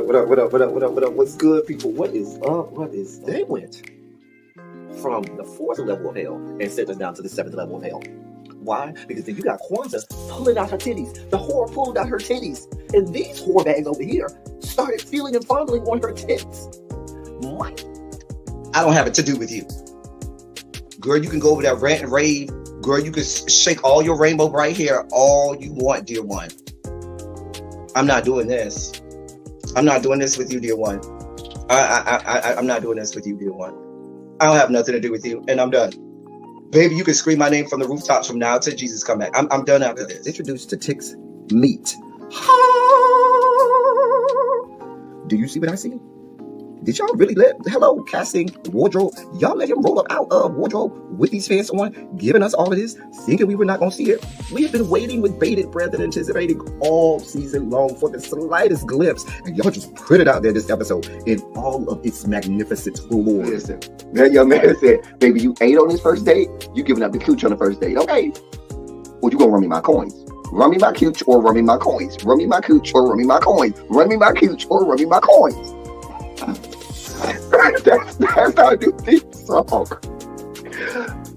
What up? What's good, people? What is up? They went from the fourth level of hell and sent us down to the seventh level of hell. Why? Because then you got Kwanzaa pulling out her titties. The whore pulled out her titties. And these whore bags over here started feeling and fondling on her tits. Mike. I don't have it to do with you. Girl, you can go over there, rant and rave. Girl, you can shake all your rainbow bright hair all you want, dear one. I'm not doing this. I'm not doing this with you, dear one. I'm not doing this with you, dear one. I don't have nothing to do with you, and I'm done. Baby, you can scream my name from the rooftops from now till Jesus come back. I'm done after this. Introduced to Tick's Meat. Do you see what I see? Did y'all really hello, casting, wardrobe, y'all let him roll up out of wardrobe with these fans on, giving us all of this, thinking we were not going to see it? We have been waiting with bated breath and anticipating all season long for the slightest glimpse, and y'all just put it out there this episode in all of its magnificent glory. Listen, that young man said, baby, you ate on this first date, you giving up the cooch on the first date, okay? Well, you gonna run me my coins. Run me my cooch or run me my coins. Run me my cooch or run me my coins. Run me my cooch or run me my coins. That's our new theme song.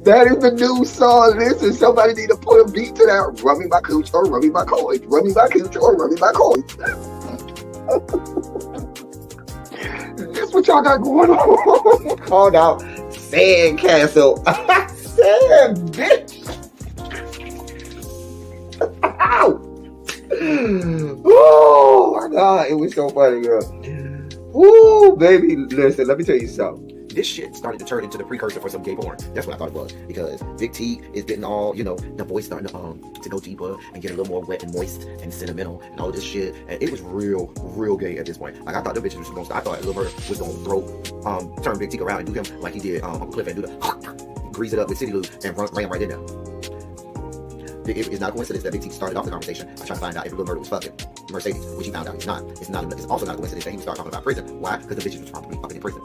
That is the new song. Listen, somebody need to put a beat to that. Run me my cooch or run me my coins. Run me my cooch or run me my coins. That's what y'all got going on. Called out Sandcastle. Sand, bitch. Ow. Oh my God, it was so funny, girl. Ooh, baby, listen, let me tell you something. This shit started to turn into the precursor for some gay porn. That's what I thought it was. Because Big T is getting all, the voice starting to go deeper and get a little more wet and moist and sentimental and all this shit. And it was real gay at this point. Like, I thought the bitches was gonna, I thought Lil Murder was gonna turn Big T around and do him like he did Uncle Cliff and do the grease it up with City Lou and ran right in there. It's not a coincidence that Big T started off the conversation by trying to find out if Lil Murder was fucking Mercedes, which he found out he's not. It's also not a coincidence that he would start talking about prison. Why? Because the bitches was probably fucking in prison.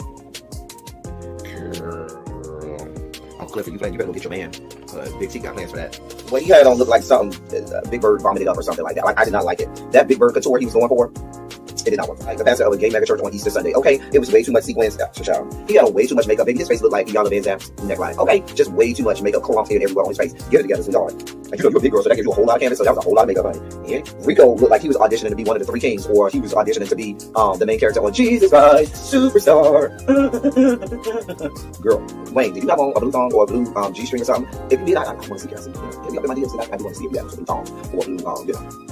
Uncle Clifford, you better go get your man. Big T got plans for that. Well, he had on look like something Big Bird vomited up or something like that. Like, I did not like it. That Big Bird couture he was going for, it did not work. Like the pastor of a gay mega church on Easter Sunday. Okay, it was way too much sequins. He had on way too much makeup. Baby, his face looked like Yala Van Zap's neckline. Okay, just way too much makeup, clumped here everywhere on his face. Get it together, sweetheart. And you're a big girl, so that gives you a whole lot of canvas. So that was a whole lot of makeup, honey. Yeah. Rico looked like he was auditioning to be one of the three kings, or he was auditioning to be the main character on Jesus Christ Superstar. Girl, Wayne, did you have on a blue thong or a blue G-string or something? If you did, I want to see it. Get me up in my DMs, I do want to see if you have some blue thong or a blue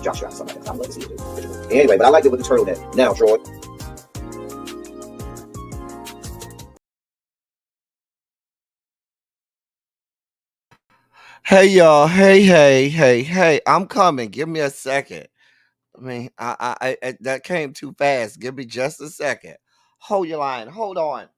Josh strap or something like that. I'd love to see it. Anyway, but I liked it with the turtleneck. Now, Troy. Hey y'all, hey, I'm coming. Give me a second. I mean, I that came too fast. Give me just a second. Hold your line. Hold on.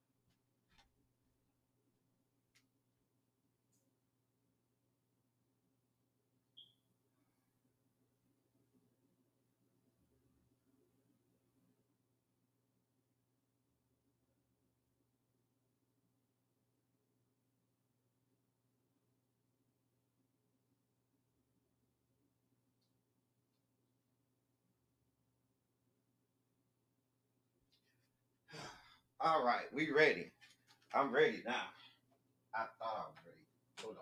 All right, we ready. I'm ready now. I thought I was ready. Hold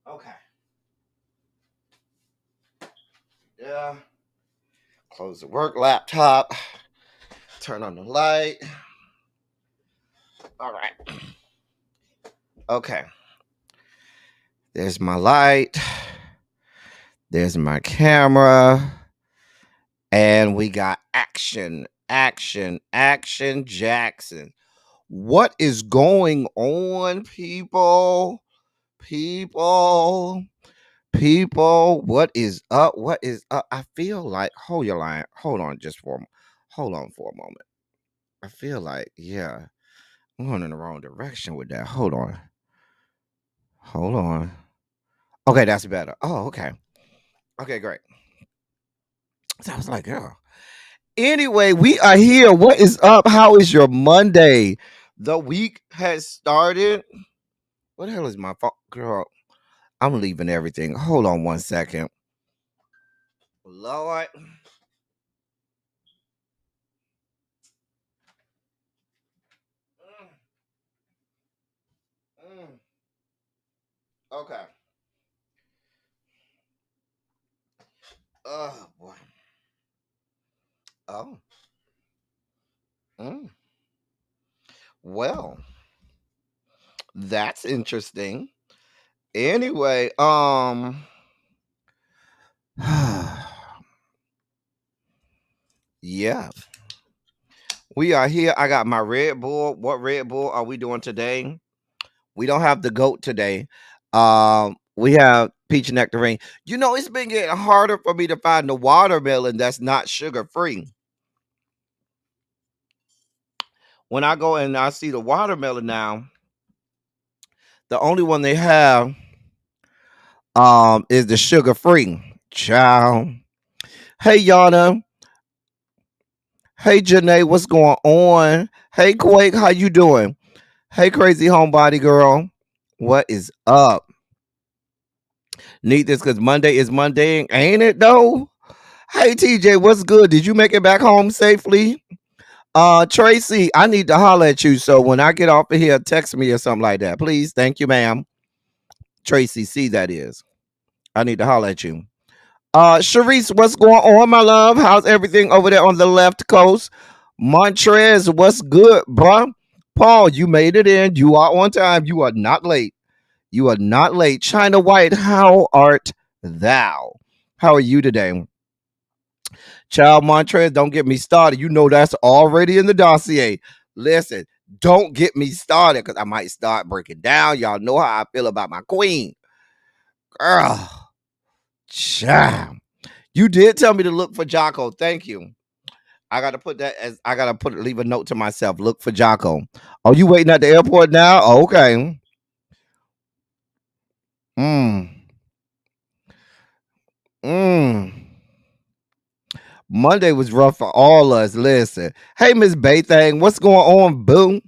on. Okay. Yeah. Close the work laptop. Turn on the light. All right. Okay. There's my light. There's my camera. And we got action Jackson. What is going on, people? What is up? I feel like, hold your line. Hold on for a moment. I feel like, yeah, I'm going in the wrong direction with that. Hold on. Okay, that's better. Oh, okay. Okay, great. So I was like, girl. Anyway, we are here. What is up? How is your Monday? The week has started. What the hell is my fault? Girl, I'm leaving everything. Hold on one second. Lord. Okay. Oh boy. Oh. Mm. Well, that's interesting. Anyway, yeah, we are here. I got my Red Bull. What Red Bull are we doing today? We don't have the goat today. We have peach nectarine. You know, it's been getting harder for me to find the watermelon that's not sugar free. When I go and I see the watermelon now, the only one they have is the sugar free. Child. Hey Yana. Hey Janae, what's going on? Hey Quake, how you doing? Hey crazy homebody girl. What is up? Need this because Monday is Monday, ain't it though? Hey TJ, what's good? Did you make it back home safely? Tracy, I need to holler at you. So when I get off of here, text me or something like that. Please. Thank you, ma'am. Tracy C, that is. I need to holler at you. Sharice, what's going on, my love? How's everything over there on the left coast? Montrez, what's good, bruh? Paul, you made it in. You are on time. You are not late. You are not late. China White, how art thou? How are you today? Child Montrez, don't get me started. You know that's already in the dossier. Listen, don't get me started because I might start breaking down. Y'all know how I feel about my queen. Girl, child. You did tell me to look for Jocko. Thank you. I gotta put that as I gotta leave a note to myself. Look for Jocko. Oh, you waiting at the airport now? Oh, okay. Mm. Mm. Monday was rough for all us. Listen. Hey, Miss Baythang, what's going on, boo?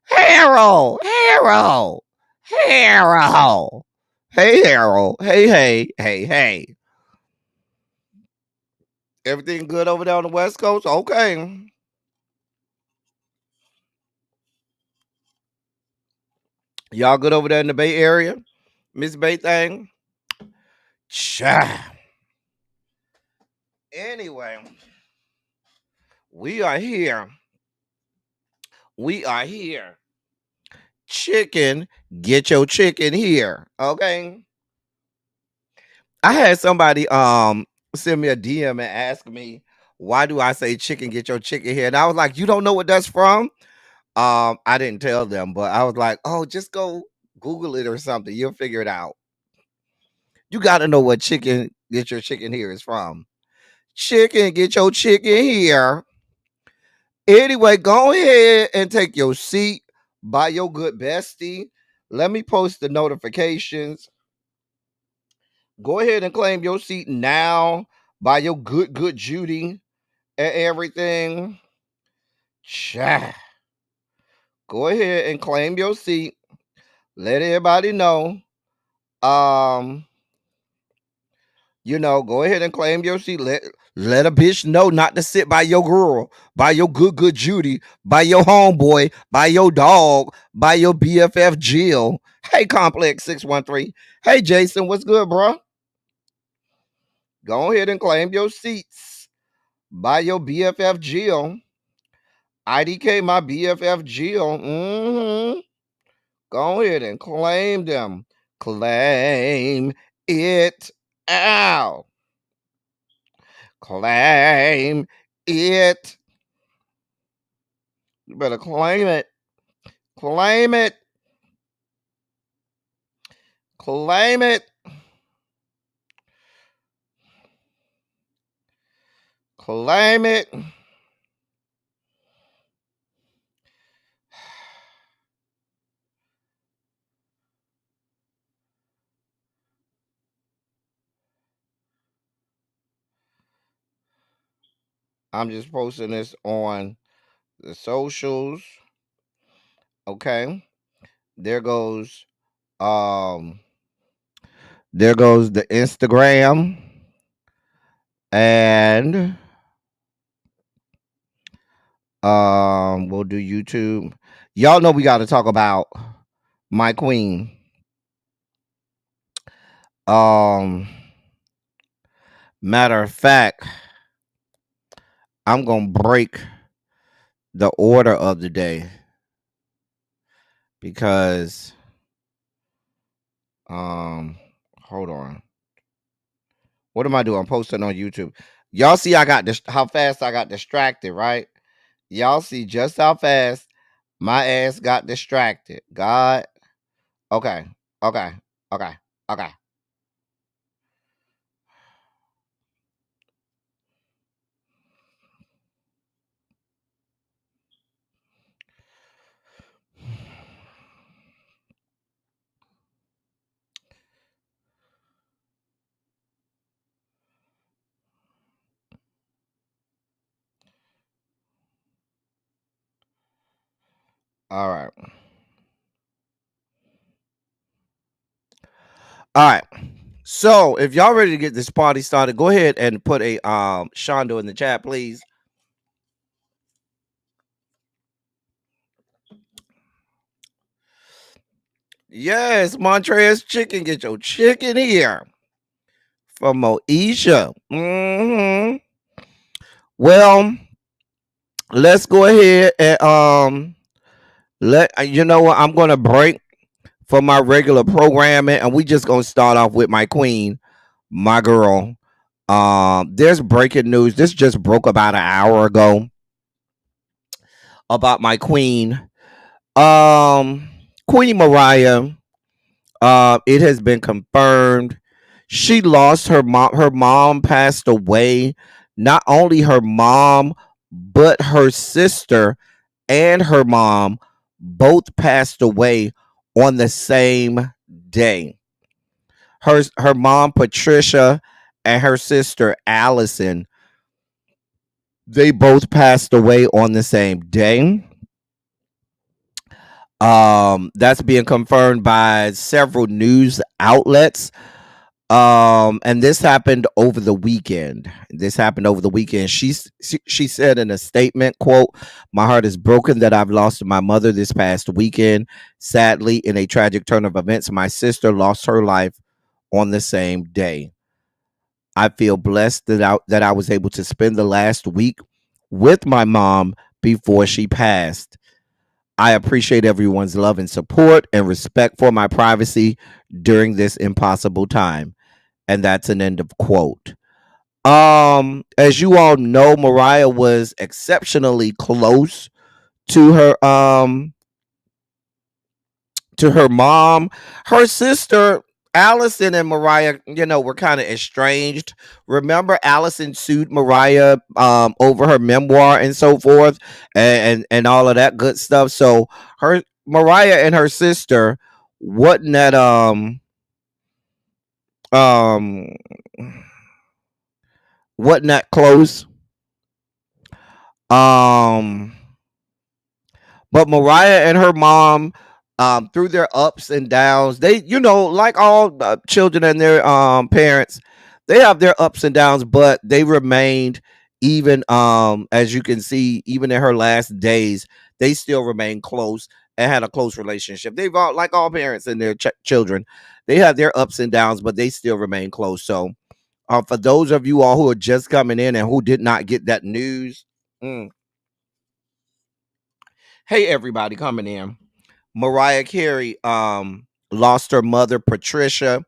Harold. Harold. Harold. Hey, Harold. Hey, hey, hey, hey. Everything good over there on the West Coast? Okay. Y'all good over there in the Bay Area? Miss Baythang? Cha. Anyway, we are here. We are here. Chicken, get your chicken here. Okay. I had somebody send me a DM and ask me, why do I say chicken, get your chicken here? And I was like, you don't know what that's from? I didn't tell them, but I was like, oh, just go Google it or something. You'll figure it out. You gotta know what chicken, get your chicken here is from. Chicken, get your chicken here. Anyway, go ahead and take your seat by your good bestie. Let me post the notifications. Go ahead and claim your seat now by your good Judy and everything. Cha. Go ahead and claim your seat. Let everybody know. Um, go ahead and claim your seat. Let a bitch know not to sit by your girl, by your good Judy, by your homeboy, by your dog, by your BFF Jill. Hey, Complex 613. Hey, Jason, what's good, bro? Go ahead and claim your seats by your BFF Jill. IDK, my BFF Jill. Go ahead and claim them. Claim it out. Claim it. You better claim it. Claim it. Claim it. Claim it. I'm just posting this on the socials. Okay. There goes um there goes the Instagram and we'll do YouTube. Y'all know we got to talk about my queen. Um, Matter of fact, I'm gonna break the order of the day because hold on. What am I doing? I'm posting on YouTube. Y'all see I got this how fast I got distracted, right? Y'all see just how fast my ass got distracted. God. Okay. Okay. Okay. Okay. All right. All right. So if y'all ready to get this party started, go ahead and put a Shondo in the chat, please. Yes, Montrez chicken. Get your chicken here from Moesha. Well, let's go ahead and let you know what I'm gonna break for my regular programming, and we just gonna start off with my queen, my girl. There's breaking news. This just broke about an hour ago about my queen, Queen Mariah. It has been confirmed. She lost her mom. Her mom passed away. Not only her mom, but her sister and her mom both passed away on the same day. Her mom Patricia and her sister Allison, they both passed away on the same day. That's being confirmed by several news outlets. And this happened over the weekend. She said in a statement, quote, "My heart is broken that I've lost my mother this past weekend. Sadly, in a tragic turn of events, my sister lost her life on the same day. I feel blessed that I was able to spend the last week with my mom before she passed. I appreciate everyone's love and support and respect for my privacy during this impossible time." And that's an end of quote. As you all know, Mariah was exceptionally close to her mom. Her sister Allison and Mariah, were kind of estranged. Remember, Allison sued Mariah over her memoir and so forth, and all of that good stuff. So her Mariah and her sister wasn't that um wasn't that close. Um, but Mariah and her mom, through their ups and downs, they, like all children and their parents, they have their ups and downs, but they remained even as you can see, even in her last days, they still remain close and had a close relationship. They've all, like all parents and their children, they have their ups and downs, but they still remain close. So, for those of you all who are just coming in and who did not get that news, hey everybody coming in. Mariah Carey lost her mother Patricia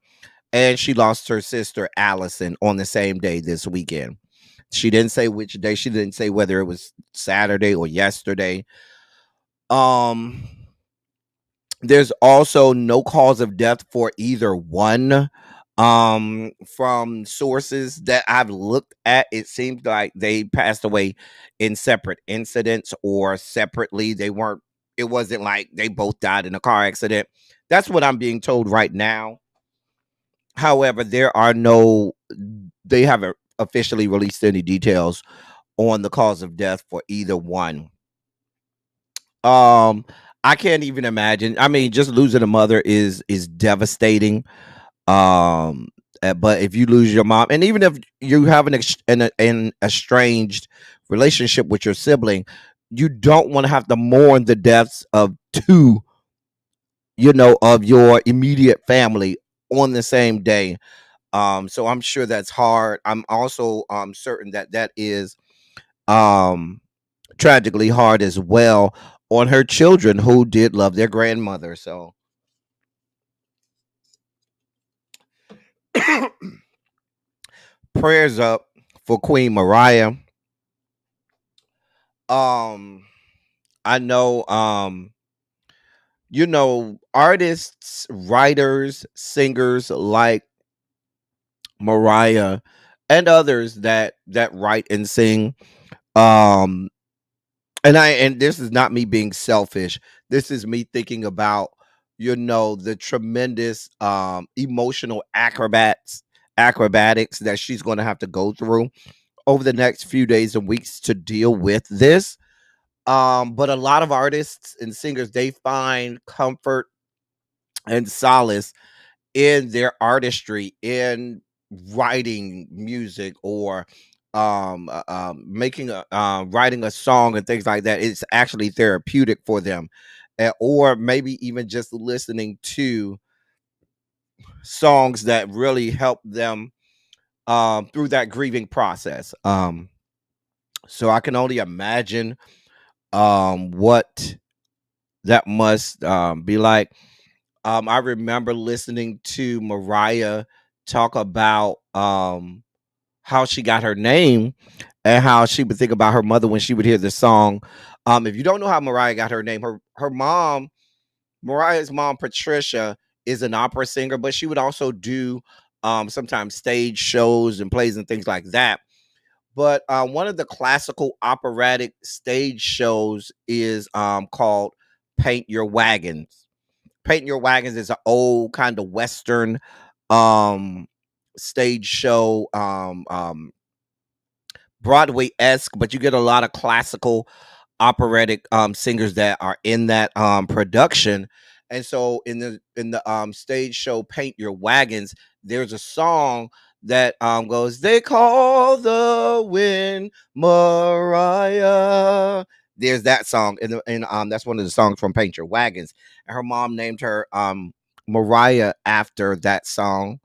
and she lost her sister Allison on the same day this weekend. She didn't say which day. She didn't say whether it was Saturday or yesterday. Um there's also no cause of death for either one. From sources that I've looked at, it seems like they passed away in separate incidents or separately. It wasn't like they both died in a car accident. That's what I'm being told right now. However, they haven't officially released any details on the cause of death for either one. I can't even imagine. I mean, just losing a mother is devastating. But if you lose your mom, and even if you have an estranged relationship with your sibling, you don't want to have to mourn the deaths of two, of your immediate family on the same day. So I'm sure that's hard. I'm also certain that that is um tragically hard as well on her children who did love their grandmother. So prayers up for Queen Mariah. Um I know artists, writers, singers like Mariah and others that write and sing. Um and this is not me being selfish. This is me thinking about the tremendous emotional acrobatics that she's going to have to go through over the next few days and weeks to deal with this. But a lot of artists and singers, they find comfort and solace in their artistry, in writing music, or making a writing a song and things like that. It's actually therapeutic for them. Or maybe even just listening to songs that really help them through that grieving process. So I can only imagine what that must be like. I remember listening to Mariah talk about how she got her name and how she would think about her mother when she would hear the song. If you don't know how Mariah got her name, her mom, Mariah's mom, Patricia, is an opera singer, but she would also do sometimes stage shows and plays and things like that. But one of the classical operatic stage shows is called Paint Your Wagons. Paint Your Wagons is an old kind of Western um stage show, Broadway-esque, but you get a lot of classical operatic singers that are in that production. And so in the stage show Paint Your Wagons, there's a song that goes, they call the wind Mariah. There's that song, and that's one of the songs from Paint Your Wagons. And her mom named her Mariah after that song,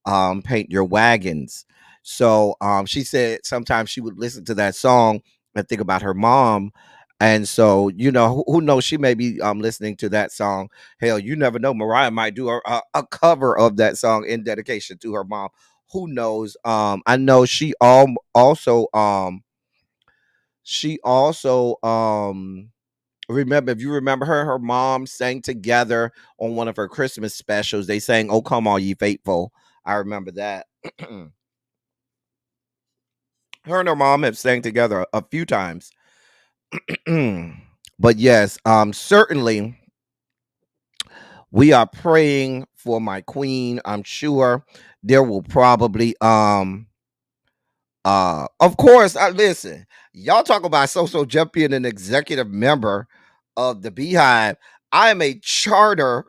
Paint Your Wagons. So she said sometimes she would listen to that song and think about her mom. And so, who knows, she may be listening to that song. Hell, you never know. Mariah might do a cover of that song in dedication to her mom. Who knows? I know she also remember, if you remember, her mom sang together on one of her Christmas specials. They sang "Oh Come All Ye Faithful." I remember that. Her and her mom have sang together a few times. But yes, certainly we are praying for my queen. I'm sure there will probably of course, listen, y'all talk about social Jeff being an executive member of the Beehive. I am a charter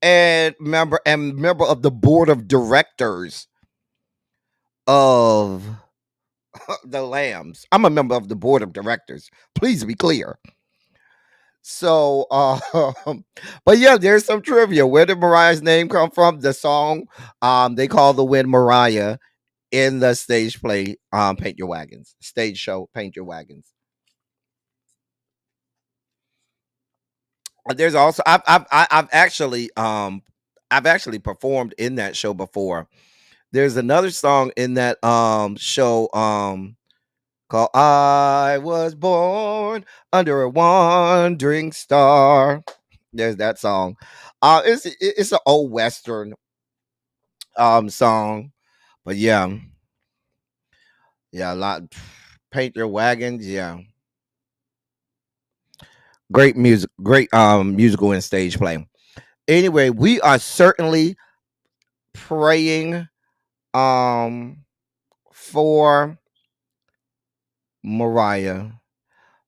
and member of the board of directors of the Lambs. I'm a member of the board of directors. Please be clear. So, but yeah, there's some trivia. Where did Mariah's name come from? The song, they call the wind Mariah in the stage play, Paint Your Wagons, stage show, Paint Your Wagons. There's also I've actually performed in that show before. There's another song in that show called "I Was Born Under a Wandering Star." There's that song. It's an old Western song, but yeah, a lot. Paint Your Wagons, yeah. Great music, great musical and stage play. Anyway, we are certainly praying for Mariah,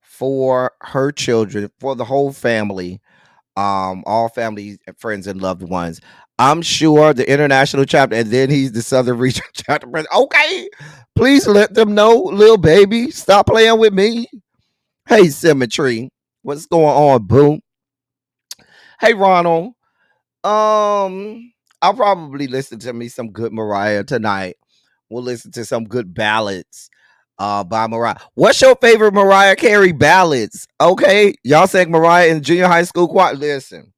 for her children, for the whole family, all family, friends, and loved ones. I'm sure the international chapter, and then he's the Southern Region chapter president. Okay, please let them know, little baby, stop playing with me. Hey, Symmetry, what's going on, boo? Hey, Ronald. I'll probably listen to me some good Mariah tonight. We'll listen to some good ballads by Mariah. What's your favorite Mariah Carey ballads? Okay, y'all sang Mariah in junior high school choir. Listen,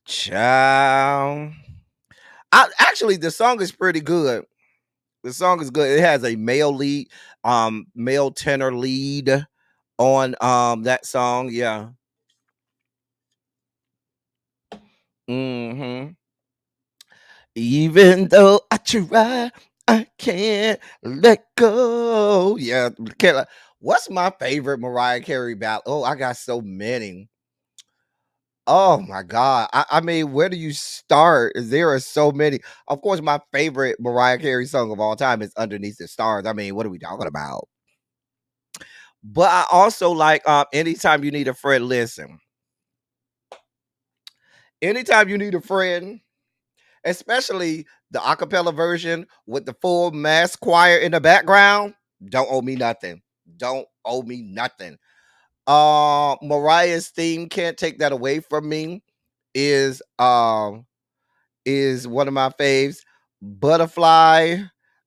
child. Actually, the song is pretty good. The song is good. It has a male lead, male tenor lead on that song. Yeah. Mm-hmm. Even though I try, I can't let go. Yeah, can't what's my favorite Mariah Carey ballad? Oh, I got so many. Oh my God. I mean, where do you start? There are so many. Of course, my favorite Mariah Carey song of all time is Underneath the Stars. I mean, what are we talking about? But I also like Anytime You Need a Friend, listen. Anytime you need a friend, especially the acapella version with the full mass choir in the background, don't owe me nothing. Don't owe me nothing. Mariah's theme, Can't Take That Away From Me, is one of my faves. Butterfly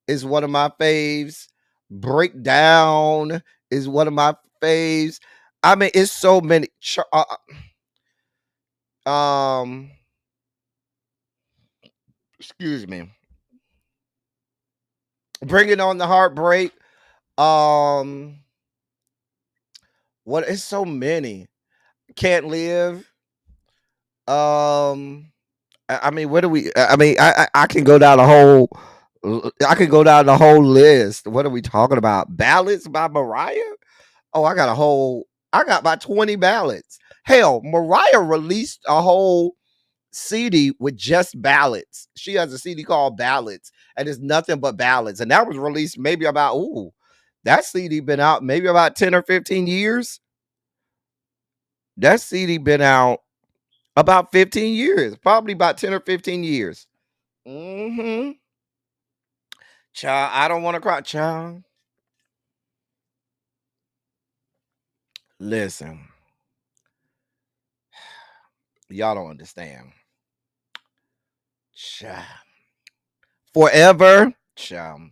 is one of my faves. Breakdown is one of my faves. I mean, it's so many. Um, excuse me. Bringing on the Heartbreak. Um, what? It's so many. Can't Live. I mean, where do we? I mean, I can go down the whole. I can go down the whole list. What are we talking about? Ballads by Mariah? Oh, I got a whole. I got about 20 ballads. Hell, Mariah released a whole CD with just ballads. She has a CD called Ballads, and it's nothing but ballads. And that was released maybe about that CD been out maybe about 10 or 15 years. That CD been out about 15 years, probably about 10 or 15 years. Mm-hmm. Child, I don't want to cry. Child, listen, y'all don't understand. Child. Forever. Child.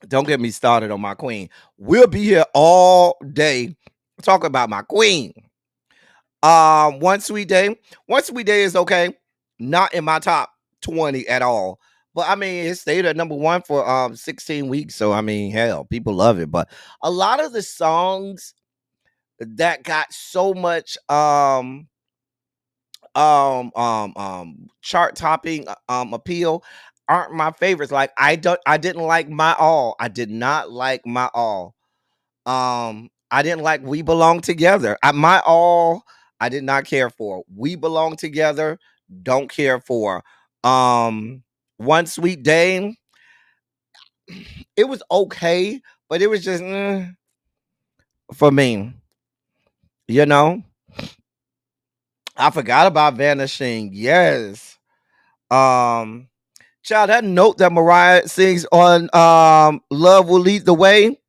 Don't get me started on my queen. We'll be here all day talking about my queen. One Sweet Day. One Sweet Day is okay. Not in my top 20 at all. But I mean, it stayed at number one for 16 weeks. So I mean, hell, people love it. But a lot of the songs that got so much chart topping appeal aren't my favorites. Like I didn't like My All. I did not like My All. I didn't like We Belong Together. My All I did not care for. We Belong Together, don't care for. One Sweet Day, it was okay, but it was just for me. You know, I forgot about Vanishing. Yes. Um, Child, that note that Mariah sings on Love Will Lead the Way.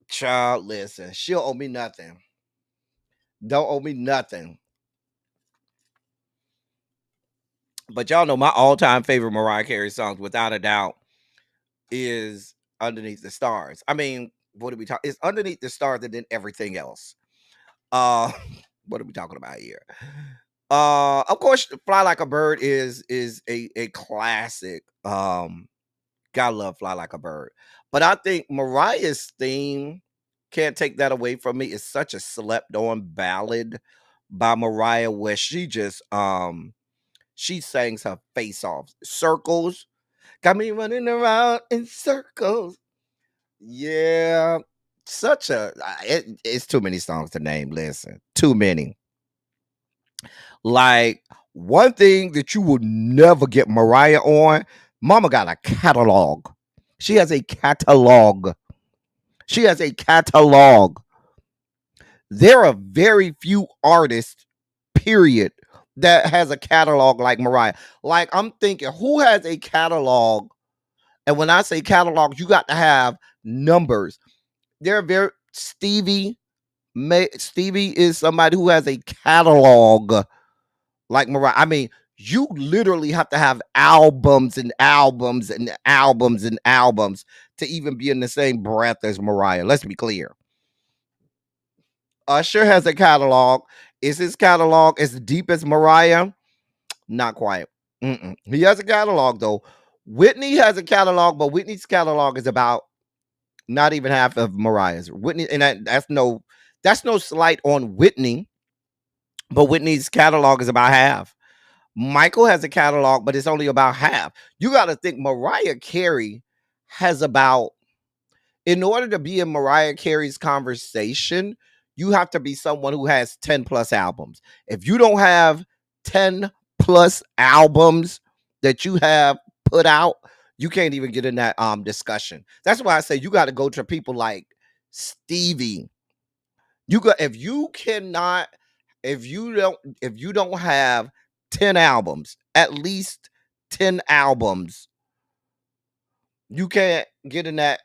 Child, listen, she'll owe me nothing. Don't owe me nothing. But y'all know my all-time favorite Mariah Carey songs, without a doubt, is Underneath the Stars. I mean, what are we talking? It's Underneath the Stars and then everything else. Uh, what are we talking about here? Of course, Fly Like a Bird is a classic. Gotta love Fly Like a Bird. But I think Mariah's theme, Can't Take That Away From Me, is such a slept on ballad by Mariah where she sings her face off. Circles. Got me running around in circles. Yeah. It's too many songs to name. Listen, too many. Like, one thing that you will never get Mariah on, Mama got a catalog. She has a catalog. She has a catalog. There are very few artists, period, that has a catalog like Mariah. Like, I'm thinking, who has a catalog? And when I say catalog, you got to have numbers. They're Stevie is somebody who has a catalog. like Mariah. I mean, you literally have to have albums and albums and albums and albums to even be in the same breath as Mariah. Let's be clear. Usher has a catalog. Is his catalog as deep as Mariah? Not quite. He has a catalog though. Whitney has a catalog, but Whitney's catalog is about not even half of Mariah's. Whitney, and that's no slight on Whitney, but Whitney's catalog is about half. Michael has a catalog, but it's only about half. You got to think Mariah Carey has about, in order to be in Mariah Carey's conversation, you have to be someone who has 10 plus albums. If you don't have 10 plus albums that you have put out, you can't even get in that discussion. That's why I say you got to go to people like Stevie. If you don't have 10 albums, at least 10 albums, you can't get in that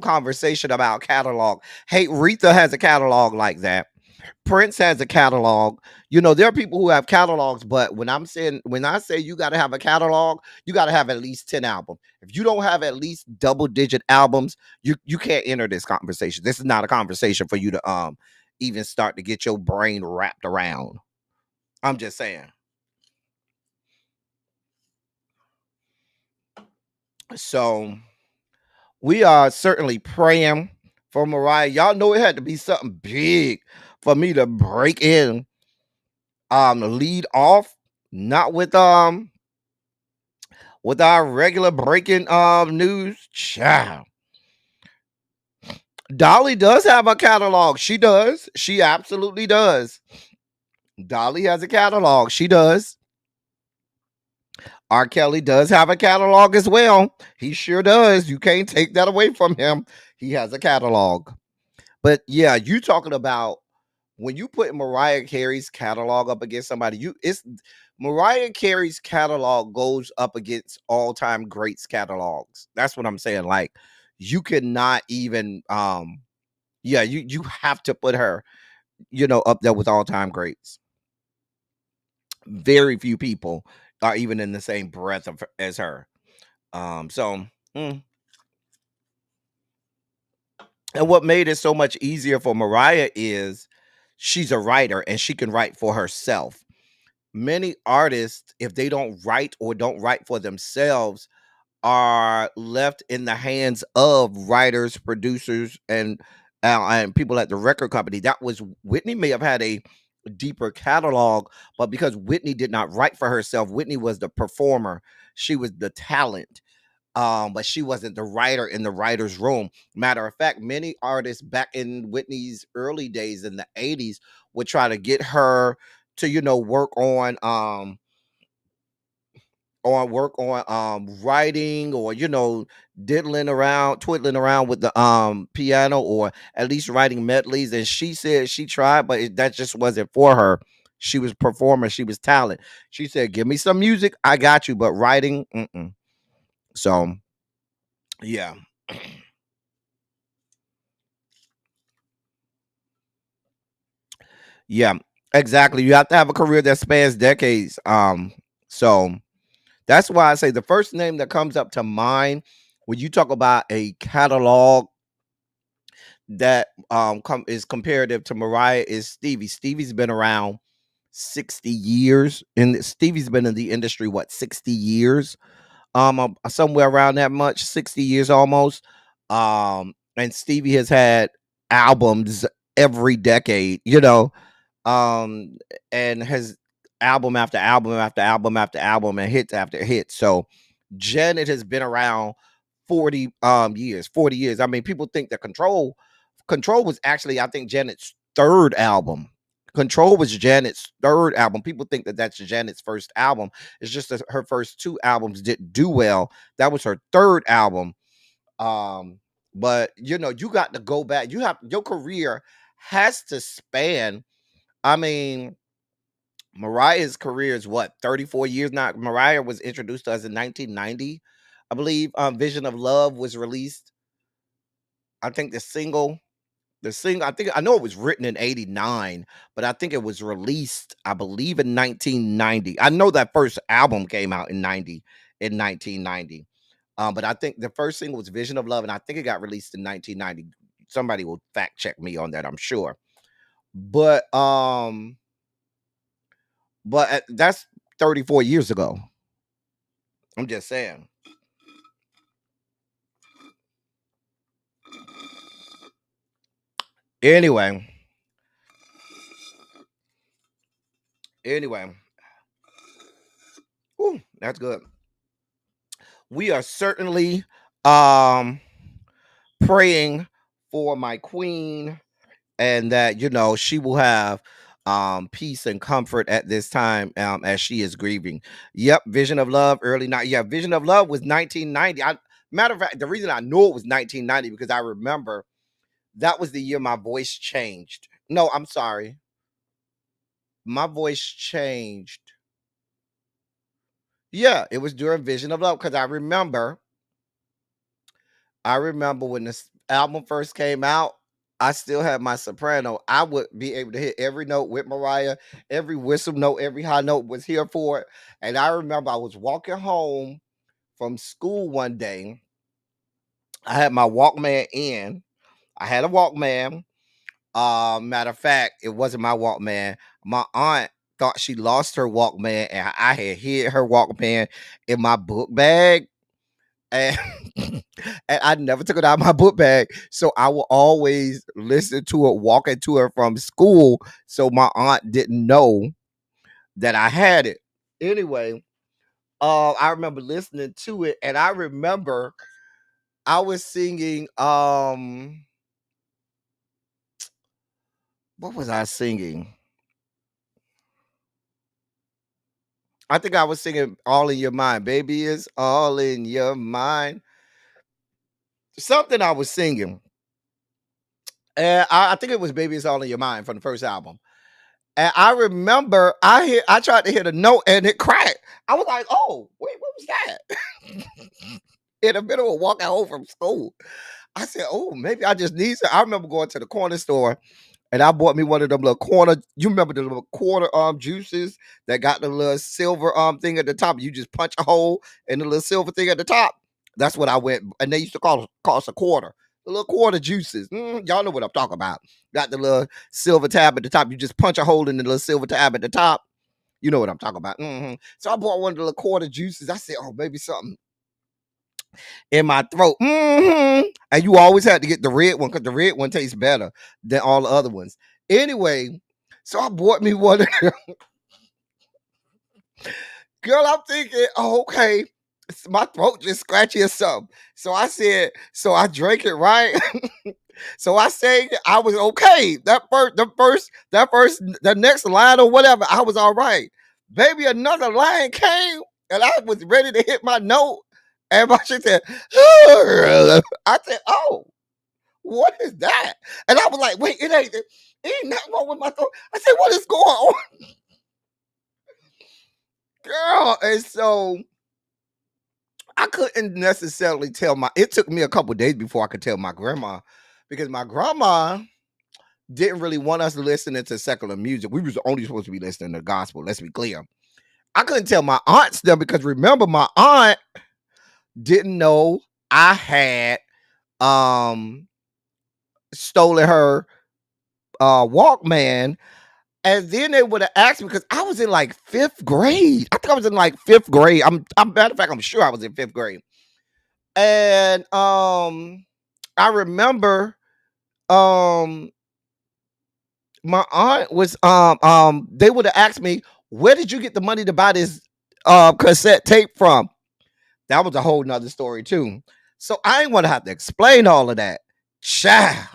conversation about catalog. Hey, Aretha has a catalog like that. Prince has a catalog. There are people who have catalogs, but when I say you got to have a catalog, you got to have at least 10 albums. If you don't have at least double-digit albums, you can't enter this conversation. This is not a conversation for you to even start to get your brain wrapped around. I'm just saying. So we are certainly praying for Mariah. Y'all know it had to be something big for me to break in, lead off, not with our regular breaking news. Child. Dolly does have a catalog. She does. She absolutely does. Dolly has a catalog. She does. R. Kelly does have a catalog as well. He sure does. You can't take that away from him. He has a catalog. But yeah, you talking about when you put Mariah Carey's catalog up against somebody, it's Mariah Carey's catalog goes up against all-time greats catalogs. That's what I'm saying. Like, you cannot even you have to put her, up there with all-time greats. Very few people are even in the same breath as her. And what made it so much easier for Mariah is she's a writer and she can write for herself. Many artists, if they don't write or don't write for themselves, are left in the hands of writers, producers, and people at the record company. That was Whitney may have had a deeper catalog, but because Whitney did not write for herself, Whitney was the performer. She was the talent. But she wasn't the writer in the writer's room. Matter of fact, many artists back in Whitney's early days in the 80s would try to get her to, work on writing or twiddling around with the piano, or at least writing medleys. And she said she tried, but that just wasn't for her. She was performer, she was talent. She said, give me some music, I got you, but writing, so yeah. Yeah, exactly. You have to have a career that spans decades. So that's why I say the first name that comes up to mind when you talk about a catalog that is comparative to Mariah is Stevie. Stevie's been around 60 years, and Stevie's been in the industry 60 years, somewhere around that much, 60 years almost. And Stevie has had albums every decade, and has album after album after album after album and hits after hits. So Janet has been around 40 years. 40 years. I mean, people think that Control was actually, I think, Janet's third album. Control was Janet's third album. People think that that's Janet's first album. It's just that her first two albums didn't do well. That was her third album. But you got to go back. Your career has to span. I mean, Mariah's career is 34 years now. Mariah was introduced to us in 1990, I believe. Vision of Love was released. I think the single The single, I know it was written in 89, but I think it was released, I believe, in 1990. I know that first album came out in 1990. But I think the first single was Vision of Love, and I think it got released in 1990. Somebody will fact check me on that, I'm sure. But that's 34 years ago. I'm just saying. Anyway. Ooh, that's good. We are certainly praying for my queen, and that she will have peace and comfort at this time, as she is grieving. Yep, Vision of Love, early night. Yeah, Vision of Love was 1990. Matter of fact, the reason I knew it was 1990 because I remember that was the year my voice changed. No, I'm sorry. My voice changed. Yeah, it was during Vision of Love because I remember when this album first came out, I still had my soprano. I would be able to hit every note with Mariah, every whistle note, every high note was here for it. And I remember I was walking home from school one day. I had my Walkman in. I had a Walkman. Matter of fact, it wasn't my Walkman. My aunt thought she lost her Walkman, and I had hid her Walkman in my book bag. And, and I never took it out of my book bag. So I will always listen to it walking to her from school. So my aunt didn't know that I had it. Anyway, I remember listening to it, and I remember I was singing, what was I singing? I think I was singing All in Your Mind. Baby, it's all in your mind. Something I was singing. And I think it was Baby, It's All in Your Mind from the first album. And I remember I tried to hit a note and it cracked. I was like, oh, wait, what was that? In the middle of walking home from school. I said, oh, maybe I just need some. I remember going to the corner store and I bought me one of them little corner. You remember the little quarter juices that got the little silver thing at the top? You just punch a hole in the little silver thing at the top. That's what I went, and they used to cost a quarter. The little quarter juices. Y'all know what I'm talking about. Got the little silver tab at the top. You just punch a hole in the little silver tab at the top. You know what I'm talking about. So I bought one of the little quarter juices. I said, oh, maybe something in my throat. And you always had to get the red one because the red one tastes better than all the other ones. Anyway, so I bought me one of them. Girl, I'm thinking, oh, okay, my throat just scratchy or something. So I said, so I drank it, right? So I said I was okay. The next line or whatever, I was all right. Baby, another line came and I was ready to hit my note. And my shit said, I said, oh, what is that? And I was like, wait, it ain't nothing wrong with my throat. I said, what is going on? Girl, and so I couldn't necessarily it took me a couple days before I could tell my grandma, because my grandma didn't really want us listening to secular music. We was only supposed to be listening to gospel, let's be clear. I couldn't tell my aunts them because remember, my aunt didn't know I had stolen her Walkman. And then they would have asked me because I was in like 5th grade. I think I was in like 5th grade. Matter of fact, I'm sure I was in 5th grade. And I remember my aunt was they would have asked me, where did you get the money to buy this cassette tape from? That was a whole nother story too. So I ain't want to have to explain all of that. Child.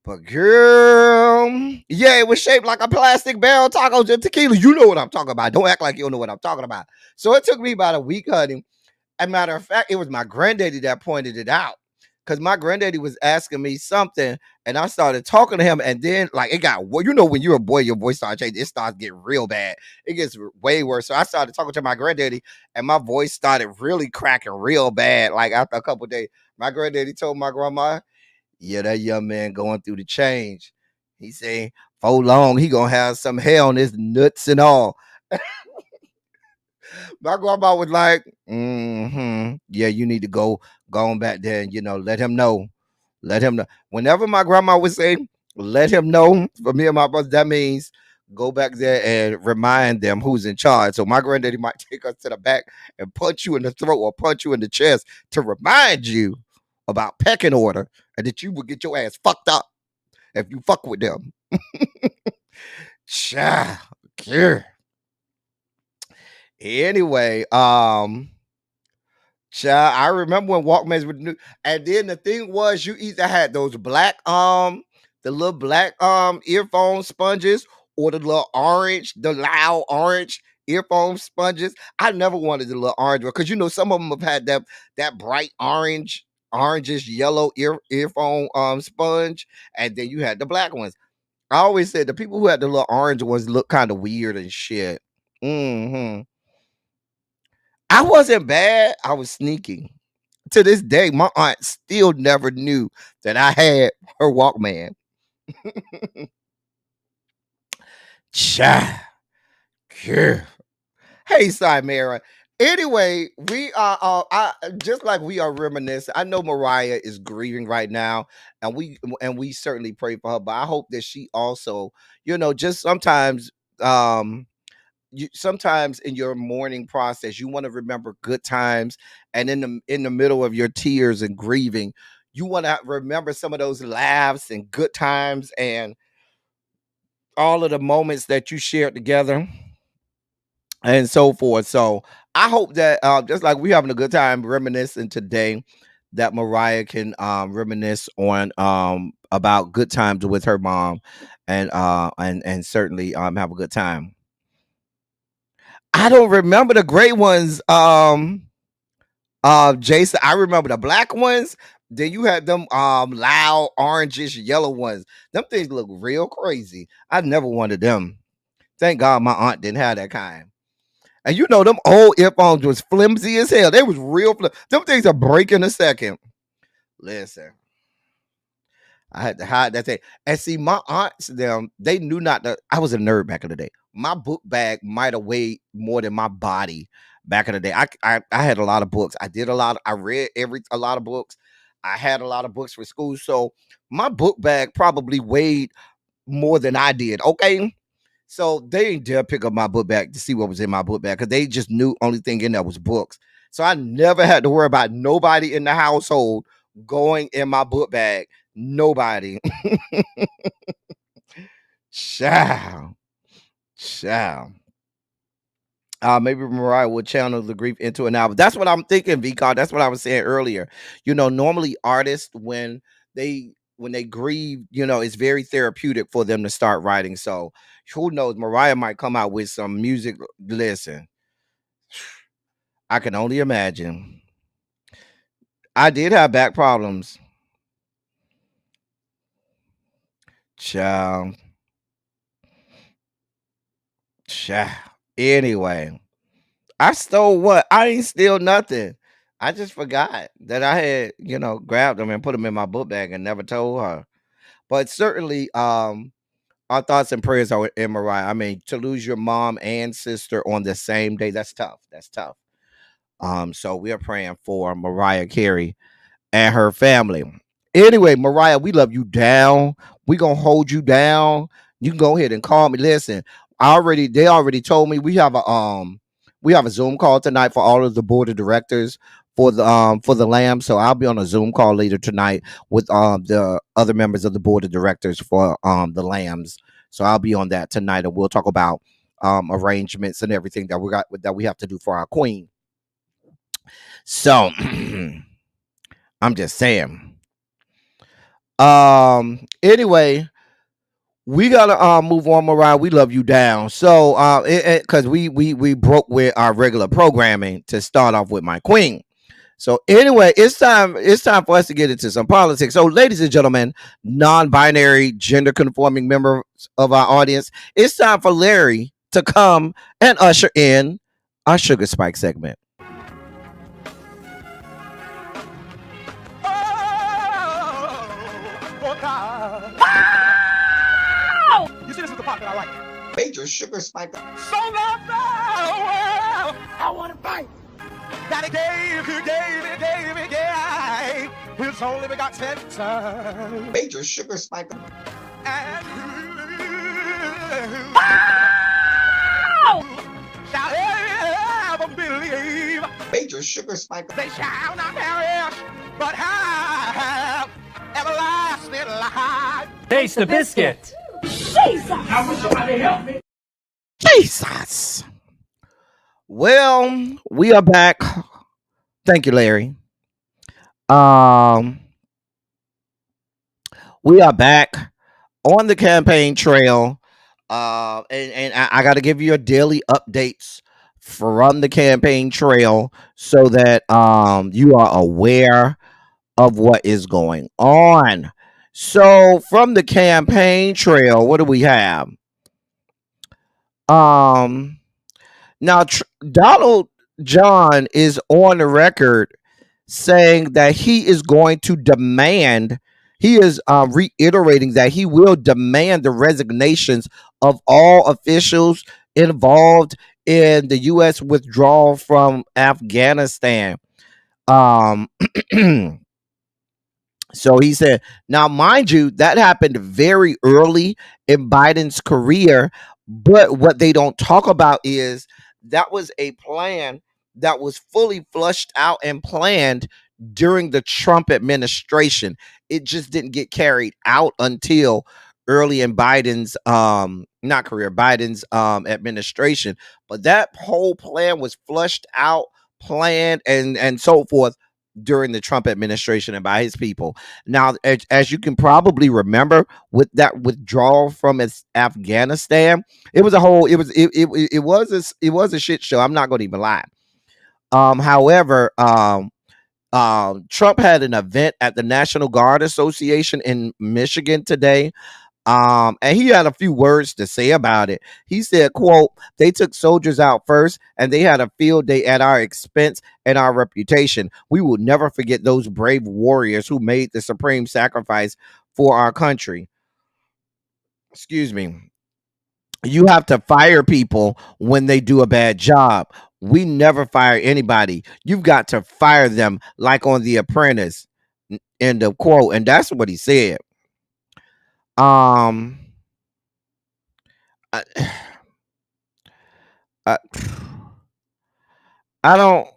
But girl, yeah, it was shaped like a plastic barrel tacos and tequila. You know what I'm talking about. Don't act like you don't know what I'm talking about. So it took me about a week, honey. As a matter of fact, it was my granddaddy that pointed it out. Because my granddaddy was asking me something, and I started talking to him, and then like it got, well, you know, when you're a boy, your voice starts changing. It starts getting real bad. It gets way worse. So I started talking to my granddaddy, and my voice started really cracking real bad. Like after a couple of days, my granddaddy told my grandma, Yeah, that young man going through the change. He saying, for long, he gonna have some hair on his nuts and all. My grandma was like, yeah, you need to go on back there and, let him know. Let him know. Whenever my grandma would say, let him know, for me and my brother, that means go back there and remind them who's in charge. So my granddaddy might take us to the back and punch you in the throat or punch you in the chest to remind you about pecking order and that you would get your ass fucked up if you fuck with them. Child. Yeah. Anyway, child, I remember when Walkmans were new, and then the thing was, you either had those black, the little black earphone sponges, or the little orange, the loud orange earphone sponges. I never wanted the little orange one because some of them have had that bright orangish yellow earphone sponge, and then you had the black ones. I always said the people who had the little orange ones look kind of weird and shit. I wasn't bad. I was sneaky. To this day, my aunt still never knew that I had her Walkman. Cha. Yeah. Hey, Simera. Anyway, we are just like we are reminiscing. I know Mariah is grieving right now, and we certainly pray for her. But I hope that she also, just sometimes, sometimes in your mourning process, you want to remember good times, and in the middle of your tears and grieving, you want to remember some of those laughs and good times and all of the moments that you shared together and so forth. So I hope that just like we're having a good time reminiscing today, that Mariah can reminisce on about good times with her mom, and certainly have a good time. I don't remember the gray ones, Jason. I remember the black ones. Then you had them loud orangish yellow ones. Them things look real crazy. I never wanted them. Thank God my aunt didn't have that kind. And them old earphones was flimsy as hell. They was real. Them things are break in a second. Listen, I had to hide that thing. And see, my aunts, they knew not to. I was a nerd back in the day. My book bag might have weighed more than my body back in the day. I had a lot of books. I read a lot of books. I had a lot of books for school. So my book bag probably weighed more than I did. Okay. So they didn't dare pick up my book bag to see what was in my book bag because they just knew only thing in there was books. So I never had to worry about nobody in the household going in my book bag. Nobody. Child. Child. Maybe Mariah will channel the grief into an album. That's what I'm thinking, VCon. That's what I was saying earlier. Normally artists when they grieve, it's very therapeutic for them to start writing. So who knows? Mariah might come out with some music. Listen, I can only imagine. I did have back problems. Child. Child. Anyway, I stole what? I ain't steal nothing. I just forgot that I had, grabbed them and put them in my book bag and never told her. But certainly, our thoughts and prayers are in Mariah. I mean, to lose your mom and sister on the same day, that's tough. That's tough. So we are praying for Mariah Carey and her family. Anyway, Mariah, we love you down. We gonna hold you down. You can go ahead and call me. Listen, they already told me we have a Zoom call tonight for all of the board of directors for the Lamb. So I'll be on a Zoom call later tonight with the other members of the board of directors for the Lambs. So I'll be on that tonight, and we'll talk about arrangements and everything that we have to do for our queen. So I'm just saying. Anyway, we gotta move on, Mariah. We love you down. So because we broke with our regular programming to start off with my queen. So anyway, it's time for us to get into some politics. So, ladies and gentlemen, non-binary, gender-conforming members of our audience, it's time for Larry to come and usher in our Sugar Spike segment. for God. You see, this is the part that I like. Major sugar spike. So loved the world, I want to fight. That he gave his only begotten son. Major sugar spike. And who shall ever believe? Major sugar spike. They shall not perish, but have everlasting life. Taste the biscuit. I wish somebody help me. Jesus. Well, we are back. Thank you, Larry. We are back on the campaign trail. And I got to give you a daily updates from the campaign trail so that you are aware of what is going on. So from the campaign trail, what do we have? Now Donald John is on the record saying that he is going to demand, he is reiterating that he will demand the resignations of all officials involved in the U.S. withdrawal from Afghanistan. So he said, now, mind you, that happened very early in Biden's career. But what they don't talk about is that was a plan that was fully flushed out and planned during the Trump administration. It just didn't get carried out until early in Biden's not career, Biden's administration. But that whole plan was flushed out, planned, and so forth during the Trump administration and by his people. Now, as you can probably remember, with that withdrawal from Afghanistan, it was a whole, it was a shit show. I'm not going to even lie. However, Trump had an event at the National Guard Association in Michigan today. And he had a few words to say about it. He said, quote, they took soldiers out first and they had a field day at our expense and our reputation. We will never forget those brave warriors who made the supreme sacrifice for our country. Excuse me. You have to fire people when they do a bad job. We never fire anybody. You've got to fire them like on The Apprentice. End of quote. And that's what he said. I don't.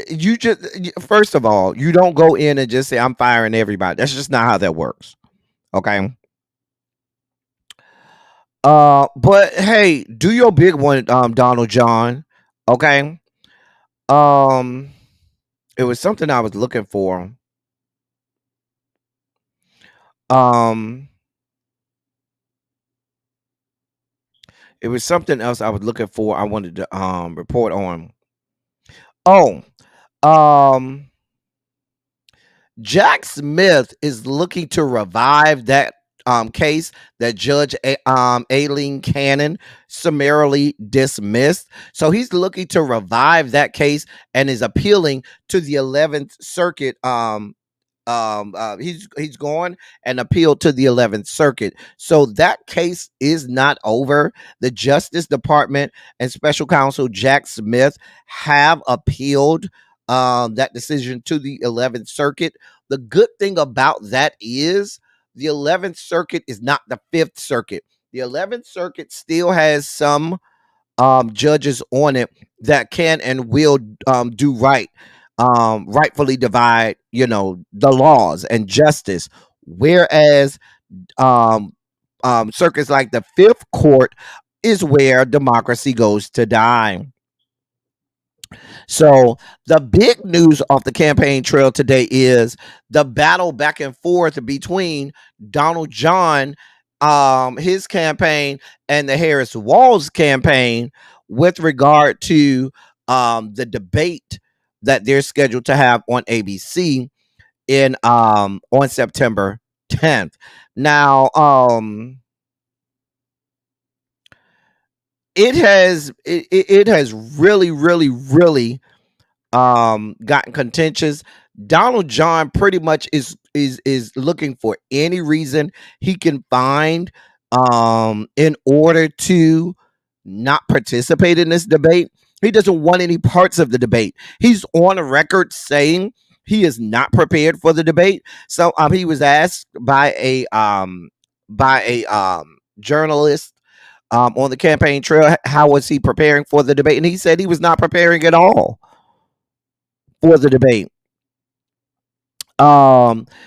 You just, first of all, you don't go in and just say I'm firing everybody. That's just not how that works. Okay. But hey, do your big one, Donald John. Okay. It was something I was looking for. It was something else I was looking for. I wanted to report on. Oh, Jack Smith is looking to revive that case that Judge Aileen Cannon summarily dismissed. So he's looking to revive that case and is appealing to the 11th Circuit. He's gone and appealed to the 11th Circuit. So that case is not over. The Justice Department and Special Counsel Jack Smith have appealed that decision to the 11th Circuit. The good thing about that is the 11th Circuit is not the 5th Circuit. The 11th Circuit still has some judges on it that can and will do right. Rightfully divide, the laws and justice. Whereas circuits like the 5th Court is where democracy goes to die. So the big news off the campaign trail today is the battle back and forth between Donald John, his campaign, and the Harris Walz campaign with regard to the debate that they're scheduled to have on ABC in on September 10th. Now, it has really gotten contentious. Donald John pretty much is looking for any reason he can find in order to not participate in this debate. He doesn't want any parts of the debate. He's on a record saying he is not prepared for the debate. So he was asked by a journalist on the campaign trail how was he preparing for the debate, and he said he was not preparing at all for the debate.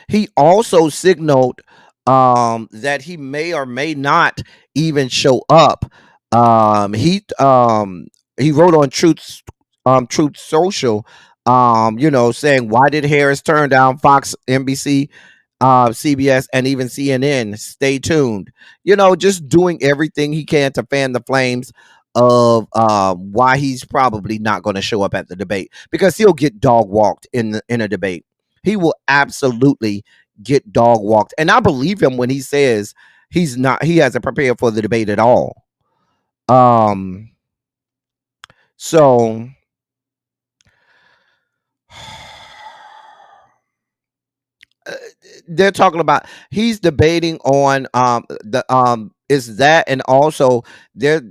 He also signaled that he may or may not even show up. He wrote on Truth Social, saying, why did Harris turn down Fox, NBC, CBS, and even CNN? Stay tuned. Just doing everything he can to fan the flames of why he's probably not going to show up at the debate, because he'll get dog walked in a debate. He will absolutely get dog walked. And I believe him when he says he hasn't prepared for the debate at all. So they're talking about he's debating on is that, and also they're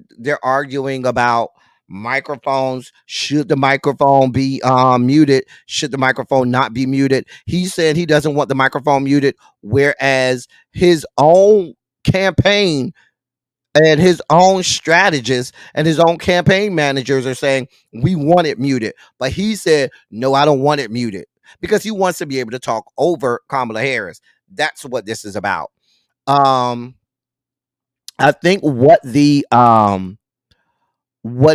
arguing about microphones. Should the microphone be muted? Should the microphone not be muted? He said he doesn't want the microphone muted, whereas his own campaign and his own strategists and his own campaign managers are saying we want it muted. But he said, no, I don't want it muted, because he wants to be able to talk over Kamala Harris. That's what this is about. I think what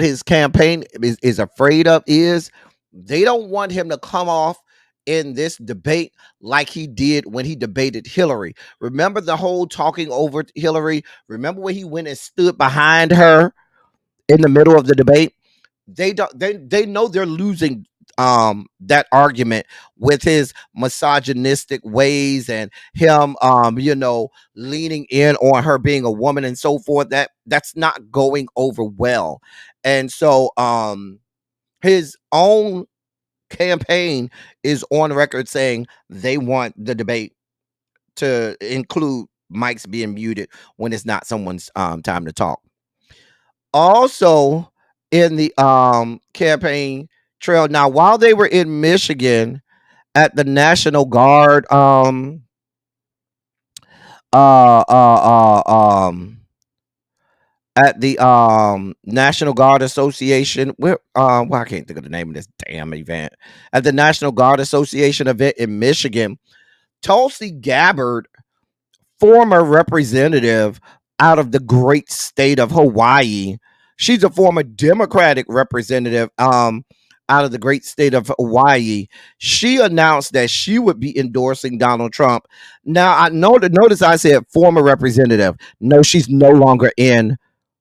his campaign is afraid of is they don't want him to come off in this debate like he did when he debated Hillary. Remember the whole talking over Hillary? Remember when he went and stood behind her in the middle of the debate? They know they're losing that argument with his misogynistic ways and him leaning in on her being a woman and so forth. That's not going over well. And so his own campaign is on record saying they want the debate to include mics being muted when it's not someone's time to talk. Also in the campaign trail, now while they were in Michigan at the National Guard at the National Guard Association, where well, I can't think of the name of this damn event. At the National Guard Association event in Michigan, Tulsi Gabbard, former representative out of the great state of Hawaii. She's a former Democratic representative out of the great state of Hawaii. She announced that she would be endorsing Donald Trump. Now, I notice I said former representative. No, she's no longer in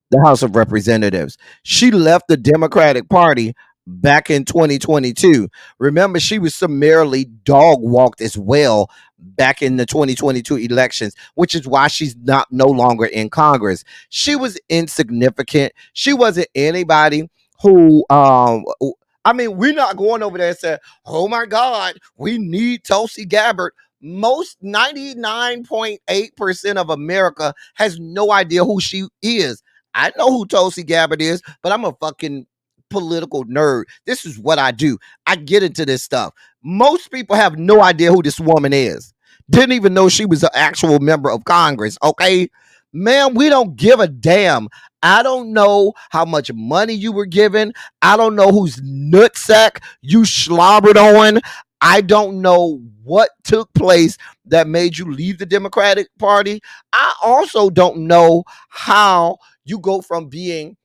the House of Representatives. She left the Democratic Party back in 2022. Remember, she was summarily dog walked as well back in the 2022 elections, which is why she's no longer in Congress. She was insignificant. She wasn't anybody who we're not going over there and saying, oh my God, we need Tulsi Gabbard. Most 99.8% of America has no idea who she is. I know who Tulsi Gabbard is, but I'm a fucking political nerd. This is what I do. I get into this stuff. Most people have no idea who this woman is. Didn't even know she was an actual member of Congress. Okay, man, we don't give a damn. I don't know how much money you were given. I don't know whose nutsack you slobbered on. I don't know what took place that made you leave the Democratic Party. I also don't know how you go from being,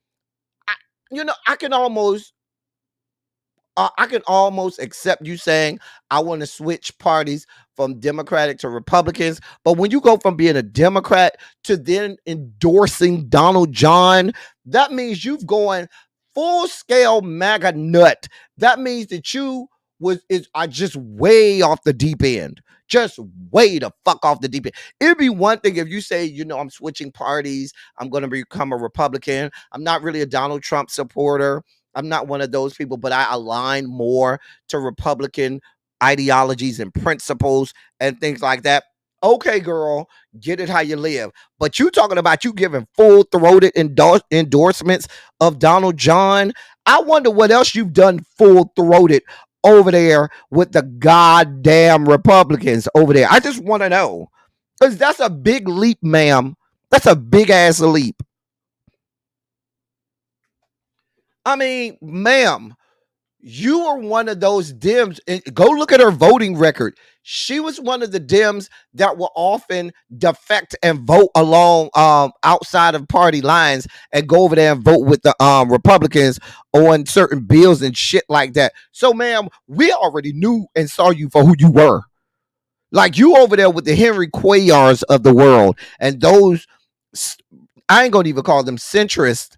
I can almost accept you saying I want to switch parties from Democratic to Republicans. But when you go from being a Democrat to then endorsing Donald John, that means you've gone full scale MAGA nut. That means that you are just way off the deep end. Just way the fuck off the deep end. It'd be one thing if you say, I'm switching parties. I'm going to become a Republican. I'm not really a Donald Trump supporter. I'm not one of those people, but I align more to Republican ideologies and principles and things like that. Okay, girl, get it how you live. But you talking about you giving full-throated endorsements of Donald John. I wonder what else you've done full-throated over there with the goddamn Republicans over there. I just want to know. Because that's a big leap, ma'am. That's a big ass leap. I mean, ma'am, you are one of those Dems. Go look at her voting record. She was one of the Dems that will often defect and vote along outside of party lines and go over there and vote with the Republicans on certain bills and shit like that. So, ma'am, we already knew and saw you for who you were. Like, you over there with the Henry Cuellars of the world and those, I ain't gonna even call them centrist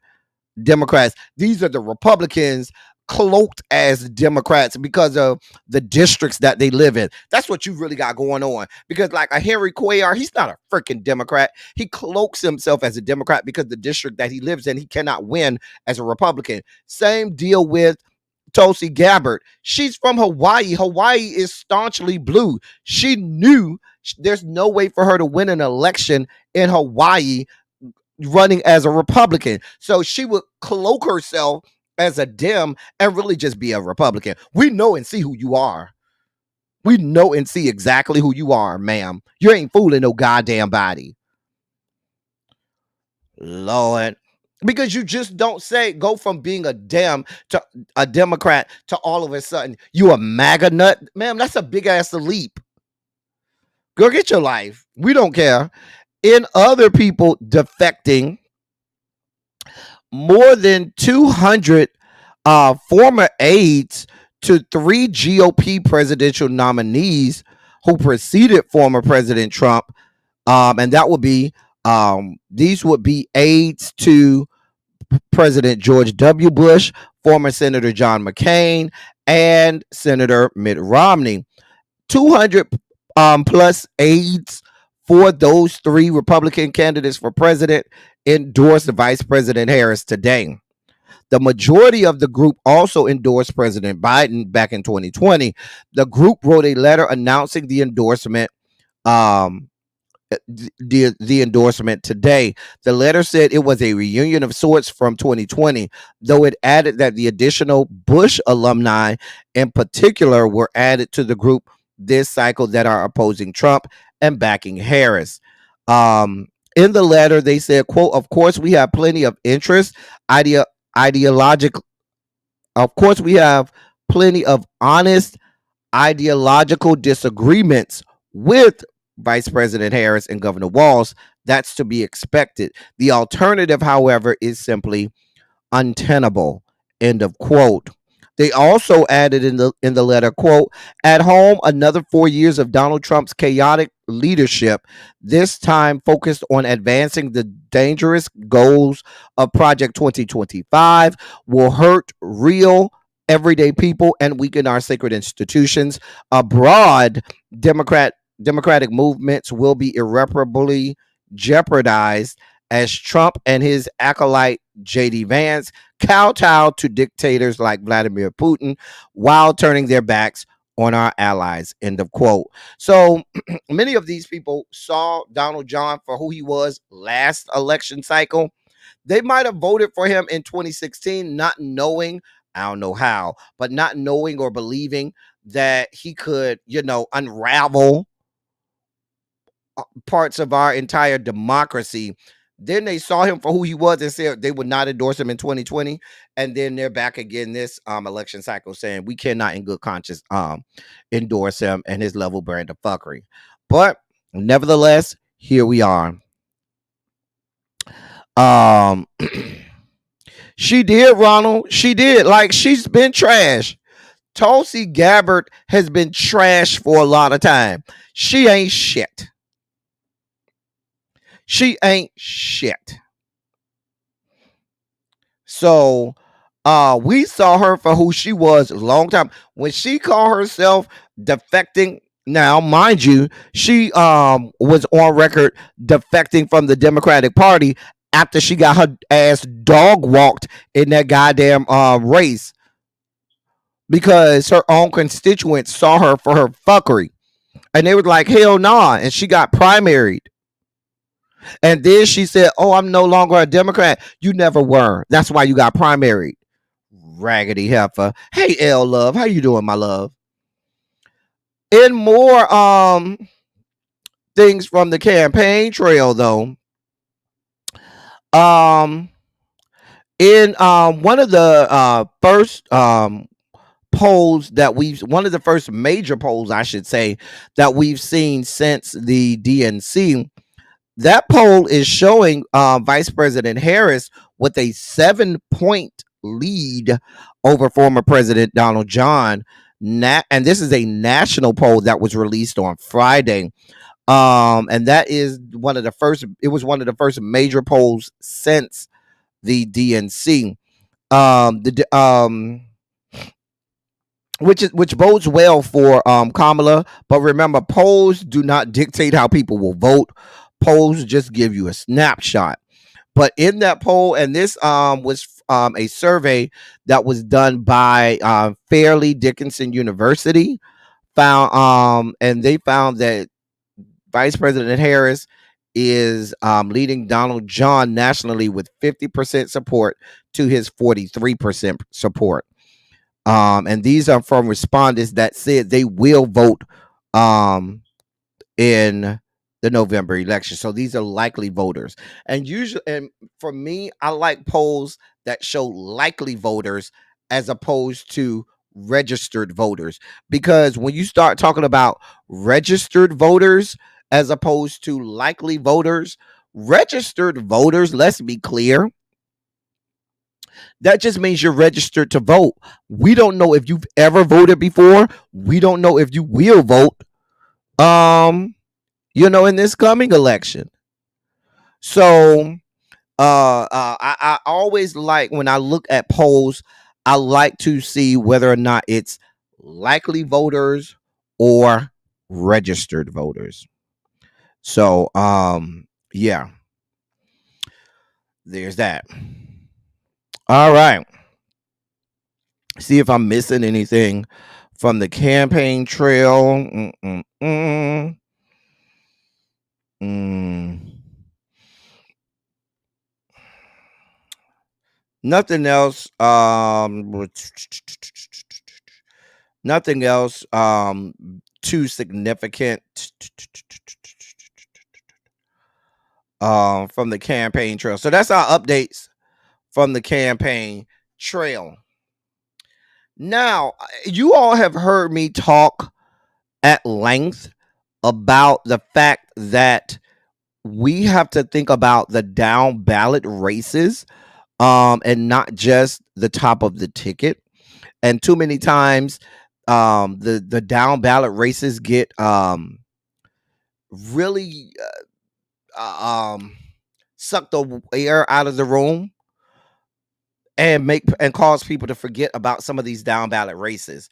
Democrats. These are the Republicans cloaked as Democrats because of the districts that they live in. That's what you really got going on. Because like a Henry Cuellar, he's not a freaking Democrat. He cloaks himself as a Democrat because the district that he lives in, he cannot win as a Republican. Same deal with Tulsi Gabbard. She's from Hawaii. Hawaii is staunchly blue. She knew there's no way for her to win an election in Hawaii running as a Republican. So she would cloak herself as a Dem and really just be a Republican. We know and see who you are. We know and see exactly who you are, ma'am. You ain't fooling no goddamn body. Lord. Because you just don't go from being a Dem to a Democrat to all of a sudden you a MAGA nut. Ma'am, that's a big ass leap. Go get your life. We don't care. In other people defecting, more than 200 former aides to 3 GOP presidential nominees who preceded former President Trump, and that would be these would be aides to President George W. Bush, former Senator John McCain, and Senator Mitt Romney. 200 plus aides for those 3 Republican candidates for president endorsed Vice President Harris today. The majority of the group also endorsed President Biden back in 2020. The group wrote a letter announcing the endorsement, the endorsement today. The letter said it was a reunion of sorts from 2020, though it added that the additional Bush alumni in particular were added to the group this cycle that are opposing Trump and backing Harris. In the letter, they said, quote, of course, we have plenty of interest, ideological. Of course, we have plenty of honest ideological disagreements with Vice President Harris and Governor Walz. That's to be expected. The alternative, however, is simply untenable. End of quote. They also added in the letter, quote, at home, another 4 years of Donald Trump's chaotic leadership, this time focused on advancing the dangerous goals of Project 2025, will hurt real everyday people and weaken our sacred institutions. Abroad, democratic movements will be irreparably jeopardized as Trump and his acolyte J.D. Vance kowtow to dictators like Vladimir Putin while turning their backs on our allies. End of quote. So many of these people saw Donald John for who he was last election cycle. They might have voted for him in 2016, not knowing, I don't know how, but not knowing or believing that he could, unravel parts of our entire democracy. Then they saw him for who he was and said they would not endorse him in 2020. And then they're back again this election cycle saying we cannot in good conscience endorse him and his level brand of fuckery. But nevertheless, here we are. She did, Ronald. She did. Like, she's been trash. Tulsi Gabbard has been trash for a lot of time. She ain't shit. She ain't shit. So we saw her for who she was a long time. When she called herself defecting, now mind you, she was on record defecting from the Democratic Party after she got her ass dog walked in that goddamn race because her own constituents saw her for her fuckery. And they were like, hell nah. And she got primaried. And then she said, oh, I'm no longer a Democrat. You never were. That's why you got primaried. Raggedy heifer. Hey, L Love. How you doing, my love? In more things from the campaign trail, though. In one of the first polls that one of the first major polls, I should say, that we've seen since the DNC, that poll is showing Vice President Harris with a 7-point lead over former President Donald John. And this is a national poll that was released on Friday. And that is one of the first, it was one of the first major polls since the DNC. Which bodes well for Kamala. But remember, polls do not dictate how people will vote. Polls just give you a snapshot. But in that poll, and this was a survey that was done by Fairleigh Dickinson University, and they found that Vice President Harris is leading Donald John nationally with 50% support to his 43% support. And these are from respondents that said they will vote in the November election. So these are likely voters. And usually, and for me, I like polls that show likely voters as opposed to registered voters. Because when you start talking about registered voters as opposed to likely voters, registered voters, let's be clear, that just means you're registered to vote. We don't know if you've ever voted before. We don't know if you will vote, in this coming election. So I always like, when I look at polls, I like to see whether or not it's likely voters or registered voters. So yeah, there's that. All right. See if I'm missing anything from the campaign trail. Nothing else. Nothing else too significant from the campaign trail. So that's our updates from the campaign trail. Now, you all have heard me talk at length about the fact that we have to think about the down ballot races and not just the top of the ticket. And too many times the down ballot races get really suck the air out of the room and cause people to forget about some of these down ballot races.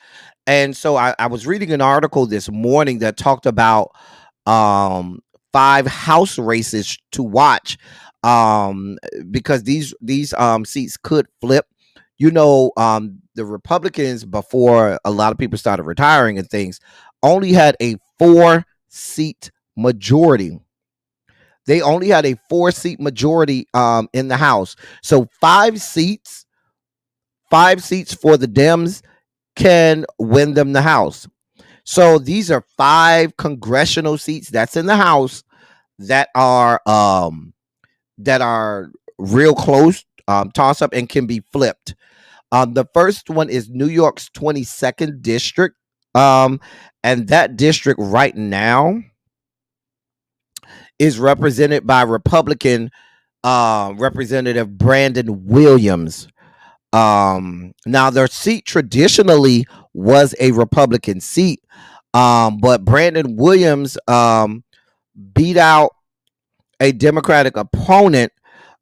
And so I was reading an article this morning that talked about 5 House races to watch because these seats could flip. The Republicans, before a lot of people started retiring and things, only had a 4-seat majority. They only had a 4-seat majority in the House. So 5 seats for the Dems can win them the House. So these are 5 congressional seats that's in the House that are real close, toss up, and can be flipped. The first one is New York's 22nd district, and that district right now is represented by Republican Representative Brandon Williams. Now their seat traditionally was a Republican seat, but Brandon Williams beat out a Democratic opponent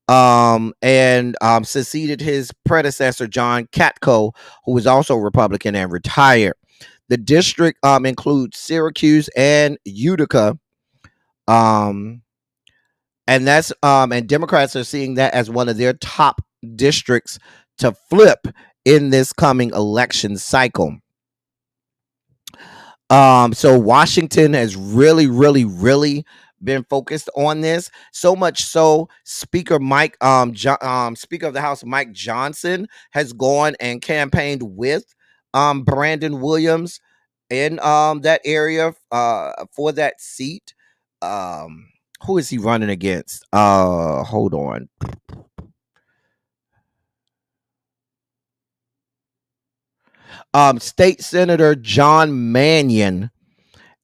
and succeeded his predecessor, John Katko, who was also Republican and retired. The district includes Syracuse and Utica. And Democrats are seeing that as one of their top districts to flip in this coming election cycle. So Washington has really, really, really been focused on this. So much so, Speaker Speaker of the House Mike Johnson has gone and campaigned with Brandon Williams in that area for that seat. Who is he running against? Hold on. State Senator John Mannion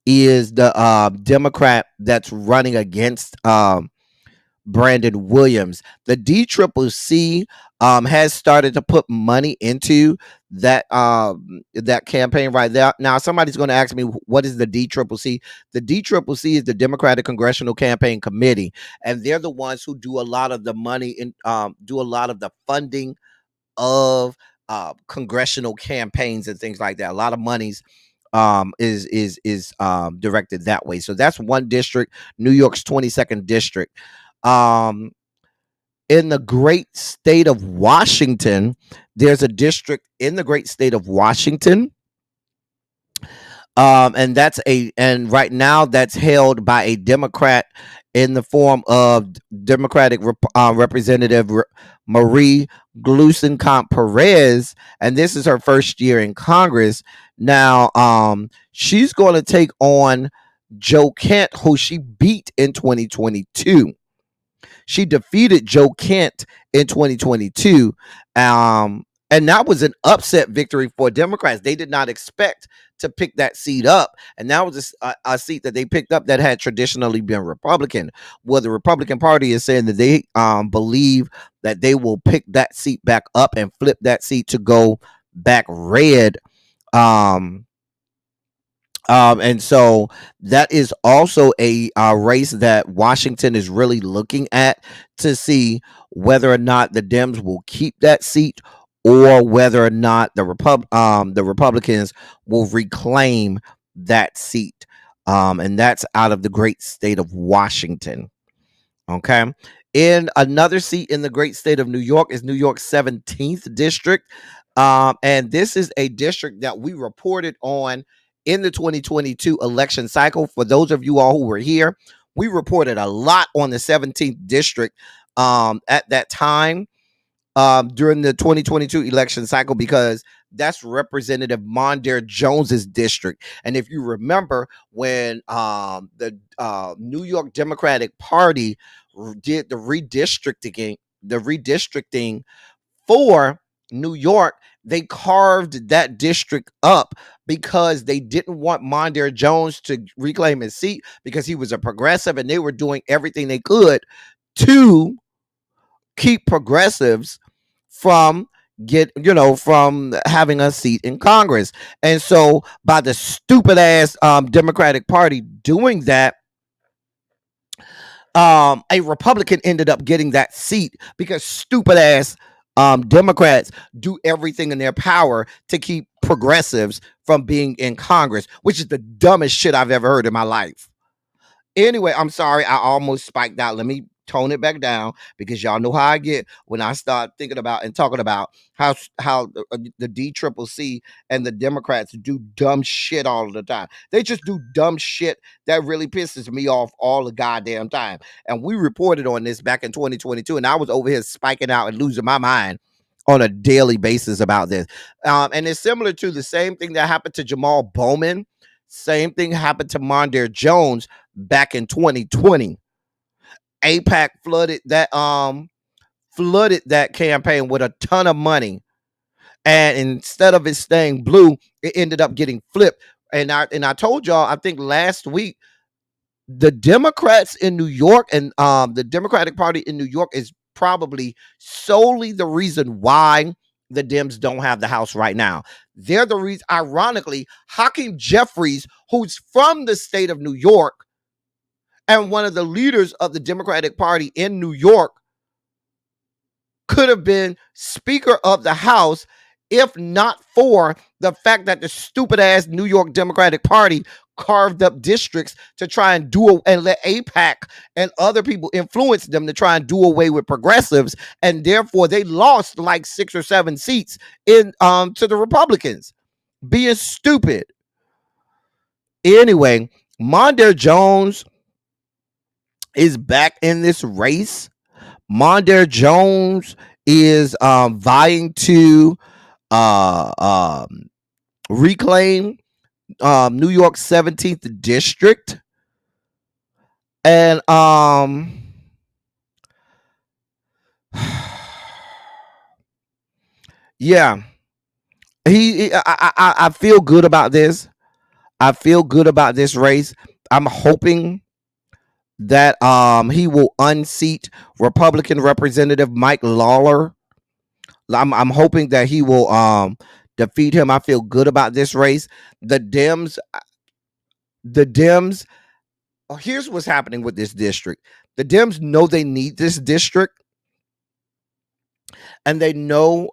is the Democrat that's running against Brandon Williams. The DCCC has started to put money into that that campaign right there. Now, somebody's going to ask me, what is the DCCC? The DCCC is the Democratic Congressional Campaign Committee, and they're the ones who do a lot of the money and do a lot of the funding of congressional campaigns and things like that. A lot of monies is directed that way. So that's one district, New York's 22nd district. In the great state of Washington, there's a district in the great state of Washington. And right now that's held by a Democrat in the form of Democratic Representative Marie Gluesenkamp Perez, and this is her first year in Congress. Now, she's going to take on Joe Kent, who she beat in 2022. She defeated Joe Kent in 2022. And that was an upset victory for Democrats. They did not expect to pick that seat up. And that was a seat that they picked up that had traditionally been Republican. Well, the Republican Party is saying that they believe that they will pick that seat back up and flip that seat to go back red. And so that is also a race that Washington is really looking at to see whether or not the Dems will keep that seat or whether or not the Republicans will reclaim that seat. And that's out of the great state of Washington. Okay. In another seat in the great state of New York is New York's 17th district. And this is a district that we reported on in the 2022 election cycle. For those of you all who were here, we reported a lot on the 17th district at that time during the 2022 election cycle, because that's Representative Mondaire Jones's district. And if you remember, when the New York Democratic Party did the redistricting for New York, they carved that district up because they didn't want Mondaire Jones to reclaim his seat because he was a progressive, and they were doing everything they could to keep progressives from having a seat in Congress. And so by the stupid ass Democratic Party doing that, a Republican ended up getting that seat because stupid ass Democrats do everything in their power to keep progressives from being in Congress, which is the dumbest shit I've ever heard in my life. Anyway, I'm sorry, I almost spiked out. Let me tone it back down, because y'all know how I get when I start thinking about and talking about how the DCCC and the Democrats do dumb shit all the time. They just do dumb shit that really pisses me off all the goddamn time. And we reported on this back in 2022, and I was over here spiking out and losing my mind on a daily basis about this. And it's similar to the same thing that happened to Jamal Bowman. Same thing happened to Mondaire Jones back in 2020. AIPAC flooded that campaign with a ton of money, and instead of it staying blue, it ended up getting flipped. And I told y'all, I think last week, the Democrats in New York and the Democratic Party in New York is probably solely the reason why the Dems don't have the House right now. They're the reason. Ironically, Hakeem Jeffries, who's from the state of New York and one of the leaders of the Democratic Party in New York, could have been Speaker of the House if not for the fact that the stupid ass New York Democratic Party carved up districts to try and do and let APAC and other people influence them to try and do away with progressives, and therefore they lost like 6 or 7 seats in to the Republicans, being stupid. Anyway, Mondaire Jones is back in this race. Mondaire Jones is vying to reclaim New York's 17th district, and yeah, I feel good about this. I feel good about this race. I'm hoping that he will unseat Republican Representative Mike Lawler. I'm hoping that he will defeat him. I feel good about this race. The Dems. Here's what's happening with this district. The Dems know they need this district, and they know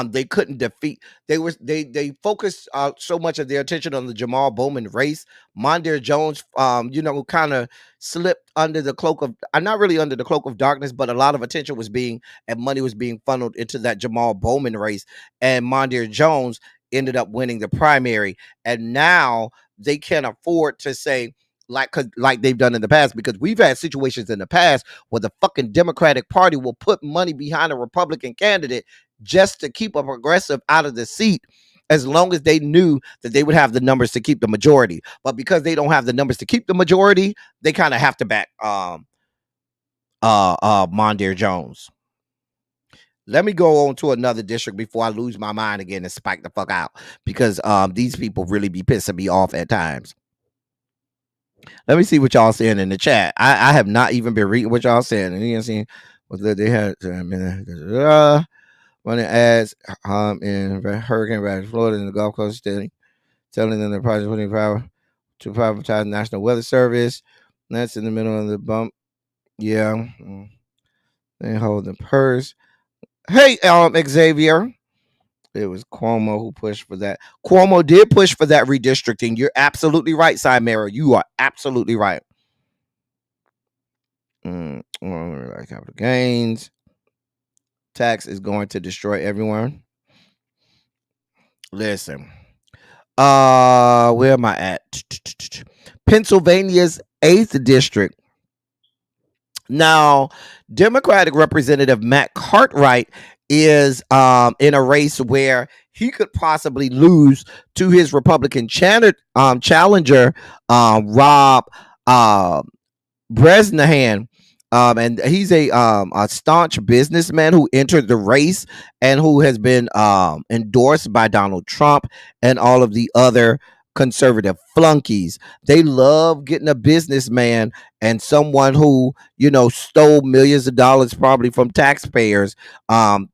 they couldn't defeat. They focused so much of their attention on the Jamal Bowman race. Mondaire Jones, kind of slipped under the cloak of, not really under the cloak of darkness, but a lot of attention was being and money was being funneled into that Jamal Bowman race, and Mondaire Jones ended up winning the primary, and now they can't afford to say, like they've done in the past, because we've had situations in the past where the fucking Democratic Party will put money behind a Republican candidate just to keep a progressive out of the seat, as long as they knew that they would have the numbers to keep the majority. But because they don't have the numbers to keep the majority, they kind of have to back Mondaire Jones. Let me go on to another district before I lose my mind again and spike the fuck out, because these people really be pissing me off at times. Let me see what y'all saying in the chat. I have not even been reading what y'all saying. And you can see what they had running ads in Hurricane Rally, Florida, in the Gulf Coast state, telling them the project putting power to privatize National Weather Service. That's in the middle of the bump. Yeah. They hold the purse. Hey, Xavier. It was Cuomo who pushed for that. Cuomo did push for that redistricting. You're absolutely right, Simera. You are absolutely right. Capital gains. Tax is going to destroy everyone. Listen. Where am I at? Pennsylvania's 8th district. Now, Democratic Representative Matt Cartwright is in a race where he could possibly lose to his Republican challenger, Rob Bresnahan. And he's a staunch businessman who entered the race and who has been endorsed by Donald Trump and all of the other conservative flunkies. They love getting a businessman and someone who, stole millions of dollars probably from taxpayers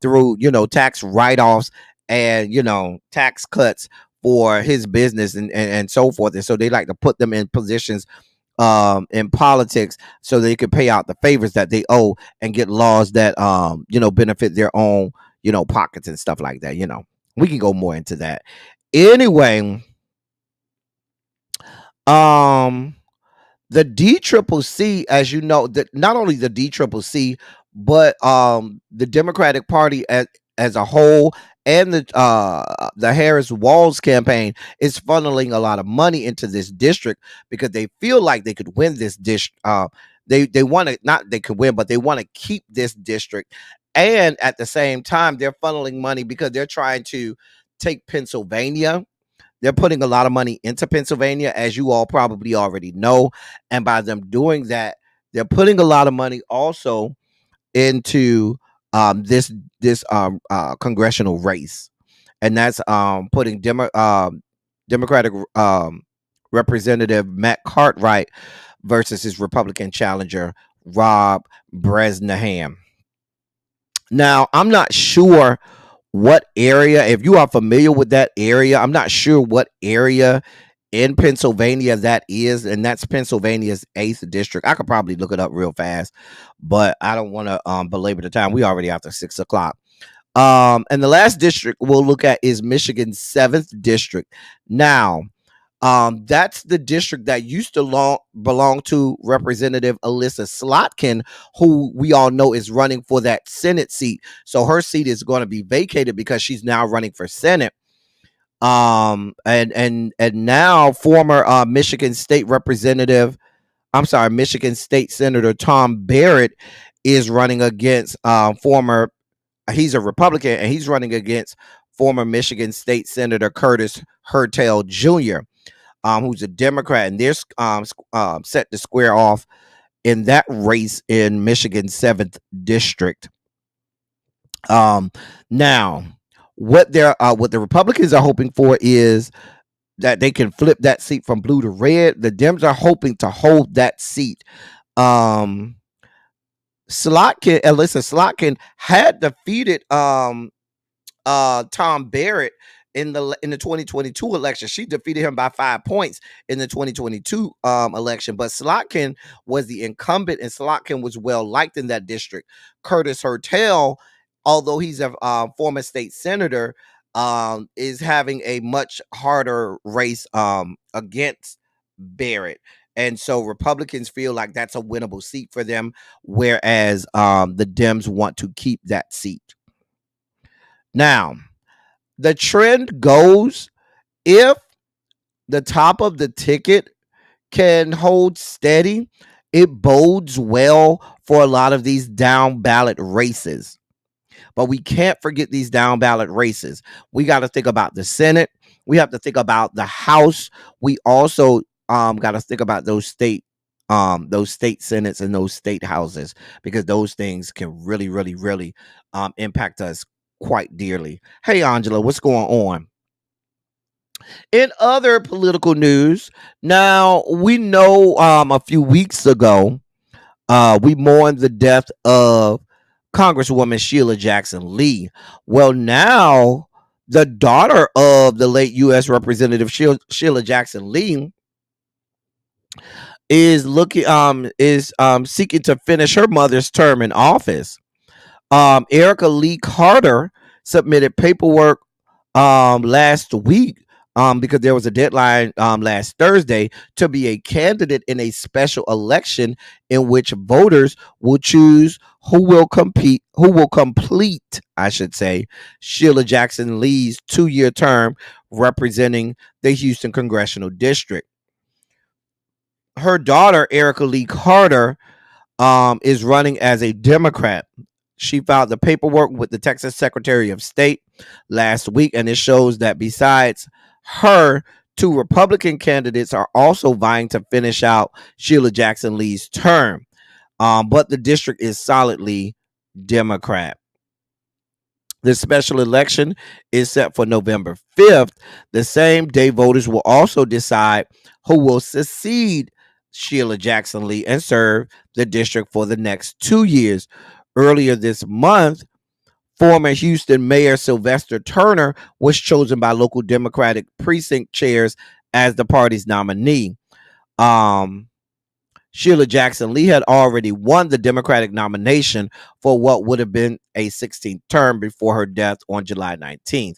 through, tax write-offs and, tax cuts for his business and so forth. And so they like to put them in positions in politics so they can pay out the favors that they owe and get laws that benefit their own pockets and stuff like that. We can go more into that anyway. The DCCC, as you know, that not only the DCCC but the Democratic Party as a whole and the Harris Walz campaign is funneling a lot of money into this district because they feel like they could win this district. They want to, not they could win, but they want to keep this district. And at the same time, they're funneling money because they're trying to take Pennsylvania. They're putting a lot of money into Pennsylvania, as you all probably already know. And by them doing that, they're putting a lot of money also into this congressional race. And that's putting Democratic Representative Matt Cartwright versus his Republican challenger, Rob Bresnahan. Now, I'm not sure what area, if you are familiar with that area, I'm not sure what area in Pennsylvania that is, and that's Pennsylvania's 8th district. I could probably look it up real fast, but I don't want to belabor the time. We already after 6 o'clock. And the last district we'll look at is Michigan's 7th district. Now, That's the district that used to belong to Representative Alyssa Slotkin, who we all know is running for that Senate seat. So her seat is going to be vacated because she's now running for Senate. And now former Michigan State Representative, Michigan State Senator Tom Barrett is running against he's a Republican, and he's running against former Michigan State Senator Curtis Hertel Jr., who's a Democrat, and they're set to square off in that race in Michigan's 7th district. Now, what the Republicans are hoping for is that they can flip that seat from blue to red. The Dems are hoping to hold that seat. Alyssa Slotkin had defeated Tom Barrett in the 2022 election. She defeated him by 5 points in the 2022 election, but Slotkin was the incumbent, and Slotkin was well liked in that district. Curtis Hertel, although he's a former state senator, is having a much harder race against Barrett. And so Republicans feel like that's a winnable seat for them, whereas the Dems want to keep that seat. Now, the trend goes, if the top of the ticket can hold steady, it bodes well for a lot of these down ballot races. But we can't forget these down ballot races. We got to think about the Senate. We have to think about the House. We also got to think about those state senates and those state houses, because those things can really, really, really impact us quite dearly. Hey, Angela, what's going on? In other political news, now we know a few weeks ago, we mourned the death of Congresswoman Sheila Jackson Lee. Well, now the daughter of the late U.S. Representative Sheila Jackson Lee is seeking to finish her mother's term in office. Erica Lee Carter submitted paperwork last week, because there was a deadline last Thursday to be a candidate in a special election in which voters will choose who will complete, I should say, Sheila Jackson Lee's 2-year term representing the Houston congressional district. Her daughter, Erica Lee Carter, is running as a Democrat. She filed the paperwork with the Texas Secretary of State last week, and it shows that besides her, 2 Republican candidates are also vying to finish out Sheila Jackson Lee's term. But the district is solidly Democrat. The special election is set for November 5th. The same day, voters will also decide who will succeed Sheila Jackson Lee and serve the district for the next 2 years. Earlier this month, former Houston Mayor Sylvester Turner was chosen by local Democratic precinct chairs as the party's nominee. Sheila Jackson Lee had already won the Democratic nomination for what would have been a 16th term before her death on July 19th.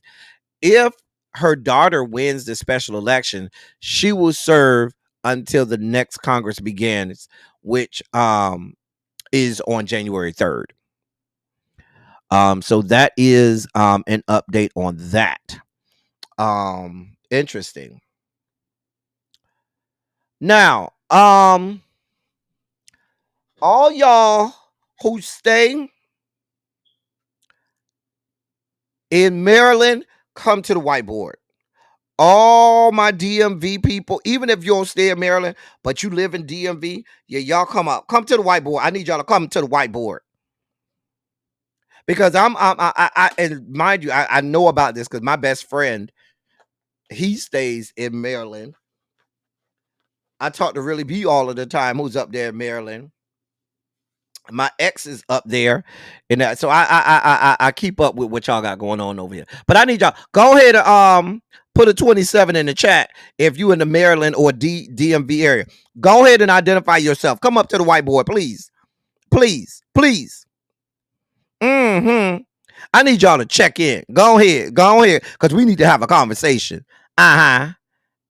If her daughter wins the special election, she will serve until the next Congress begins, which is on January 3rd. So that is an update on that. Interesting. Now, all y'all who stay in Maryland, come to the whiteboard. All my DMV people, even if you don't stay in Maryland, but you live in DMV, yeah, y'all come up. Come to the whiteboard. I need y'all to come to the whiteboard. Because and mind you, I know about this because my best friend, he stays in Maryland. I talk to Really B all of the time, who's up there in Maryland. My ex is up there, and so I keep up with what y'all got going on over here. But I need y'all go ahead and put a 27 in the chat if you in the Maryland or DMV area. Go ahead and identify yourself. Come up to the whiteboard, please, please, please. I need y'all to check in. Go ahead, because we need to have a conversation.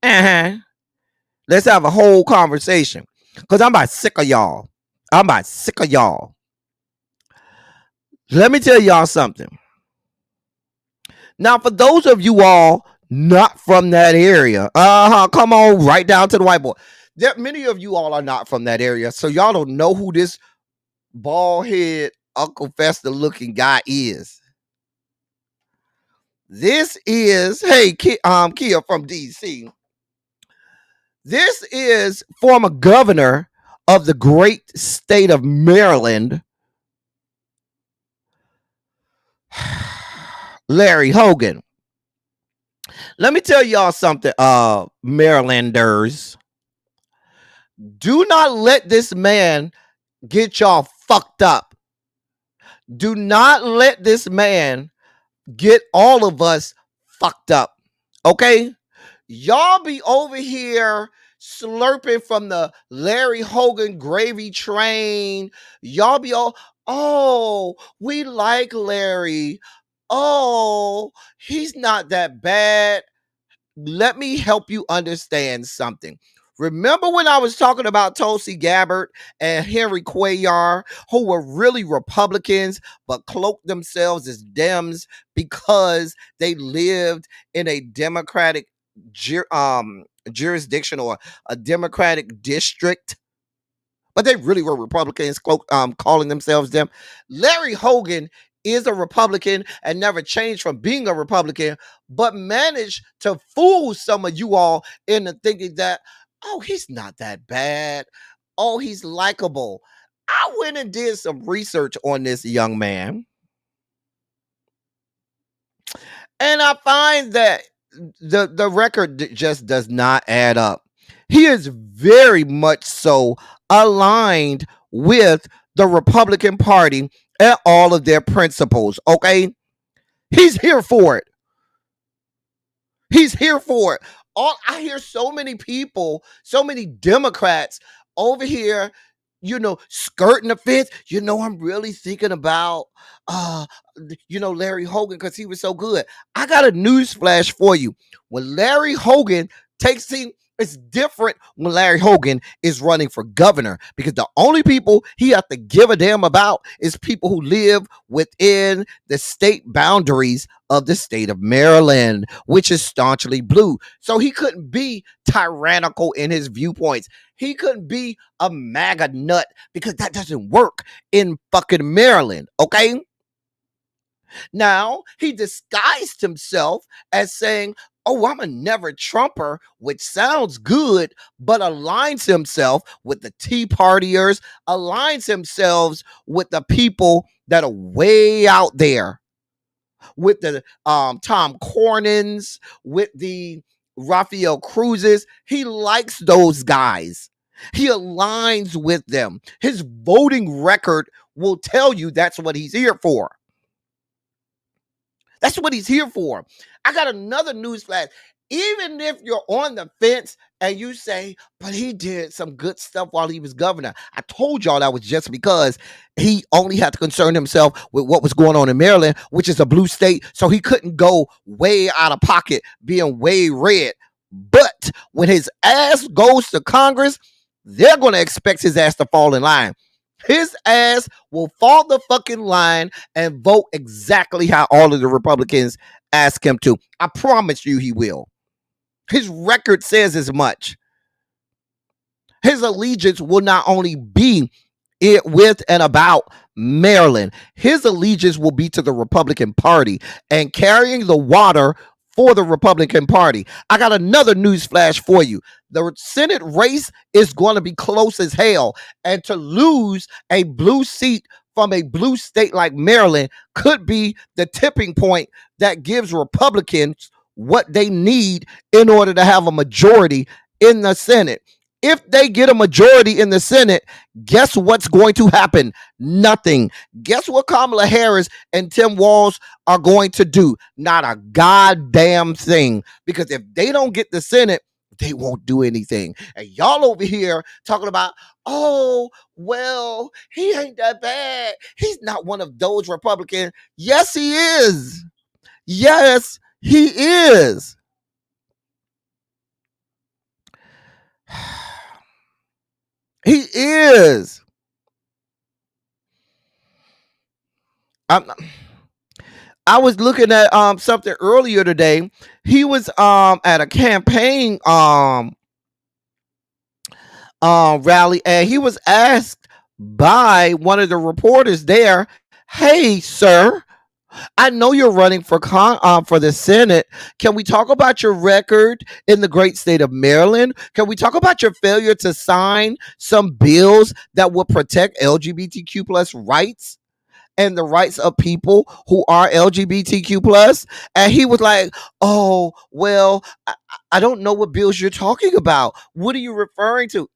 Uh-huh. Let's have a whole conversation. Because I'm about sick of y'all. I'm about sick of y'all. Let me tell y'all something. Now, for those of you all not from that area, come on, right down to the whiteboard. Many of you all are not from that area, so y'all don't know who this bald head Uncle Fester looking guy is. This is, hey, Kia from DC. This is former governor of the great state of Maryland, Larry Hogan. Let me tell y'all something, Marylanders. Do not let this man get y'all fucked up. Do not let this man get all of us fucked up. Okay? Y'all be over here slurping from the Larry Hogan gravy train. Y'all be all, oh, we like Larry. Oh, he's not that bad. Let me help you understand something. Remember when I was talking about Tulsi Gabbard and Henry Cuellar, who were really Republicans but cloaked themselves as Dems because they lived in a Democratic jurisdiction or a Democratic district, but they really were Republicans, calling themselves them. Larry Hogan is a Republican and never changed from being a Republican, but managed to fool some of you all into thinking that, oh, he's not that bad. Oh, he's likable. I went and did some research on this young man, and I find that the record just does not add up. He is very much so aligned with the Republican Party and all of their principles. Okay, he's here for it. He's here for it. I hear so many people, so many Democrats over here, skirting the fence. I'm really thinking about, Larry Hogan because he was so good. I got a news flash for you. When Larry Hogan it's different when Larry Hogan is running for governor, because the only people he has to give a damn about is people who live within the state boundaries of the state of Maryland, which is staunchly blue. So he couldn't be tyrannical in his viewpoints. He couldn't be a MAGA nut because that doesn't work in fucking Maryland, okay? Now, he disguised himself as saying, oh, I'm a never Trumper, which sounds good, but aligns himself with the Tea Partiers, aligns himself with the people that are way out there, with the Tom Cornyn's, with the Rafael Cruz's. He likes those guys. He aligns with them. His voting record will tell you that's what he's here for. That's what he's here for. I got another news flash. Even if you're on the fence and you say, but he did some good stuff while he was governor, I told y'all that was just because he only had to concern himself with what was going on in Maryland, which is a blue state, so he couldn't go way out of pocket being way red. But when his ass goes to Congress, they're going to expect his ass to fall in line. His ass will fall the fucking line and vote exactly how all of the Republicans ask him to. I promise you he will. His record says as much. His allegiance will not only be with and about Maryland. His allegiance will be to the Republican Party and carrying the water for the Republican Party. I got another news flash for you. The Senate race is going to be close as hell, and to lose a blue seat from a blue state like Maryland could be the tipping point that gives Republicans what they need in order to have a majority in the Senate. If they get a majority in the Senate, guess what's going to happen? Nothing. Guess what Kamala Harris and Tim Walz are going to do? Not a goddamn thing. Because if they don't get the Senate, they won't do anything. And y'all over here talking about, oh, well, he ain't that bad. He's not one of those Republicans. Yes, he is. Yes, he is. He is. I'm, I was looking at something earlier today. He was at a campaign rally, and he was asked by one of the reporters there, "Hey, sir, I know you're running for the Senate. Can we talk about your record in the great state of Maryland? Can we talk about your failure to sign some bills that will protect LGBTQ plus rights and the rights of people who are LGBTQ plus?" And he was like, "Oh, well, I don't know what bills you're talking about. What are you referring to?"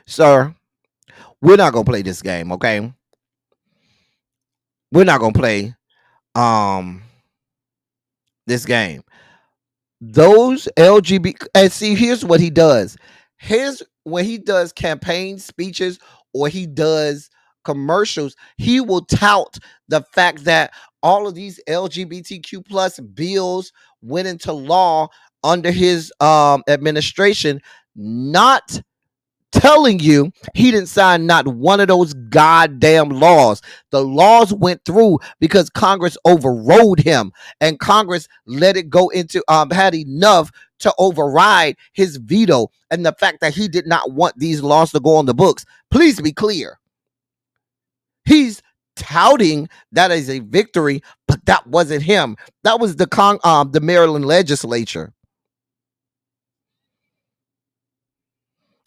Sir, we're not gonna play this game, okay? We're not gonna play um this game. Those LGBT, and see, here's what he does. His When he does campaign speeches or he does commercials, he will tout the fact that all of these LGBTQ plus bills went into law under his administration, not telling you he didn't sign not one of those goddamn laws. The laws went through because Congress overrode him, and Congress let it go into had enough to override his veto and the fact that he did not want these laws to go on the books. Please be clear. He's touting that as a victory, but that wasn't him. That was the Maryland legislature.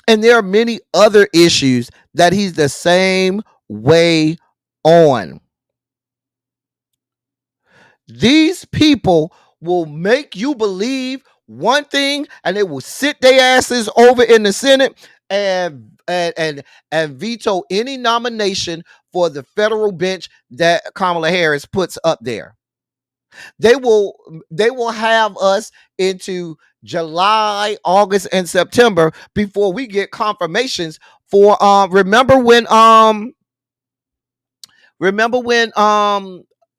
And there are many other issues that he's the same way on. These people will make you believe one thing, and they will sit their asses over in the Senate and veto any nomination for the federal bench that Kamala Harris puts up there. They will have us into July, August, and September before we get confirmations for remember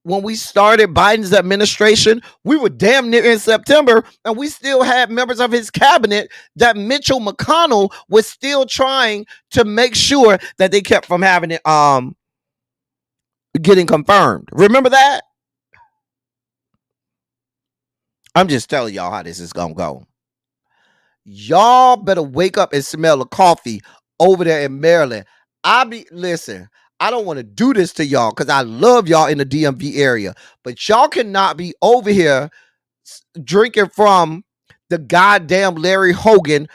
when we started Biden's administration, we were damn near in September, and we still had members of his cabinet that Mitchell McConnell was still trying to make sure that they kept from having it getting confirmed. Remember that? I'm just telling y'all how this is gonna go. Y'all better wake up and smell the coffee over there in Maryland. Listen, I don't want to do this to y'all because I love y'all in the DMV area, but y'all cannot be over here drinking from the goddamn Larry Hogan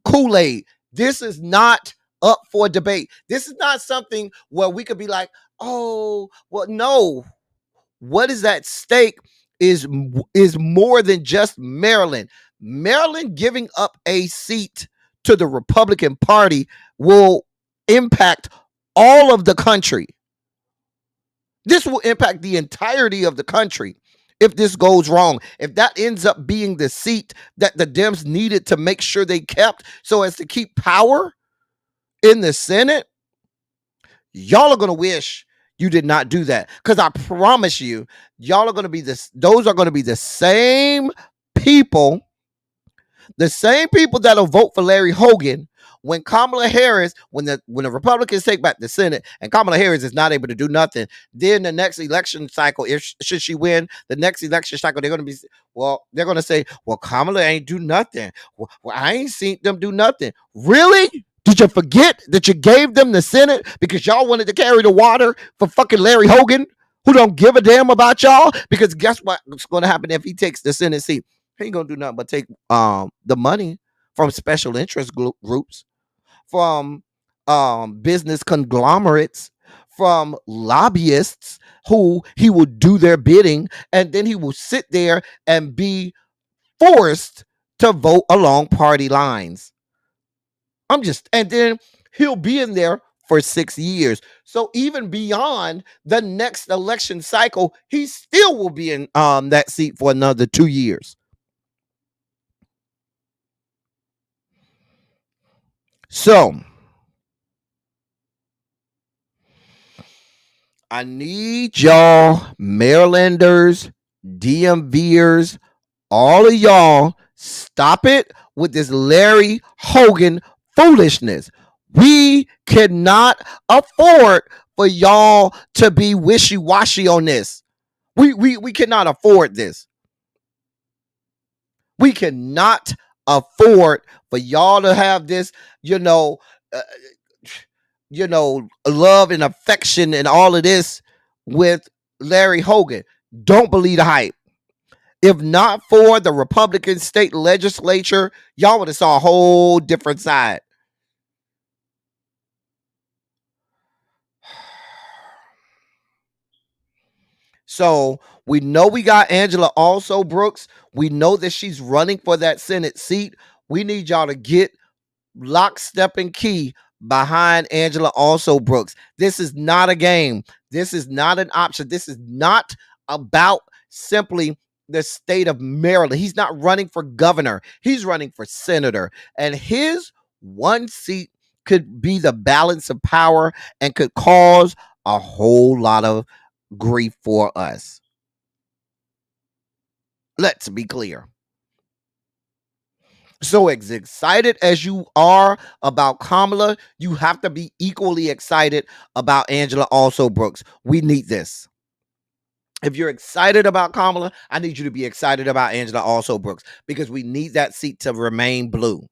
Kool-Aid. This is not up for debate. This is not something where we could be like, oh, well, no. What is at stake is more than just Maryland. Maryland giving up a seat to the Republican Party will impact all of the country. This will impact the entirety of the country if this goes wrong. If that ends up being the seat that the Dems needed to make sure they kept so as to keep power in the Senate, y'all are going to wish you did not do that, because I promise you, y'all are going to be those are going to be the same people that'll vote for Larry Hogan when Kamala Harris, when the Republicans take back the Senate and Kamala Harris is not able to do nothing. Then the next election cycle, should she win the next election cycle, they're going to say, well, Kamala ain't do nothing. Well, I ain't seen them do nothing. Really? Did you forget that you gave them the Senate because y'all wanted to carry the water for fucking Larry Hogan, who don't give a damn about y'all? Because guess what's going to happen if he takes the Senate seat? He ain't going to do nothing but take the money from special interest groups, from business conglomerates, from lobbyists who he will do their bidding, and then he will sit there and be forced to vote along party lines. And then he'll be in there for 6 years. So even beyond the next election cycle, he still will be in that seat for another 2 years. So I need y'all Marylanders, DMVers, all of y'all stop it with this Larry Hogan foolishness. We cannot afford for y'all to be wishy-washy on this. We cannot afford this. We cannot afford for y'all to have this, uh, love and affection and all of this with Larry Hogan. Don't believe the hype. If not for the Republican state legislature, y'all would have saw a whole different side. So we know we got Angela also Brooks. We know that she's running for that Senate seat. We need y'all to get lockstep and key behind Angela also Brooks. This is not a game. This is not an option. This is not about simply the state of Maryland. He's not running for governor. He's running for senator. And his one seat could be the balance of power and could cause a whole lot of grief for us. Let's be clear. So as excited as you are about Kamala, you have to be equally excited about Angela also Brooks. We need this. If you're excited about Kamala, I need you to be excited about Angela also Brooks, because we need that seat to remain blue.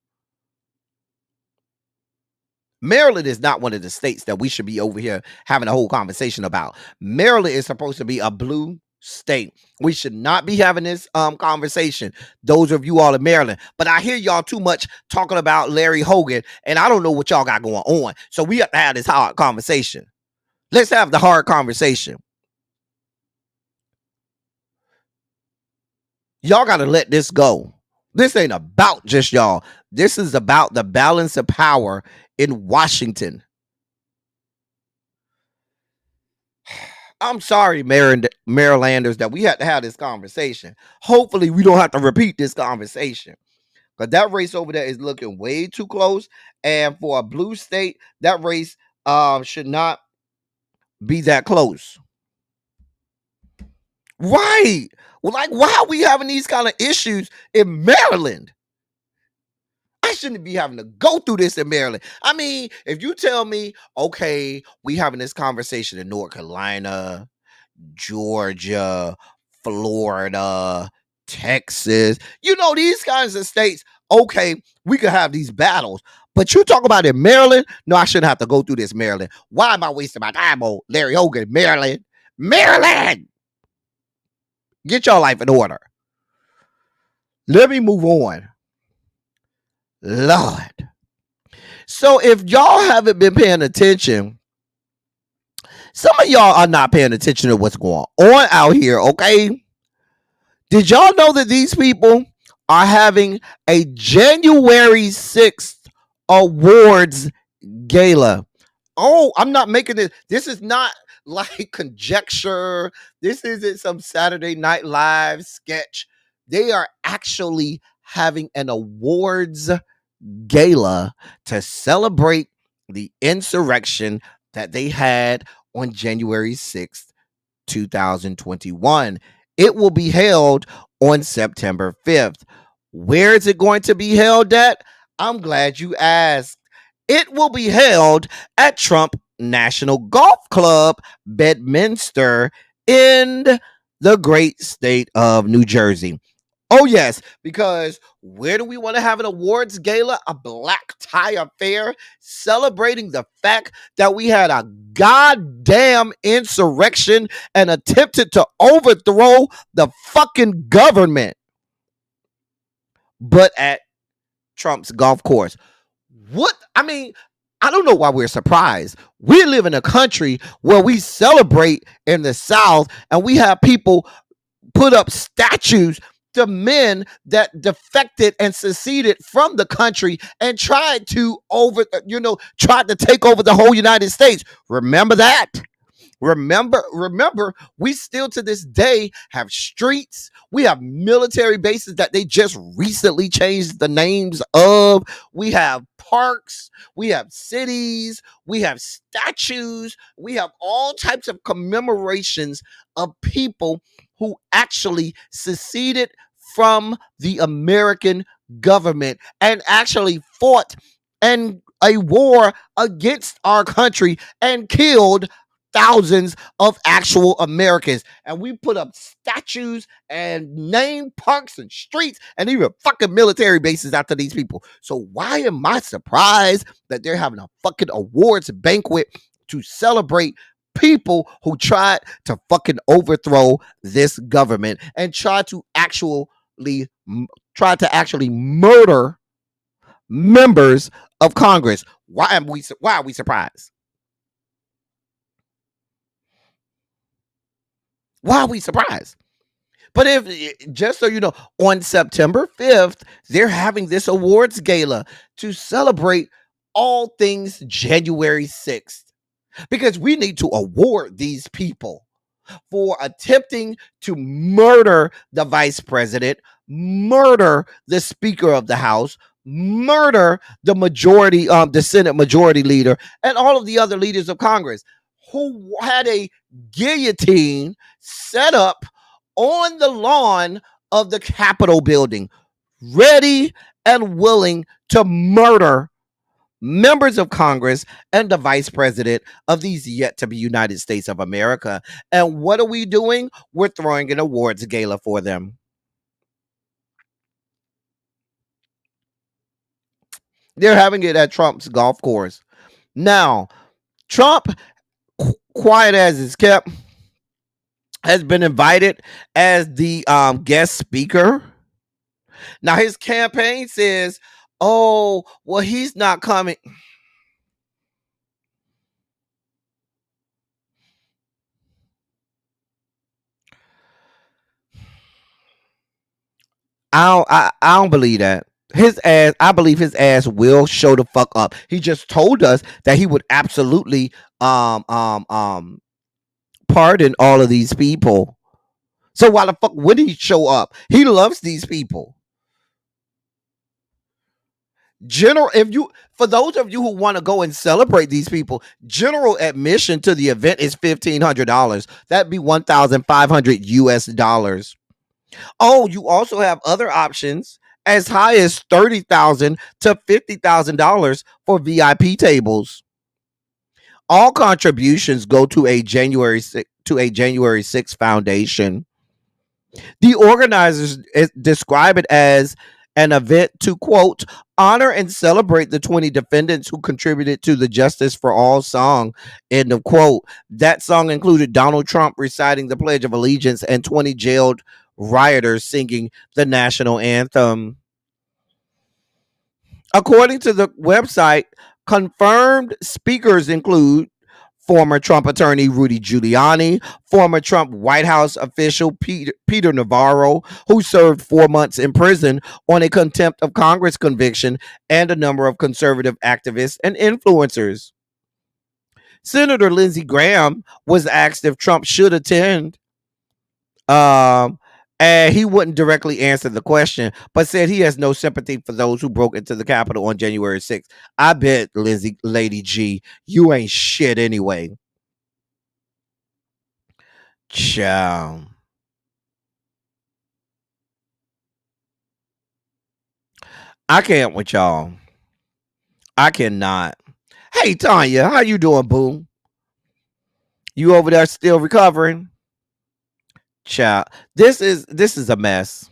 Maryland is not one of the states that we should be over here having a whole conversation about. Maryland is supposed to be a blue state. We should not be having this conversation, those of you all in Maryland. But I hear y'all too much talking about Larry Hogan, and I don't know what y'all got going on. So we have to have this hard conversation. Let's have the hard conversation. Y'all got to let this go. This ain't about just y'all. This is about the balance of power in Washington. I'm sorry, Marylanders, that we had to have this conversation. Hopefully, we don't have to repeat this conversation. But that race over there is looking way too close. And for a blue state, that race should not be that close. Right. Well, like, why are we having these kind of issues in Maryland? I shouldn't be having to go through this in Maryland. I mean, if you tell me, okay, we having this conversation in North Carolina, Georgia, Florida, Texas, these kinds of states, okay, we could have these battles. But you talk about in Maryland, no, I shouldn't have to go through this Maryland. Why am I wasting my time on Larry Hogan, Maryland? Maryland! Get your life in order. Let me move on. Lord. So if y'all haven't been paying attention, some of y'all are not paying attention to what's going on out here, okay? Did y'all know that these people are having a January 6th awards gala? Oh, I'm not making this. This is not like conjecture. This isn't some Saturday Night Live sketch. They are actually having an awards gala to celebrate the insurrection that they had on January 6th, 2021. It will be held on September 5th. Where is it going to be held at? I'm glad you asked. It will be held at Trump National Golf Club, Bedminster, in the great state of New Jersey. Oh, yes, because where do we want to have an awards gala? A black tie affair celebrating the fact that we had a goddamn insurrection and attempted to overthrow the fucking government. But at Trump's golf course. What? I mean, I don't know why we're surprised. We live in a country where we celebrate in the South, and we have people put up statues to men that defected and seceded from the country and tried to take over the whole United States. Remember that? Remember, we still to this day have streets. We have military bases that they just recently changed the names of. We have parks. We have cities. We have statues. We have all types of commemorations of people who actually seceded from the American government and actually fought in a war against our country and killed thousands of actual Americans. And we put up statues and name parks and streets and even fucking military bases after these people. So why am I surprised that they're having a fucking awards banquet to celebrate people who tried to fucking overthrow this government and try to actually murder members of Congress? Why are we surprised? Why are we surprised? But if, just so you know, on September 5th, they're having this awards gala to celebrate all things January 6th. Because we need to award these people for attempting to murder the vice president, murder the speaker of the House, murder the majority, the Senate majority leader, and all of the other leaders of Congress who had a guillotine set up on the lawn of the Capitol building, ready and willing to murder members of Congress and the vice president of these yet to be United States of America. And what are we doing? We're throwing an awards gala for them. They're having it at Trump's golf course. Now, Trump, quiet as it's kept, has been invited as the guest speaker. Now, his campaign says, oh, well, he's not coming. I don't believe that. His ass, I believe his ass will show the fuck up. He just told us that he would absolutely pardon all of these people. So why the fuck would he show up? He loves these people. For those of you who want to go and celebrate these people, general admission to the event is $1,500. That'd be $1,500 US. Oh, you also have other options as high as $30,000 to $50,000 for VIP tables. All contributions go to a January 6th foundation. The organizers describe it as an event to, quote, honor and celebrate the 20 defendants who contributed to the Justice for All song, end of quote. That song included Donald Trump reciting the Pledge of Allegiance and 20 jailed rioters singing the national anthem. According to the website, confirmed speakers include former Trump attorney Rudy Giuliani, former Trump White House official Peter Navarro, who served 4 months in prison on a contempt of Congress conviction, and a number of conservative activists and influencers. Senator Lindsey Graham was asked if Trump should attend, and he wouldn't directly answer the question, but said he has no sympathy for those who broke into the Capitol on January 6th. I bet, Lady G, you ain't shit anyway. Ciao. I can't with y'all. I cannot. Hey, Tanya, how you doing, boo? You over there still recovering? Child, this is a mess.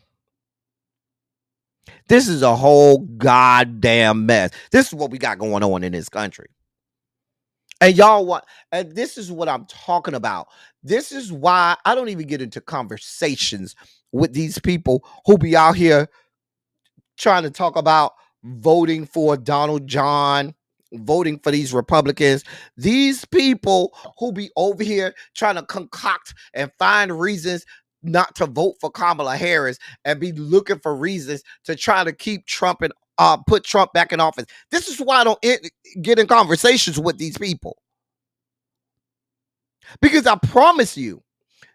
This is a whole goddamn mess. This is what we got going on in this country. And y'all and this is what I'm talking about. This is why I don't even get into conversations with these people who be out here trying to talk about voting for Donald John, voting for these Republicans. These people who be over here trying to concoct and find reasons not to vote for Kamala Harris and be looking for reasons to try to keep Trump and put Trump back in office. This is why I don't get in conversations with these people. Because I promise you,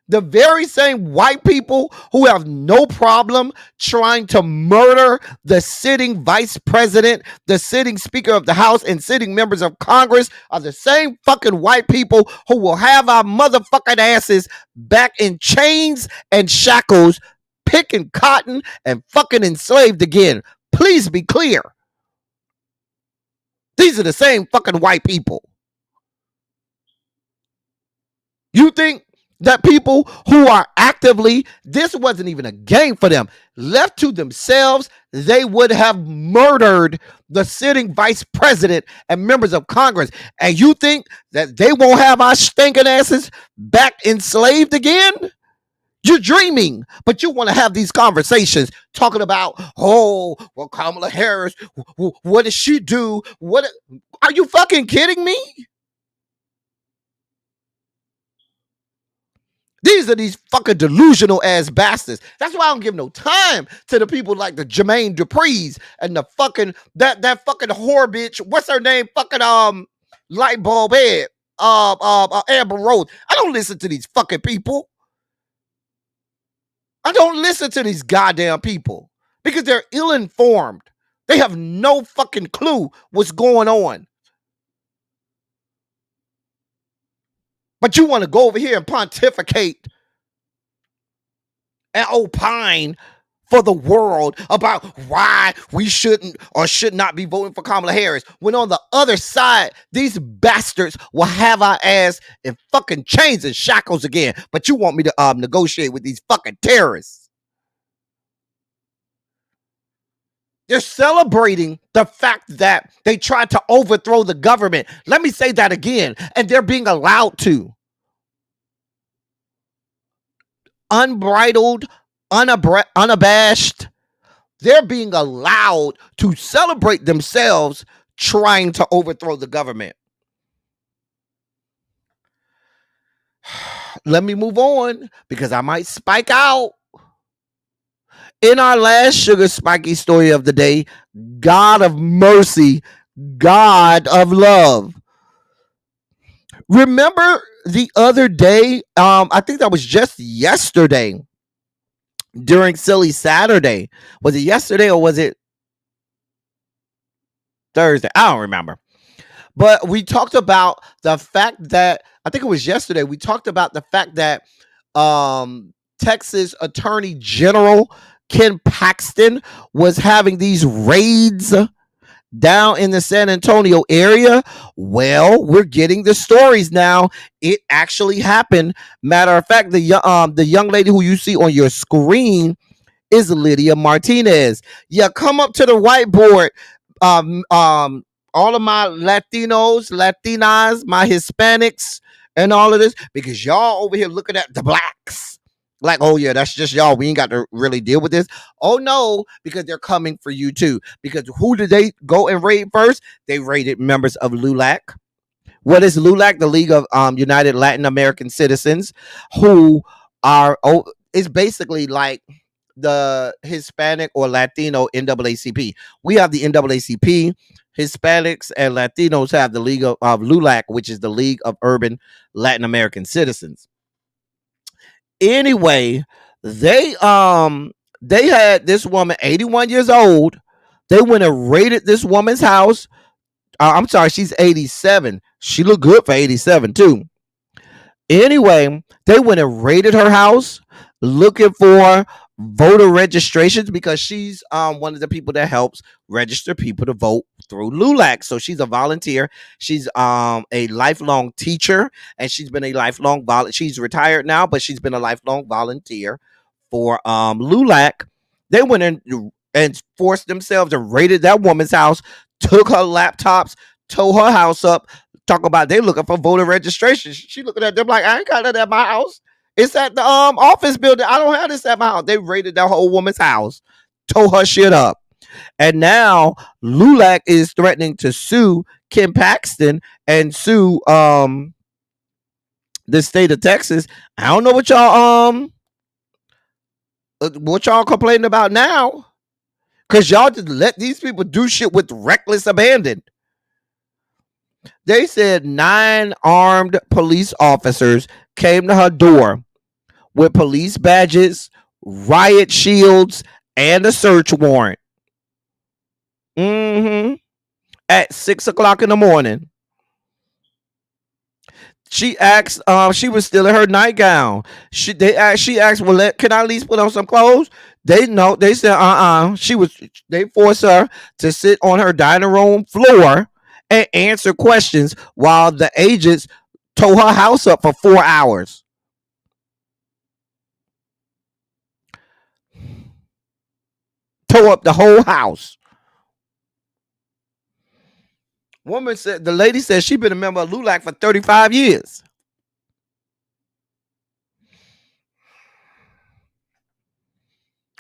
the very same white people who have no problem trying to murder the sitting vice president, the sitting speaker of the House, and sitting members of Congress are the same fucking white people who will have our motherfucking asses back in chains and shackles picking cotton and fucking enslaved again. Please be clear. These are the same fucking white people. You think that people who are actively, this wasn't even a game for them, left to themselves, they would have murdered the sitting vice president and members of Congress. And you think that they won't have our stinking asses back enslaved again? You're dreaming, but you want to have these conversations talking about, oh, well, Kamala Harris, what does she do? What are you fucking kidding me? These are these fucking delusional ass bastards. That's why I don't give no time to the people like the Jermaine Duprees and the fucking that fucking whore bitch. What's her name? Fucking light bulb head. Amber Rose. I don't listen to these fucking people. I don't listen to these goddamn people because they're ill-informed. They have no fucking clue what's going on. But you want to go over here and pontificate and opine for the world about why we shouldn't or should not be voting for Kamala Harris. When on the other side, these bastards will have our ass in fucking chains and shackles again. But you want me to negotiate with these fucking terrorists. They're celebrating the fact that they tried to overthrow the government. Let me say that again. And they're being allowed to. Unbridled, unabashed. They're being allowed to celebrate themselves trying to overthrow the government. Let me move on because I might spike out. In our last sugar spiky story of the day, God of mercy, God of love. Remember the other day, I think that was just yesterday during Silly Saturday. Was it yesterday or was it Thursday? I don't remember. But we talked about the fact that, I think it was yesterday, we talked about the fact that Texas Attorney General Ken Paxton was having these raids down in the San Antonio area. Well, we're getting the stories now. It actually happened. Matter of fact, the young lady who you see on your screen is Lydia Martinez. Yeah, come up to the whiteboard. All of my Latinos, Latinas, my Hispanics, and all of this, because y'all over here looking at the blacks. Like, oh yeah, that's just y'all. We ain't got to really deal with this. Oh no, because they're coming for you too. Because who did they go and raid first? They raided members of LULAC. What is LULAC? The League of United Latin American Citizens, who are it's basically like the Hispanic or Latino NAACP. We have the NAACP. Hispanics and Latinos have the League of LULAC, which is the League of Urban Latin American Citizens. Anyway, they had this woman, 81 years old. They went and raided this woman's house. I'm sorry, she's 87. She looked good for 87 too. Anyway, they went and raided her house looking for voter registrations because she's one of the people that helps register people to vote through LULAC. So she's a volunteer. She's a lifelong teacher, and she's been a lifelong she's retired now, but she's been a lifelong volunteer for LULAC. They went in and forced themselves and raided that woman's house, took her laptops, tore her house up. Talk about they looking for voter registration. She looking at them like, I ain't got that at my house. It's at the office building. I don't have this at my house. They raided that whole woman's house, tore her shit up. And now LULAC is threatening to sue Ken Paxton and sue the state of Texas. I don't know what y'all complaining about now. Cause y'all just let these people do shit with reckless abandon. They said 9 armed police officers came to her door with police badges, riot shields, and a search warrant. At 6 o'clock in the morning. She asked, she was still in her nightgown. She asked, well, can I at least put on some clothes? They know. They said, they forced her to sit on her dining room floor and answer questions while the agents tore her house up for 4 hours. Tore up the whole house. The lady said she'd been a member of LULAC for 35 years.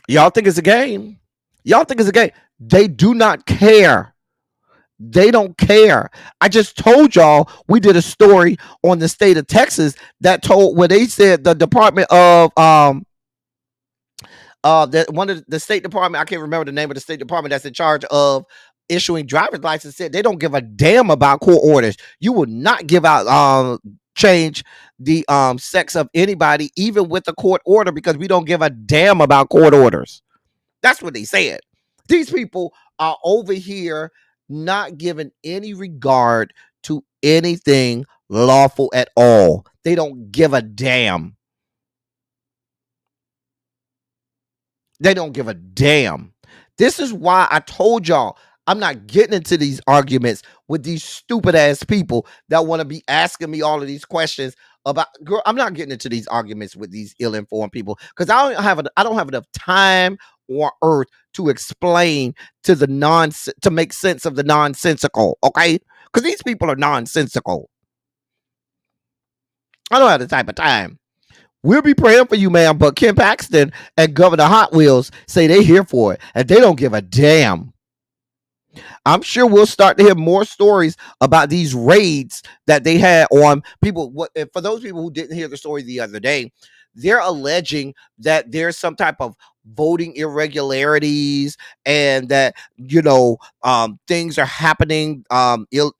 Y'all think it's a game? Y'all think it's a game? They do not care. They don't care. I just told y'all we did a story on the state of Texas that told where they said the Department of that one of the State Department, I can't remember the name of the State Department that's in charge of issuing driver's license, said they don't give a damn about court orders. You will not give out change the sex of anybody, even with a court order, because we don't give a damn about court orders. That's what they said. These people are over here not giving any regard to anything lawful at all. They don't give a damn. They don't give a damn. This is why I told y'all I'm not getting into these arguments with these stupid ass people that want to be asking me all of these questions about. Girl, I'm not getting into these arguments with these ill-informed people because I don't have enough time or earth to explain to to make sense of the nonsensical. Okay, because these people are nonsensical. I don't have the type of time. We'll be praying for you, man. But Ken Paxton and Governor Hot Wheels say they're here for it and they don't give a damn. I'm sure we'll start to hear more stories about these raids that they had on people. For those people who didn't hear the story the other day, they're alleging that there's some type of voting irregularities and that, things are happening.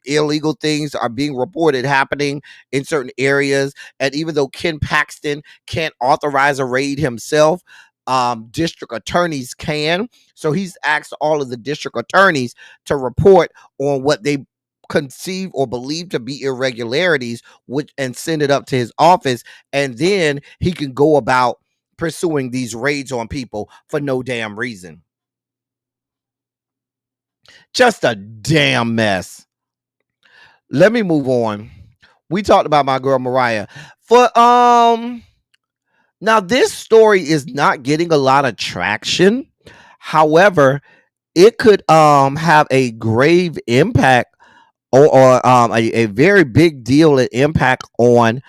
Illegal things are being reported happening in certain areas. And even though Ken Paxton can't authorize a raid himself, district attorneys can. So he's asked all of the district attorneys to report on what they conceive or believe to be irregularities, and send it up to his office, and then he can go about pursuing these raids on people for no damn reason. Just a damn mess. Let me move on. We talked about my girl Mariah. Now this story is not getting a lot of traction. However, it could have a grave impact or a very big deal and impact on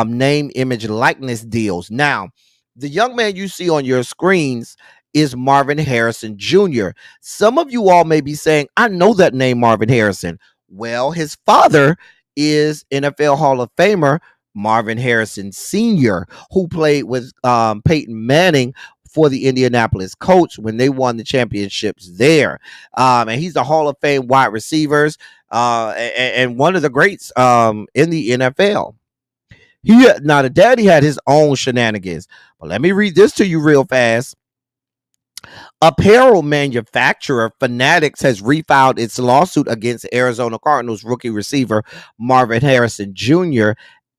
name, image, likeness deals. Now, the young man you see on your screens is Marvin Harrison Jr. Some of you all may be saying, I know that name, Marvin Harrison. Well, his father is NFL Hall of Famer Marvin Harrison Sr., who played with Peyton Manning for the Indianapolis Colts when they won the championships there. And he's a Hall of Fame wide receivers and one of the greats in the NFL. Now, the daddy had his own shenanigans, but let me read this to you real fast. Apparel manufacturer Fanatics has refiled its lawsuit against Arizona Cardinals rookie receiver Marvin Harrison Jr.,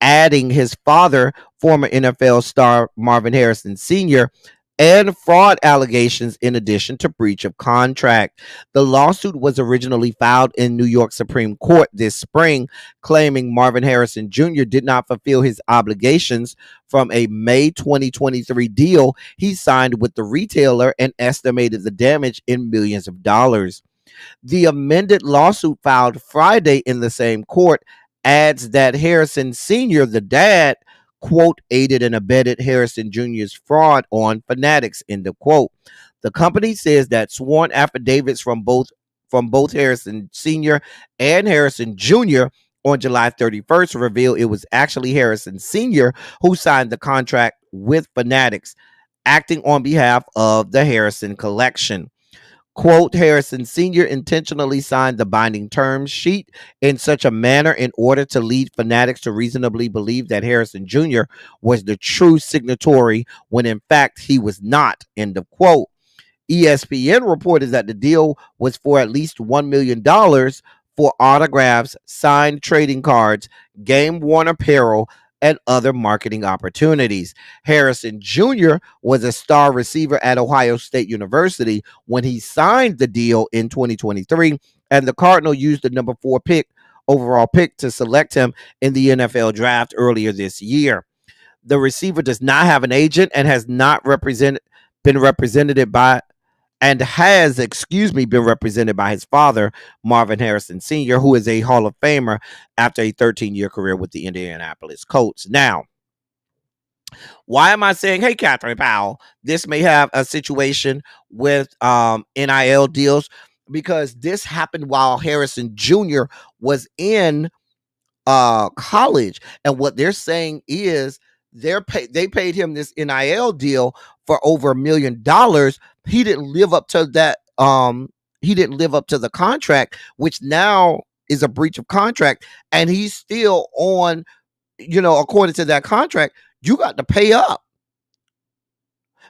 adding his father, former NFL star Marvin Harrison Sr., and fraud allegations in addition to breach of contract. The lawsuit was originally filed in New York Supreme Court this spring, claiming Marvin Harrison Jr. did not fulfill his obligations from a May 2023 deal he signed with the retailer and estimated the damage in millions of dollars. The amended lawsuit filed Friday in the same court adds that Harrison Sr., the dad, quote, aided and abetted Harrison Jr.'s fraud on Fanatics, end of quote. The company says that sworn affidavits from both Harrison Sr. and Harrison Jr. on July 31st reveal it was actually Harrison Sr. who signed the contract with Fanatics, acting on behalf of the Harrison collection. Quote, Harrison Sr. intentionally signed the binding term sheet in such a manner in order to lead Fanatics to reasonably believe that Harrison Jr. was the true signatory when in fact he was not, end of quote. ESPN reported that the deal was for at least $1 million for autographs, signed trading cards, game worn apparel, and other marketing opportunities. Harrison Jr. was a star receiver at Ohio State University when he signed the deal in 2023, and the Cardinals used the number 4 overall pick to select him in the NFL draft earlier this year. The receiver does not have an agent and has not been represented by been represented by his father, Marvin Harrison Sr., who is a Hall of Famer after a 13-year career with the Indianapolis Colts. Now, why am I saying, hey, Catherine Powell, this may have a situation with NIL deals? Because this happened while Harrison Jr. was in college, and what they're saying is they paid him this NIL deal for over $1 million. He didn't live up to that. He didn't live up to the contract, which now is a breach of contract, and he's still on. According to that contract, you got to pay up,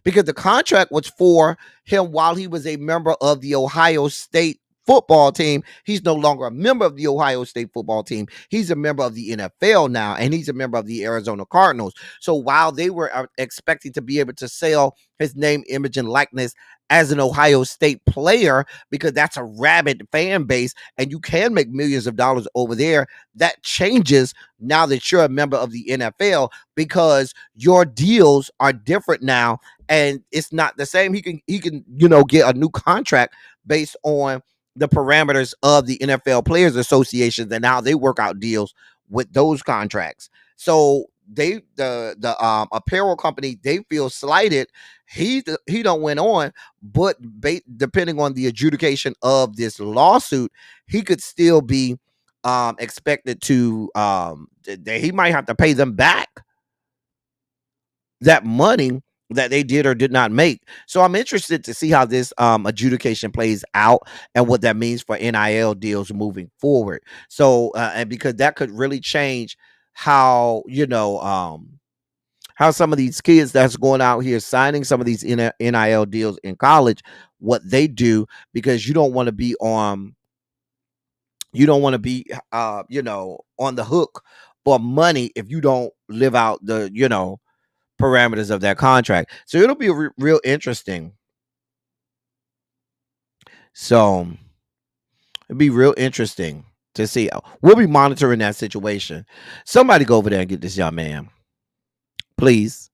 because the contract was for him while he was a member of the Ohio State football team. He's no longer a member of the Ohio State football team. He's a member of the NFL now, and he's a member of the Arizona Cardinals. So while they were expecting to be able to sell his name, image, and likeness as an Ohio State player, because that's a rabid fan base and you can make millions of dollars over there, that changes now that you're a member of the NFL, because your deals are different now and it's not the same. He can get a new contract based on the parameters of the NFL Players Association and how they work out deals with those contracts. So the apparel company, they feel slighted. He don't went on, but depending on the adjudication of this lawsuit, he could still be expected to he might have to pay them back that money that they did or did not make. So I'm interested to see how this adjudication plays out and what that means for NIL deals moving forward. So and because that could really change how how some of these kids that's going out here signing some of these NIL deals in college, what they do, because you don't want to be on on the hook for money if you don't live out the parameters of that contract. So it'll be real interesting. So it'll be real interesting to see. We'll be monitoring that situation. Somebody go over there and get this young man, please.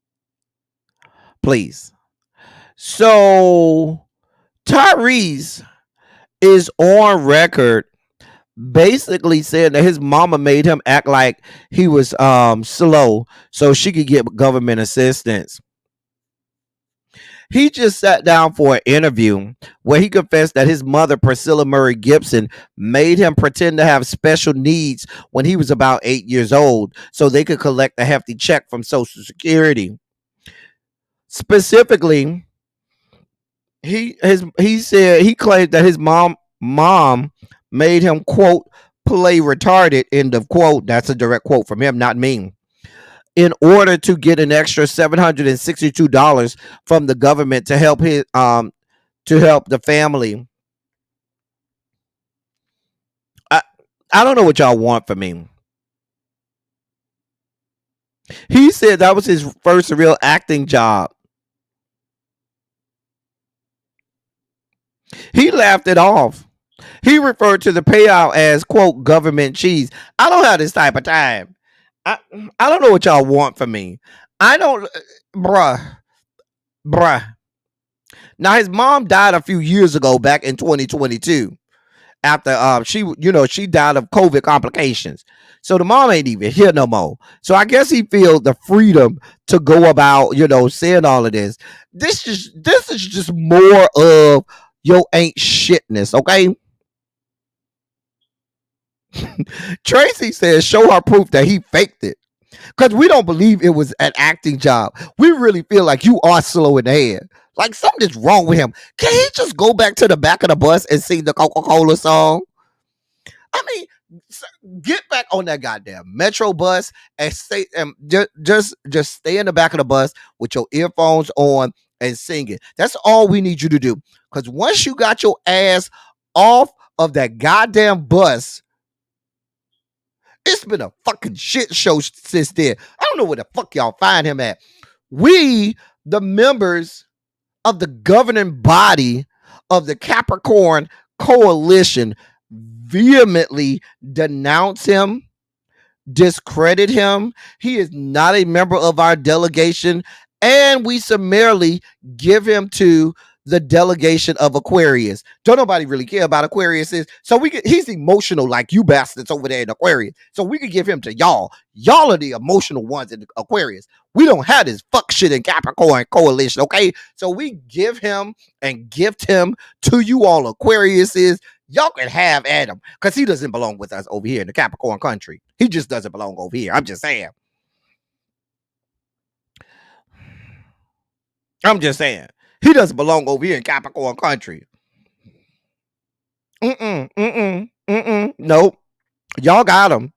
So Tyrese is on record basically saying that his mama made him act like he was slow so she could get government assistance. He just sat down for an interview where he confessed that his mother, Priscilla Murray Gibson, made him pretend to have special needs when he was about 8 years old so they could collect a hefty check from Social Security. Specifically, he said he claimed that his mom made him, quote, play retarded, end of quote. That's a direct quote from him, not me. In order to get an extra $762 from the government to help the family. I don't know what y'all want from me. He said that was his first real acting job. He laughed it off. He referred to the payout as, quote, government cheese. I don't have this type of time. I don't know what y'all want from me. I don't, bruh. Now his mom died a few years ago, back in 2022, after she died of COVID complications. So the mom ain't even here no more. So I guess he feels the freedom to go about, saying all of this. This is just more of yo ain't shitness, okay? Tracy says, show her proof that he faked it. Because we don't believe it was an acting job. We really feel like you are slow in the head. Like something's wrong with him. Can he just go back to the back of the bus and sing the Coca-Cola song? I mean, get back on that goddamn Metro bus and stay and just stay in the back of the bus with your earphones on and sing it. That's all we need you to do. Because once you got your ass off of that goddamn bus. It's been a fucking shit show since then. I don't know where the fuck y'all find him at. We, the members of the governing body of the Capricorn Coalition, vehemently denounce him, discredit him. He is not a member of our delegation, and we summarily give him to the delegation of Aquarius. Don't nobody really care about Aquarius is, so he's emotional like you bastards over there in Aquarius. So we could give him to y'all. Y'all are the emotional ones in Aquarius. We don't have this fuck shit in Capricorn Coalition, okay? So we give him and gift him to you all Aquarius is. Y'all can have Adam, because he doesn't belong with us over here in the Capricorn country. He just doesn't belong over here. I'm just saying. He doesn't belong over here in Capricorn country. Nope. Y'all got him.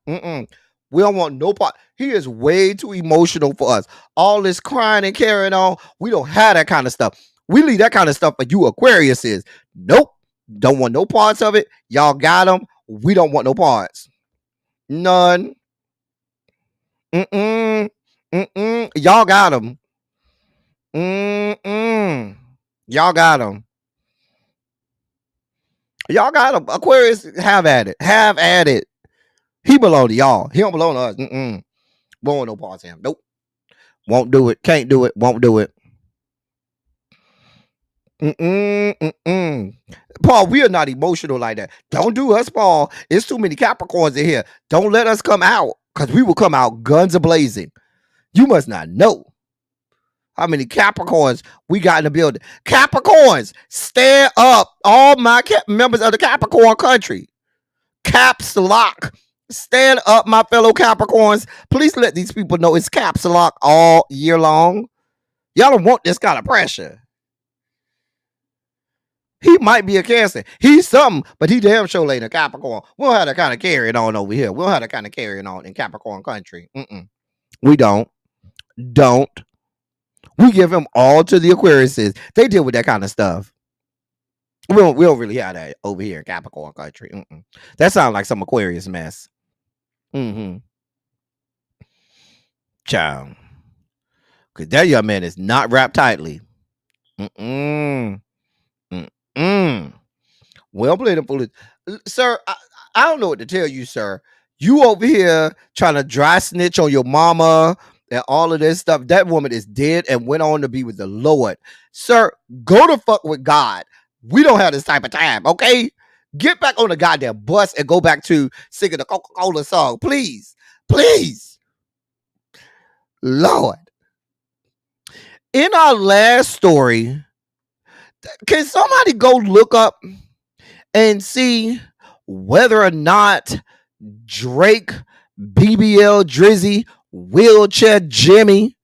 We don't want no part. He is way too emotional for us. All this crying and carrying on. We don't have that kind of stuff. We leave that kind of stuff for you Aquarius is. Nope. Don't want no parts of it. Y'all got them. We don't want no parts. None. Y'all got them. Y'all got them. Y'all got him. Aquarius, have at it. Have at it. He belong to y'all. He don't belong to us. Won't want no parts of him. Nope. Won't do it. Can't do it. Won't do it. Paul, we are not emotional like that. Don't do us, Paul. It's too many Capricorns in here. Don't let us come out, because we will come out guns a-blazing. You must not know how many Capricorns we got in the building. Capricorns, stand up. All my members of the Capricorn country. Caps lock. Stand up, my fellow Capricorns. Please let these people know it's caps lock all year long. Y'all don't want this kind of pressure. He might be a Cancer. He's something, but he damn sure ain't a Capricorn. We don't have that kind of carrying on over here. We don't have that kind of carrying on in Capricorn country. We don't. We give him all to the Aquariuses. They deal with that kind of stuff. We don't really have that over here in Capricorn country. That sounds like some Aquarius mess. Child. Because that young man is not wrapped tightly. Well played, the foolish. Sir, I don't know what to tell you, sir. You over here trying to dry snitch on your mama and all of this stuff. That woman is dead and went on to be with the Lord. Sir, go to fuck with God. We don't have this type of time, okay? Get back on the goddamn bus and go back to singing the Coca-Cola song. Please. Please. Lord. In our last story, can somebody go look up and see whether or not Drake, BBL, Drizzy, Wheelchair Jimmy,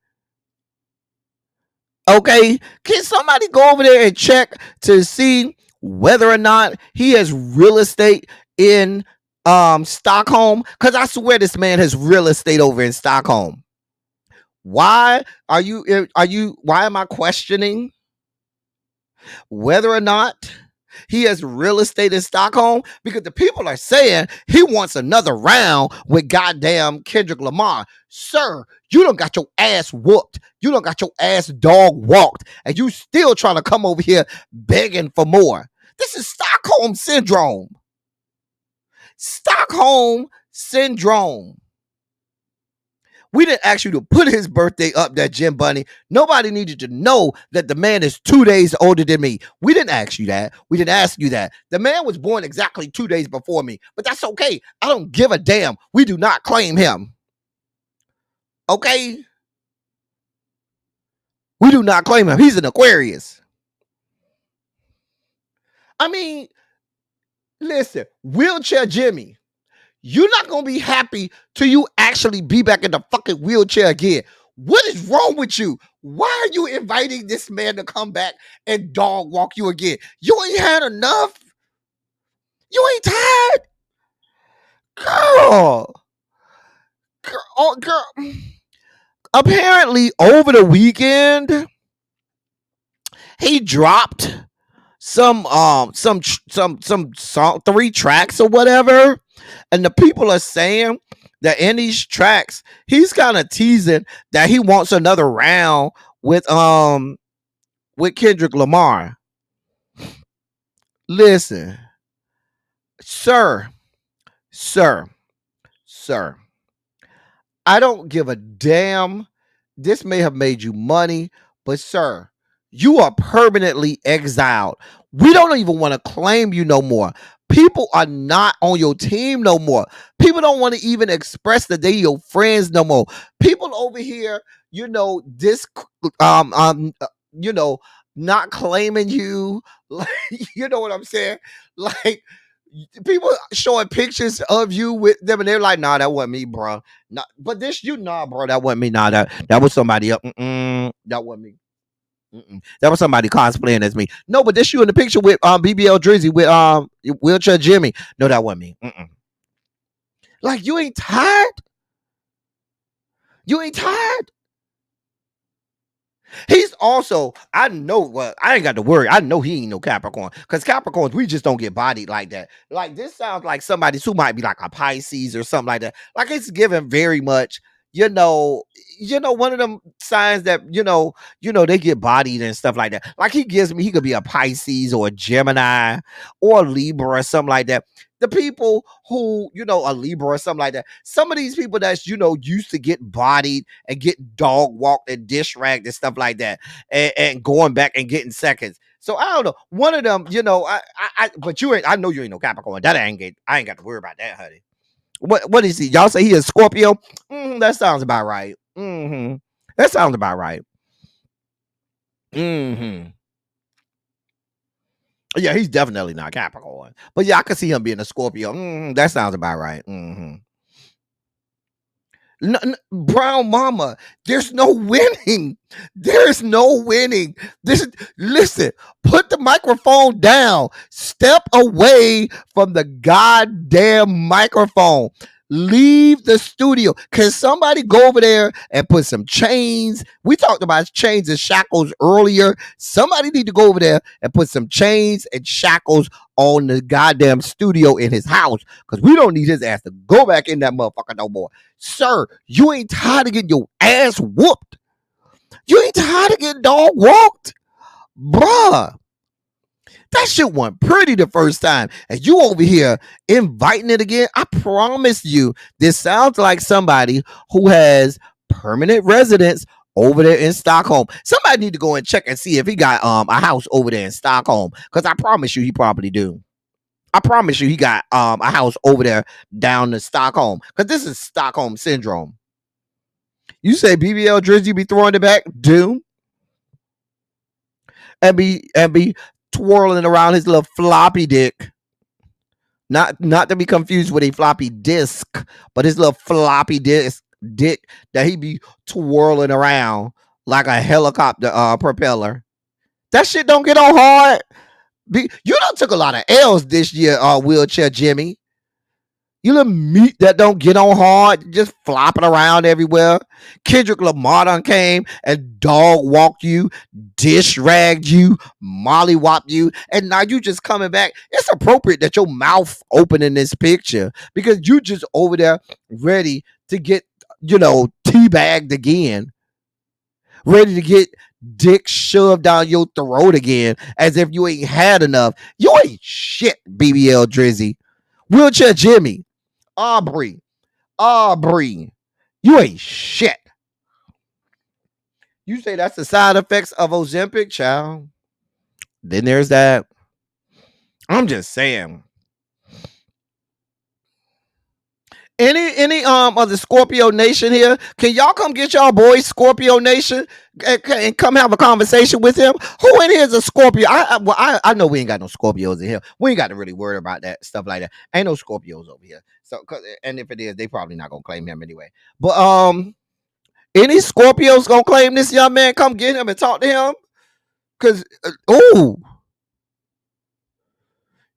okay? Can somebody go over there and check to see whether or not he has real estate in Stockholm? Because I swear this man has real estate over in Stockholm. Why am I questioning whether or not he has real estate in Stockholm? Because the people are saying he wants another round with goddamn Kendrick Lamar. Sir, you done got your ass whooped. You done got your ass dog walked. And you still trying to come over here begging for more. This is Stockholm Syndrome. Stockholm Syndrome. We didn't ask you to put his birthday up there, Jim Bunny. Nobody needed to know that the man is 2 days older than me. We didn't ask you that. We didn't ask you that. The man was born exactly 2 days before me, but that's okay. I don't give a damn. We do not claim him. Okay? We do not claim him. He's an Aquarius. I mean, listen, Wheelchair Jimmy, you're not going to be happy till you actually be back in the fucking wheelchair again. What is wrong with you? Why are you inviting this man to come back and dog walk you again? You ain't had enough? You ain't tired? Girl. Apparently, over the weekend, he dropped some song, 3 tracks or whatever, and the people are saying that in these tracks he's kind of teasing that he wants another round with Kendrick Lamar. Listen, sir, I don't give a damn. This may have made you money, but sir, you are permanently exiled. We don't even want to claim you no more. People are not on your team no more. People don't want to even express that they your friends no more. People over here, this not claiming you. Like, you know what I'm saying? Like, people showing pictures of you with them, and they're like, "Nah, that wasn't me, bro. Nah, but this, bro, that wasn't me. Nah, that was somebody else. That wasn't me. That was somebody cosplaying as me. No, but this you in the picture with BBL Drizzy with Wheelchair Jimmy. No, that wasn't me. Like, you ain't tired. You ain't tired. He's also, I ain't got to worry. I know he ain't no Capricorn, because Capricorns, we just don't get bodied like that. Like, this sounds like somebody who might be like a Pisces or something like that. Like, it's given very much, one of them signs that, they get bodied and stuff like that. Like, he could be a Pisces or a Gemini or a Libra or something like that. The people who, a Libra or something like that. Some of these people that's, used to get bodied and get dog walked and dish ragged and stuff like that, and going back and getting seconds. So I don't know. One of them, but I know you ain't no Capricorn. I ain't got to worry about that, honey. What is he? Y'all say he is Scorpio? That sounds about right. That sounds about right. Yeah, he's definitely not Capricorn. But yeah, I can see him being a Scorpio. That sounds about right. Brown Mama, there's no winning. There's no winning. Listen, put the microphone down. Step away from the goddamn microphone. Leave the studio. Can somebody go over there and put some chains? We talked about chains and shackles earlier. Somebody need to go over there and put some chains and shackles on the goddamn studio in his house, because we don't need his ass to go back in that motherfucker no more. Sir, you ain't tired of getting your ass whooped? You ain't tired of getting dog walked? Bruh. That shit went pretty the first time, and you over here inviting it again. I promise you, this sounds like somebody who has permanent residence over there in Stockholm. Somebody need to go and check and see if he got a house over there in Stockholm, because I promise you he probably do. I promise you he got a house over there down in Stockholm, because this is Stockholm syndrome. You say BBL Drizzy be throwing it back, Doom, and be twirling around his little floppy dick. Not to be confused with a floppy disk, but his little floppy dick that he be twirling around like a helicopter propeller. That shit don't get on hard. You done took a lot of L's this year, Wheelchair Jimmy. You little meat that don't get on hard, just flopping around everywhere. Kendrick Lamar done came and dog walked you, dish ragged you, mollywopped you, and now you just coming back. It's appropriate that your mouth open in this picture, because you just over there ready to get, teabagged again. Ready to get dick shoved down your throat again, as if you ain't had enough. You ain't shit, BBL Drizzy. Wheelchair Jimmy. Aubrey, you ain't shit. You say that's the side effects of Ozempic, child. Then there's that. I'm just saying. Any of the Scorpio Nation here, can y'all come get y'all boys Scorpio Nation and come have a conversation with him? Who in here is a Scorpio? I know we ain't got no Scorpios in here. We ain't got to really worry about that stuff like that. Ain't no Scorpios over here. So, and if it is, they probably not gonna claim him anyway. But any Scorpios gonna claim this young man? Come get him and talk to him. Cause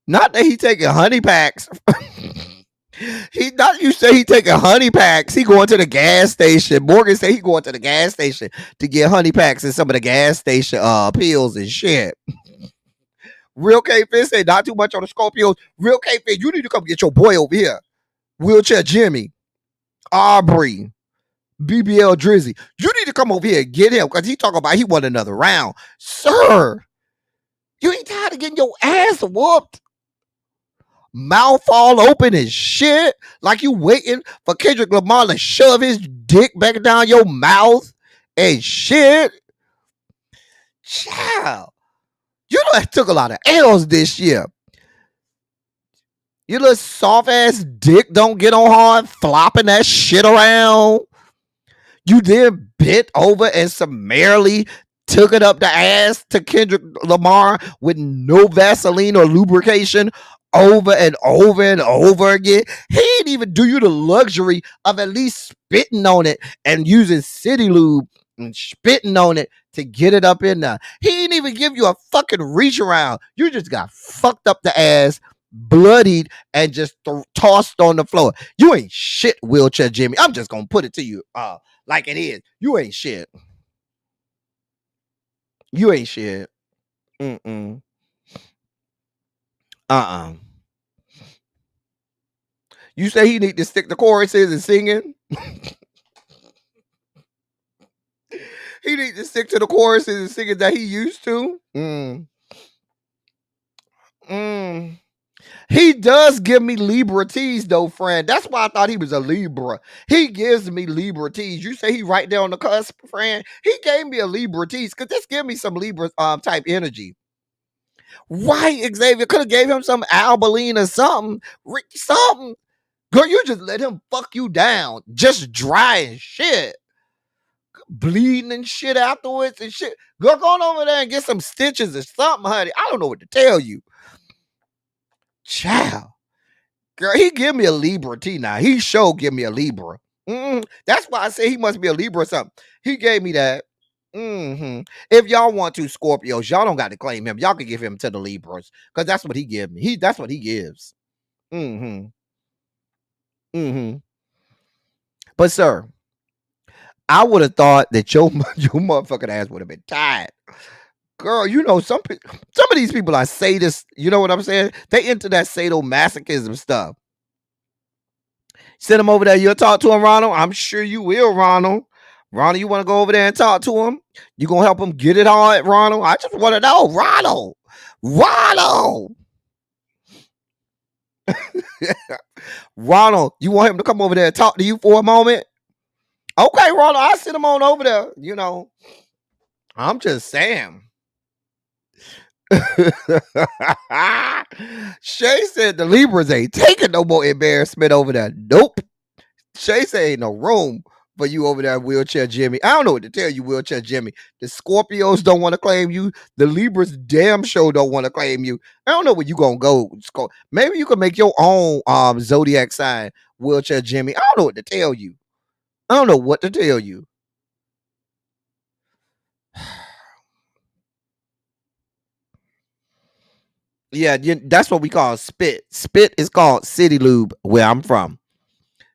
not that he taking honey packs. You say he taking honey packs. He going to the gas station. Morgan said he going to the gas station to get honey packs and some of the gas station pills and shit. Real K-Fin say not too much on the Scorpios. Real K-Fin, you need to come get your boy over here. Wheelchair Jimmy, Aubrey, BBL Drizzy. You need to come over here and get him because he talking about he won another round. Sir, you ain't tired of getting your ass whooped? Mouth all open and shit. Like you waiting for Kendrick Lamar to shove his dick back down your mouth and shit. Child. You know I took a lot of L's this year. Your little soft ass dick don't get on hard flopping that shit around. You then bent over and summarily took it up the ass to Kendrick Lamar with no Vaseline or lubrication over and over and over again. He didn't even do you the luxury of at least spitting on it and using City Lube and spitting on it to get it up in there. He didn't even give you a fucking reach around. You just got fucked up the ass, bloodied, and just tossed on the floor. You ain't shit, Wheelchair Jimmy. I'm just gonna put it to you like it is. You ain't shit. You ain't shit. You say he need to stick to choruses and singing? He need to stick to the choruses and singing that he used to? He does give me Libra tease though, friend. That's why I thought he was a Libra. He gives me Libra tease. You say he right there on the cusp, friend. He gave me a Libra tease. Could this give me some Libra type energy? Why, Xavier? Could have gave him some Albaline or something. Something. Girl, you just let him fuck you down. Just dry and shit. Bleeding and shit afterwards and shit. Girl, go on over there and get some stitches or something, honey. I don't know what to tell you. Child. Girl, he give me a Libra T now. He sure give me a Libra. That's why I say he must be a Libra or something. He gave me that. If y'all want to, Scorpios, y'all don't got to claim him. Y'all can give him to the Libras because that's what he give me. That's what he gives. But sir, I would have thought that your motherfucking ass would have been tied. Girl, you know, some of these people are sadists. You know what I'm saying? They into that sadomasochism stuff. Send him over there. You'll talk to him, Ronald. I'm sure you will, Ronald. Ronald, you want to go over there and talk to him? You gonna help him get it hard, Ronald? I just want to know, Ronald. Ronald, you want him to come over there and talk to you for a moment? Okay, Ronald, I'll send him on over there. You know, I'm just saying. Shay said the Libras ain't taking no more embarrassment over there. Nope. Shay said ain't no room for you over there, Wheelchair Jimmy. I don't know what to tell you, Wheelchair Jimmy. The Scorpios don't want to claim you. The Libras damn sure don't want to claim you. I don't know where you gonna go. Maybe you can make your own zodiac sign, Wheelchair Jimmy. I don't know what to tell you. I don't know what to tell you. Yeah, that's what we call spit. Spit is called City Lube where I'm from.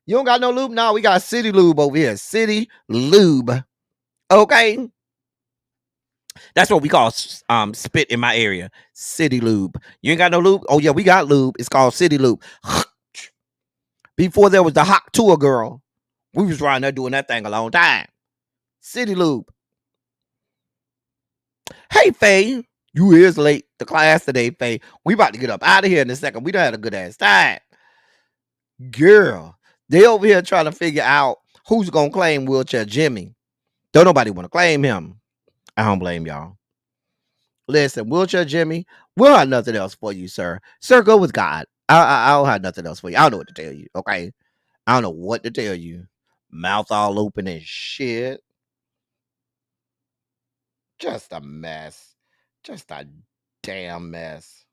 You don't got no lube? No, we got City Lube over here. City Lube. Okay. That's what we call spit in my area. City Lube. You ain't got no lube? Oh, yeah, we got lube. It's called City Lube. Before there was the hot tour girl, we was riding there doing that thing a long time. City Lube. Hey, Faye. You is late to class today, Faye. We about to get up out of here in a second. We done had a good ass time. Girl, they over here trying to figure out who's going to claim Wheelchair Jimmy. Don't nobody want to claim him. I don't blame y'all. Listen, Wheelchair Jimmy, we'll have nothing else for you, sir. Sir, go with God. I don't have nothing else for you. I don't know what to tell you, okay? I don't know what to tell you. Mouth all open and shit. Just a mess. Just a damn mess.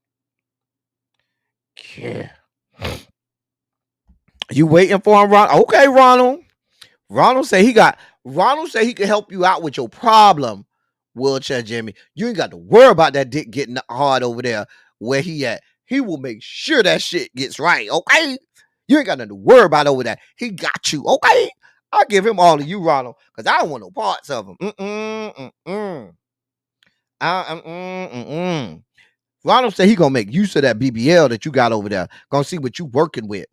Yeah. You waiting for him, Ronald? Okay, Ronald. Ronald said he can help you out with your problem, Wheelchair Jimmy. You ain't got to worry about that dick getting hard over there where he at. He will make sure that shit gets right, okay? You ain't got nothing to worry about over there. He got you, okay? I'll give him all of you, Ronald, because I don't want no parts of him. Ronald said he gonna make use of that BBL that you got over there. Gonna see what you working with.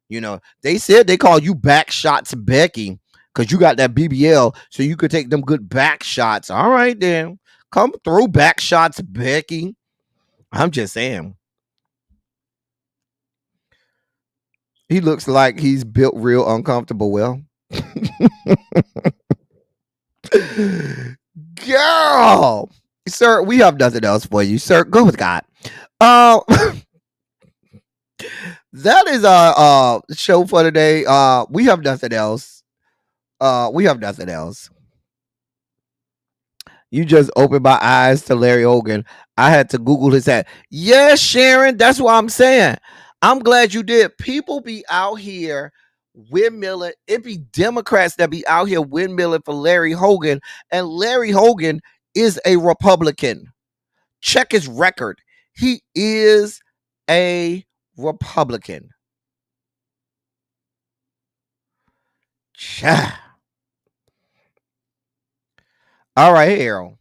You know, they said they call you back shots Becky because you got that BBL, so you could take them good back shots. All right, then come through back shots Becky. I'm just saying. He looks like he's built real uncomfortable. Well, girl, sir, we have nothing else for you, sir. Go with God. Uh, that is our show for today. We have nothing else. We have nothing else. You just opened my eyes to Larry Hogan. I had to Google his hat. Yes, Sharon, that's what I'm saying. I'm glad you did. People be out here windmilling. It be Democrats that be out here windmilling for Larry Hogan, and Larry Hogan is a Republican. Check his record. He is a Republican. All right, hey, Errol.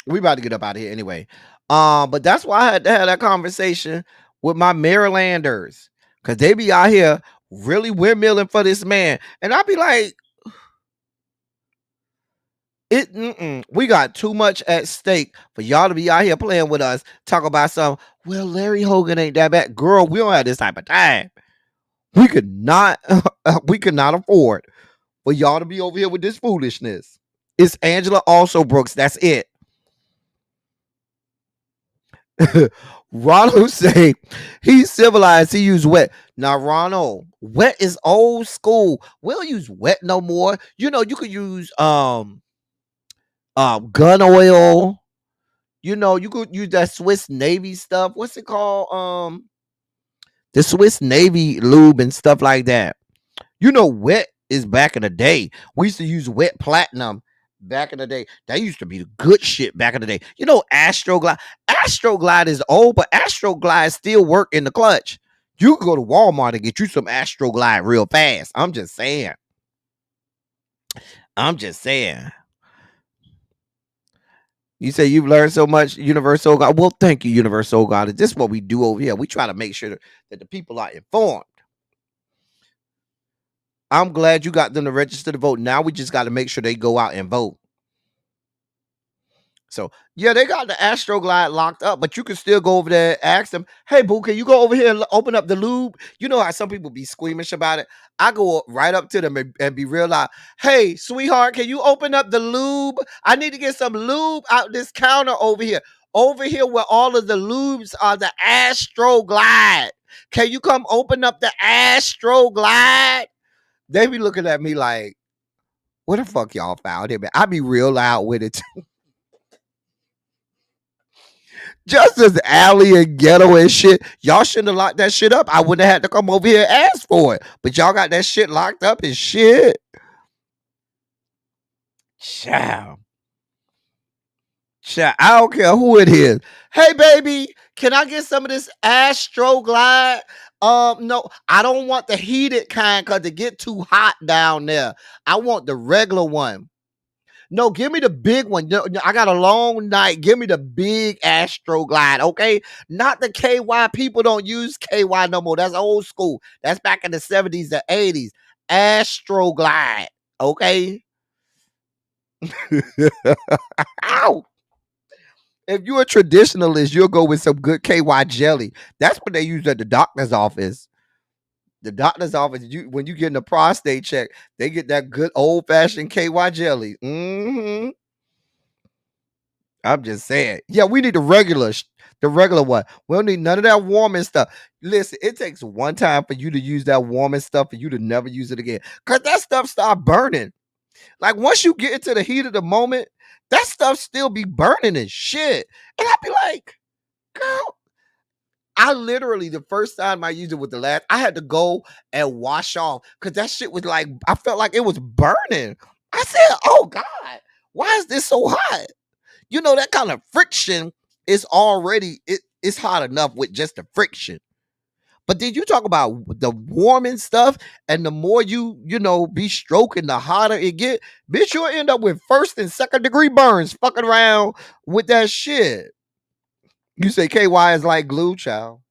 We about to get up out of here anyway. But that's why I had to have that conversation with my Marylanders. Cause they be out here really windmilling for this man. And I be like, we got too much at stake for y'all to be out here playing with us, talk about some, well, Larry Hogan ain't that bad. Girl, we don't have this type of time. We could not afford for y'all to be over here with this foolishness. It's Angela also Brooks. That's it. Ronald say he's civilized. He use wet. Now, Ronald, wet is old school. We don't use wet no more. You know, you could use gun oil. You know, you could use that Swiss Navy stuff. What's it called? The Swiss Navy lube and stuff like that. You know, wet is back in the day. We used to use wet platinum back in the day. That used to be the good shit back in the day. You know, Astroglide. Astroglide is old, but Astroglide still work in the clutch. You can go to Walmart and get you some Astroglide real fast. I'm just saying. You say you've learned so much, Universal God. Well, thank you, Universal God. This is what we do over here. We try to make sure that the people are informed. I'm glad you got them to register to vote. Now we just got to make sure they go out and vote. So, yeah, they got the Astroglide locked up, but you can still go over there and ask them, hey, boo, can you go over here and open up the lube? You know how some people be squeamish about it? I go right up to them and be real loud. Hey, sweetheart, can you open up the lube? I need to get some lube out this counter over here. Over here where all of the lubes are the Astroglide. Can you come open up the Astroglide? They be looking at me like, what the fuck y'all found him? I be real loud with it too. Just as alley and ghetto and shit. Y'all shouldn't have locked that shit up. I wouldn't have had to come over here and ask for it. But y'all got that shit locked up and shit. Child. I don't care who it is. Hey, baby, can I get some of this Astroglide? No, I don't want the heated kind because it get too hot down there. I want the regular one. No, give me the big one. I got a long night. Give me the big Astroglide, okay? Not the KY. People don't use KY no more. That's old school. That's back in the 70s, the 80s. Astroglide, okay? Ow! If you're a traditionalist, you'll go with some good KY jelly. That's what they use at the doctor's office. The doctor's office, when you get in a prostate check, they get that good old-fashioned KY jelly. Mm-hmm. I'm just saying. Yeah, we need the regular one. We don't need none of that warming stuff. Listen, it takes one time for you to use that warming stuff for you to never use it again. Because that stuff start burning. Like, once you get into the heat of the moment, that stuff still be burning and shit. And I be like, girl, I literally, the first time I used it with the last, I had to go and wash off because that shit was like, I felt like it was burning. I said, oh God, why is this so hot? You know, that kind of friction is already, it's hot enough with just the friction. But then you talk about the warming stuff, and the more you be stroking, the hotter it get. Bitch, you'll end up with first and second degree burns fucking around with that shit. You say KY is like glue, child.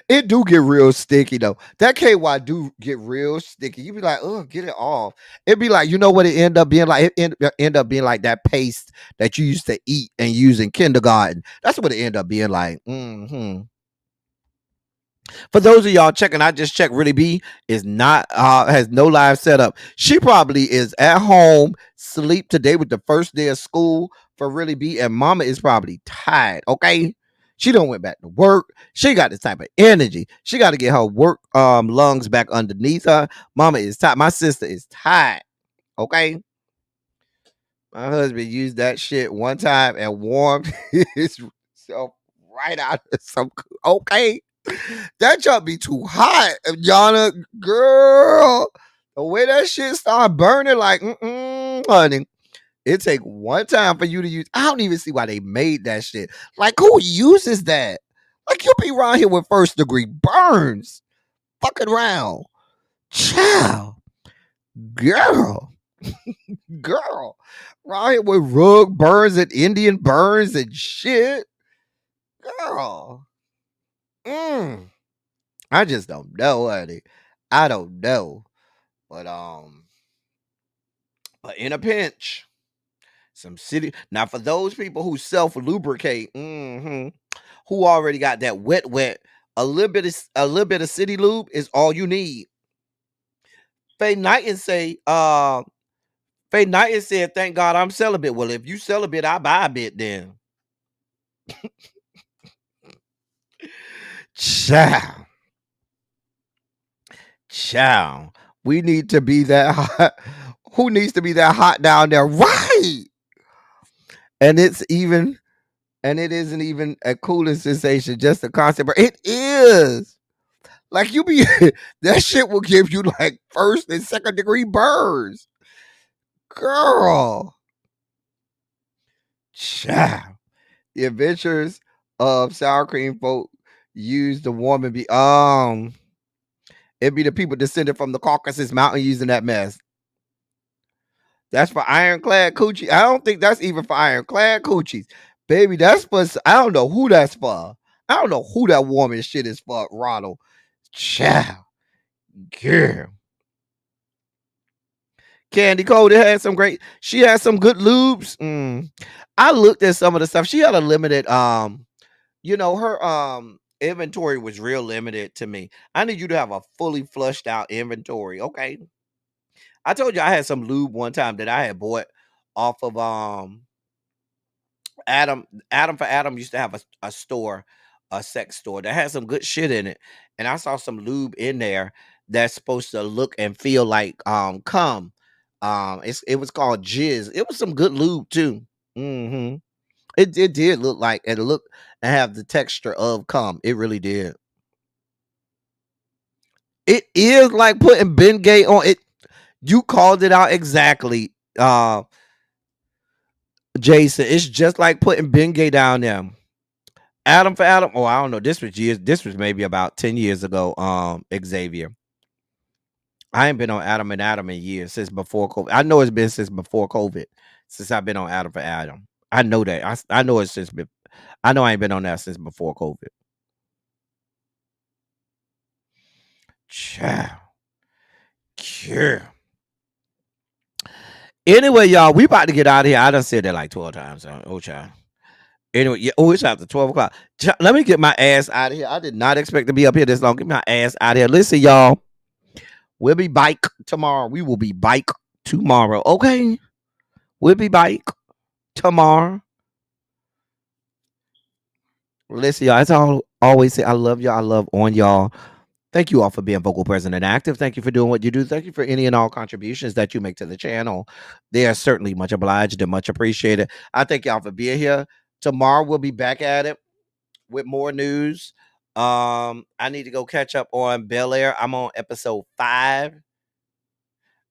It do get real sticky though. That KY do get real sticky. You be like, oh, get it off. It be like, you know what it end up being like? End up being like that paste that you used to eat and use in kindergarten. That's what it end up being like. For those of y'all checking, I just checked. Really B is not has no live setup. She probably is at home, sleep today with the first day of school for Really B, and Mama is probably tired. Okay, she don't went back to work. She got this type of energy. She got to get her work lungs back underneath her. Mama is tired. My sister is tired. Okay. My husband used that shit one time and warmed himself right out of some. Okay. That junk be too hot, Yana, girl. The way that shit start burning, like, honey, it take one time for you to use. I don't even see why they made that shit. Like, who uses that? Like, you be around here with first degree burns, fucking around, child, girl, girl, around here with rug burns and Indian burns and shit, girl. I just don't know, honey. I don't know. But in a pinch, some city. Now for those people who self lubricate, who already got that wet, a little bit of city lube is all you need. Faye Knighton said, thank God I'm celibate. Well, if you celibate, I buy a bit then. Child. We need to be that hot. Who needs to be that hot down there? Right. And it isn't even a cooling sensation, just a constant. But it is. Like you be that shit will give you like first and second degree burns. Girl. Child. The adventures of sour cream folk use the warm and be it'd be the people descended from the Caucasus Mountain using that mess. That's for ironclad coochie. I don't think that's even for ironclad coochies. Baby, that's for, I don't know who that's for. I don't know who that woman shit is for, Ronald. Child. Girl. Candy Cody had some great, she had some good lubes. I looked at some of the stuff. She had a limited, her inventory was real limited to me. I need you to have a fully flushed out inventory. Okay. I told you I had some lube one time that I had bought off of Adam for Adam used to have a store, a sex store that had some good shit in it. And I saw some lube in there that's supposed to look and feel like cum. It was called Jizz. It was some good lube too. It did look like it looked and have the texture of cum. It really did. It is like putting Bengay on it. You called it out exactly, Jason. It's just like putting Bengay down there. Adam for Adam. Oh, I don't know. This was years. This was maybe about 10 years ago. Xavier. I ain't been on Adam and Adam in years since before COVID. I know it's been since before COVID. Since I've been on Adam for Adam. I know that. I know it's since. I know I ain't been on that since before COVID. Child. Yeah. Anyway, y'all, we about to get out of here. I done said that like 12 times. Oh, child. Anyway, yeah, it's after 12 o'clock. Let me get my ass out of here. I did not expect to be up here this long. Get my ass out of here. Listen, y'all. We'll be bike tomorrow. We will be bike tomorrow. Okay? We'll be bike tomorrow. Listen, y'all. That's all always say. I love y'all. I love on y'all. Thank you all for being vocal, present, and active. Thank you for doing what you do. Thank you for any and all contributions that you make to the channel. They are certainly much obliged and much appreciated. I thank y'all for being here. Tomorrow we'll be back at it with more news. I need to go catch up on Bel Air. I'm on episode 5.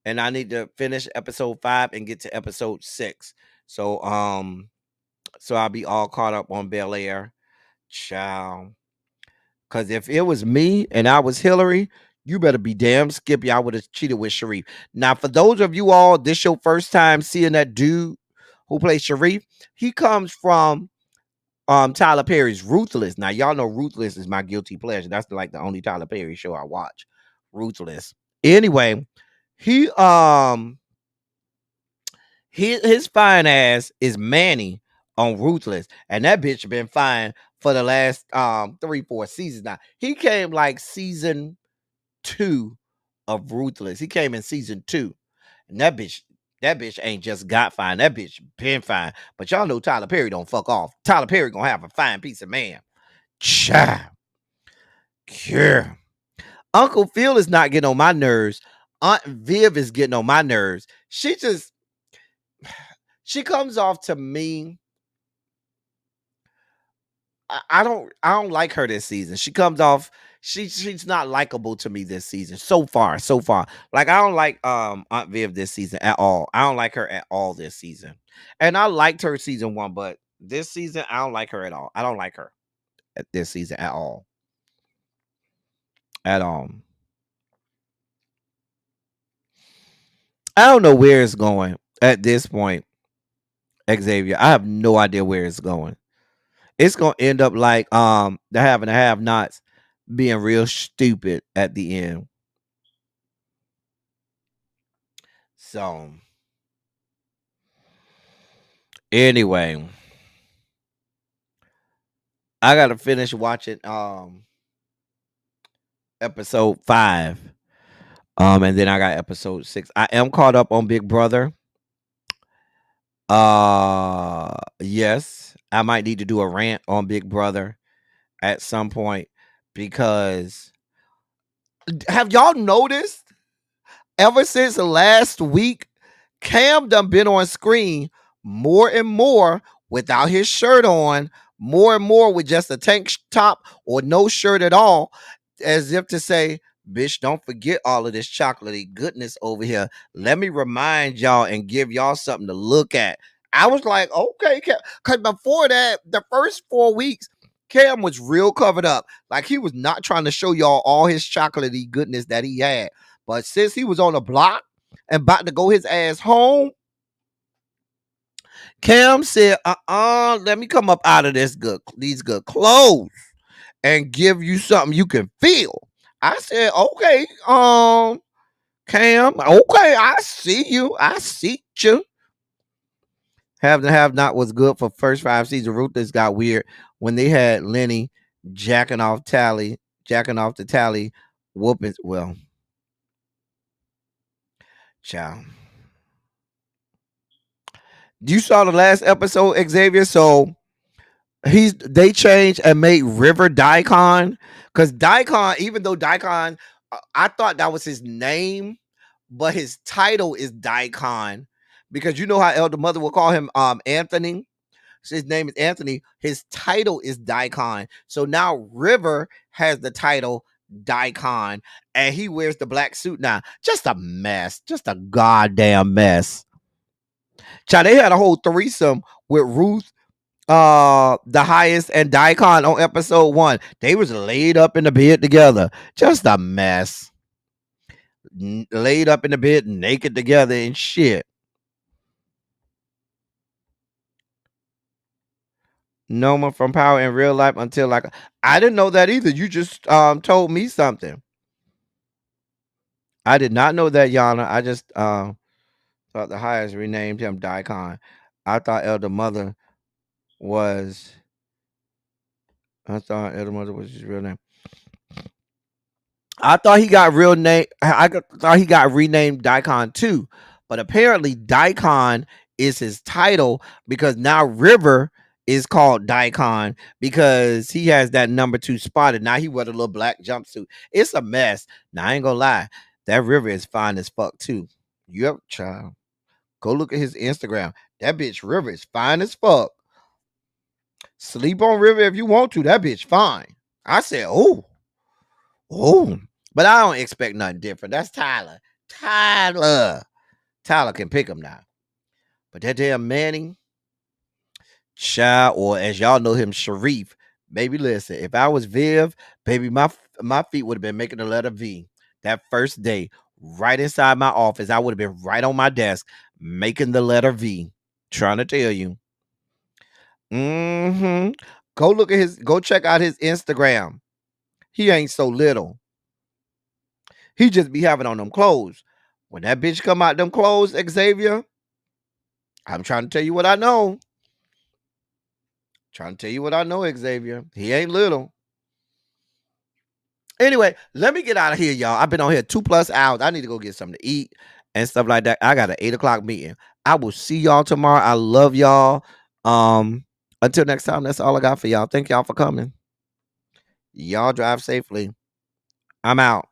And I need to finish episode 5 and get to episode 6. So I'll be all caught up on Bel Air. Ciao. Because if it was me and I was Hillary, you better be damn Skippy. I would have cheated with Sharif. Now, for those of you all, this your first time seeing that dude who plays Sharif. He comes from Tyler Perry's Ruthless. Now y'all know Ruthless is my guilty pleasure. That's like the only Tyler Perry show I watch. Ruthless. Anyway, he his fine ass is Manny on Ruthless, and that bitch been fine for the last 3-4 seasons now. He came like season 2 of Ruthless. He came in season 2, and that bitch ain't just got fine. That bitch been fine. But y'all know Tyler Perry don't fuck off. Tyler Perry gonna have a fine piece of man. Child. Yeah. Uncle Phil is not getting on my nerves. Aunt Viv is getting on my nerves. She comes off to me. I don't like her this season. She comes off. She's not likable to me this season. So far. Like I don't like Aunt Viv this season at all. I don't like her at all this season. And I liked her season 1, but this season I don't like her at all. I don't like her at this season at all. At all. I don't know where it's going at this point, Xavier. I have no idea where it's going. It's gonna end up like the have and the have nots being real stupid at the end. So anyway, I gotta finish watching episode 5. And then I got episode 6. I am caught up on Big Brother. Yes, I might need to do a rant on Big Brother at some point, because have y'all noticed ever since last week, Cam done been on screen more and more without his shirt on, more and more with just a tank top or no shirt at all, as if to say, bitch, don't forget all of this chocolatey goodness over here. Let me remind y'all and give y'all something to look at. I was like, okay, because before that, the first 4 weeks, Cam was real covered up. Like he was not trying to show y'all all his chocolatey goodness that he had. But since he was on the block and about to go his ass home, Cam said, let me come up out of these good clothes and give you something you can feel. I said, okay, Cam, okay, I see you. I see you. Have to have not was good for first 5 seasons. Ruthless got weird when they had Lenny jacking off the tally, whooping. Well, child. You saw the last episode, Xavier. So they changed and made River Daikon, because Daikon, even though Daikon, I thought that was his name, but his title is Daikon, because you know how Elder Mother will call him Anthony. So his name is Anthony. His title is Daikon. So now River has the title Daikon, and he wears the black suit now. Just a mess. Just a goddamn mess. Child, they had a whole threesome with Ruth, the highest, and Daikon on episode 1. They was laid up in the bed together. Just a mess. Laid up in the bed naked together and shit. Noma from Power in real life until like I didn't know that either. You just told me something. I did not know that, Yana. I just thought the highest renamed him Daikon. I thought Elder Mother was his real name. I thought he got real name. Thought he got renamed Daikon too, but apparently Daikon is his title, because now River is called Daikon because he has that number 2 spotted. Now he wear a little black jumpsuit. It's a mess. Now I ain't gonna lie, that River is fine as fuck too. Yep, child. Go look at his Instagram. That bitch River is fine as fuck. Sleep on River if you want to. That bitch fine. I said, oh. But I don't expect nothing different. That's Tyler. Tyler can pick him now. But that damn Manning, child, or as y'all know him, Sharif, baby, listen, if I was Viv, baby, my feet would have been making the letter V that first day, right inside my office. I would have been right on my desk making the letter V, trying to tell you. Mm-hmm. Go check out his Instagram. He ain't so little. He just be having on them clothes. When that bitch come out them clothes, Xavier, I'm trying to tell you what I know. Trying to tell you what I know, Xavier. He ain't little. Anyway, let me get out of here, y'all. I've been on here 2+ hours. I need to go get something to eat and stuff like that. I got an 8 o'clock meeting. I will see y'all tomorrow. I love y'all. Until next time, that's all I got for y'all. Thank y'all for coming. Y'all drive safely. I'm out.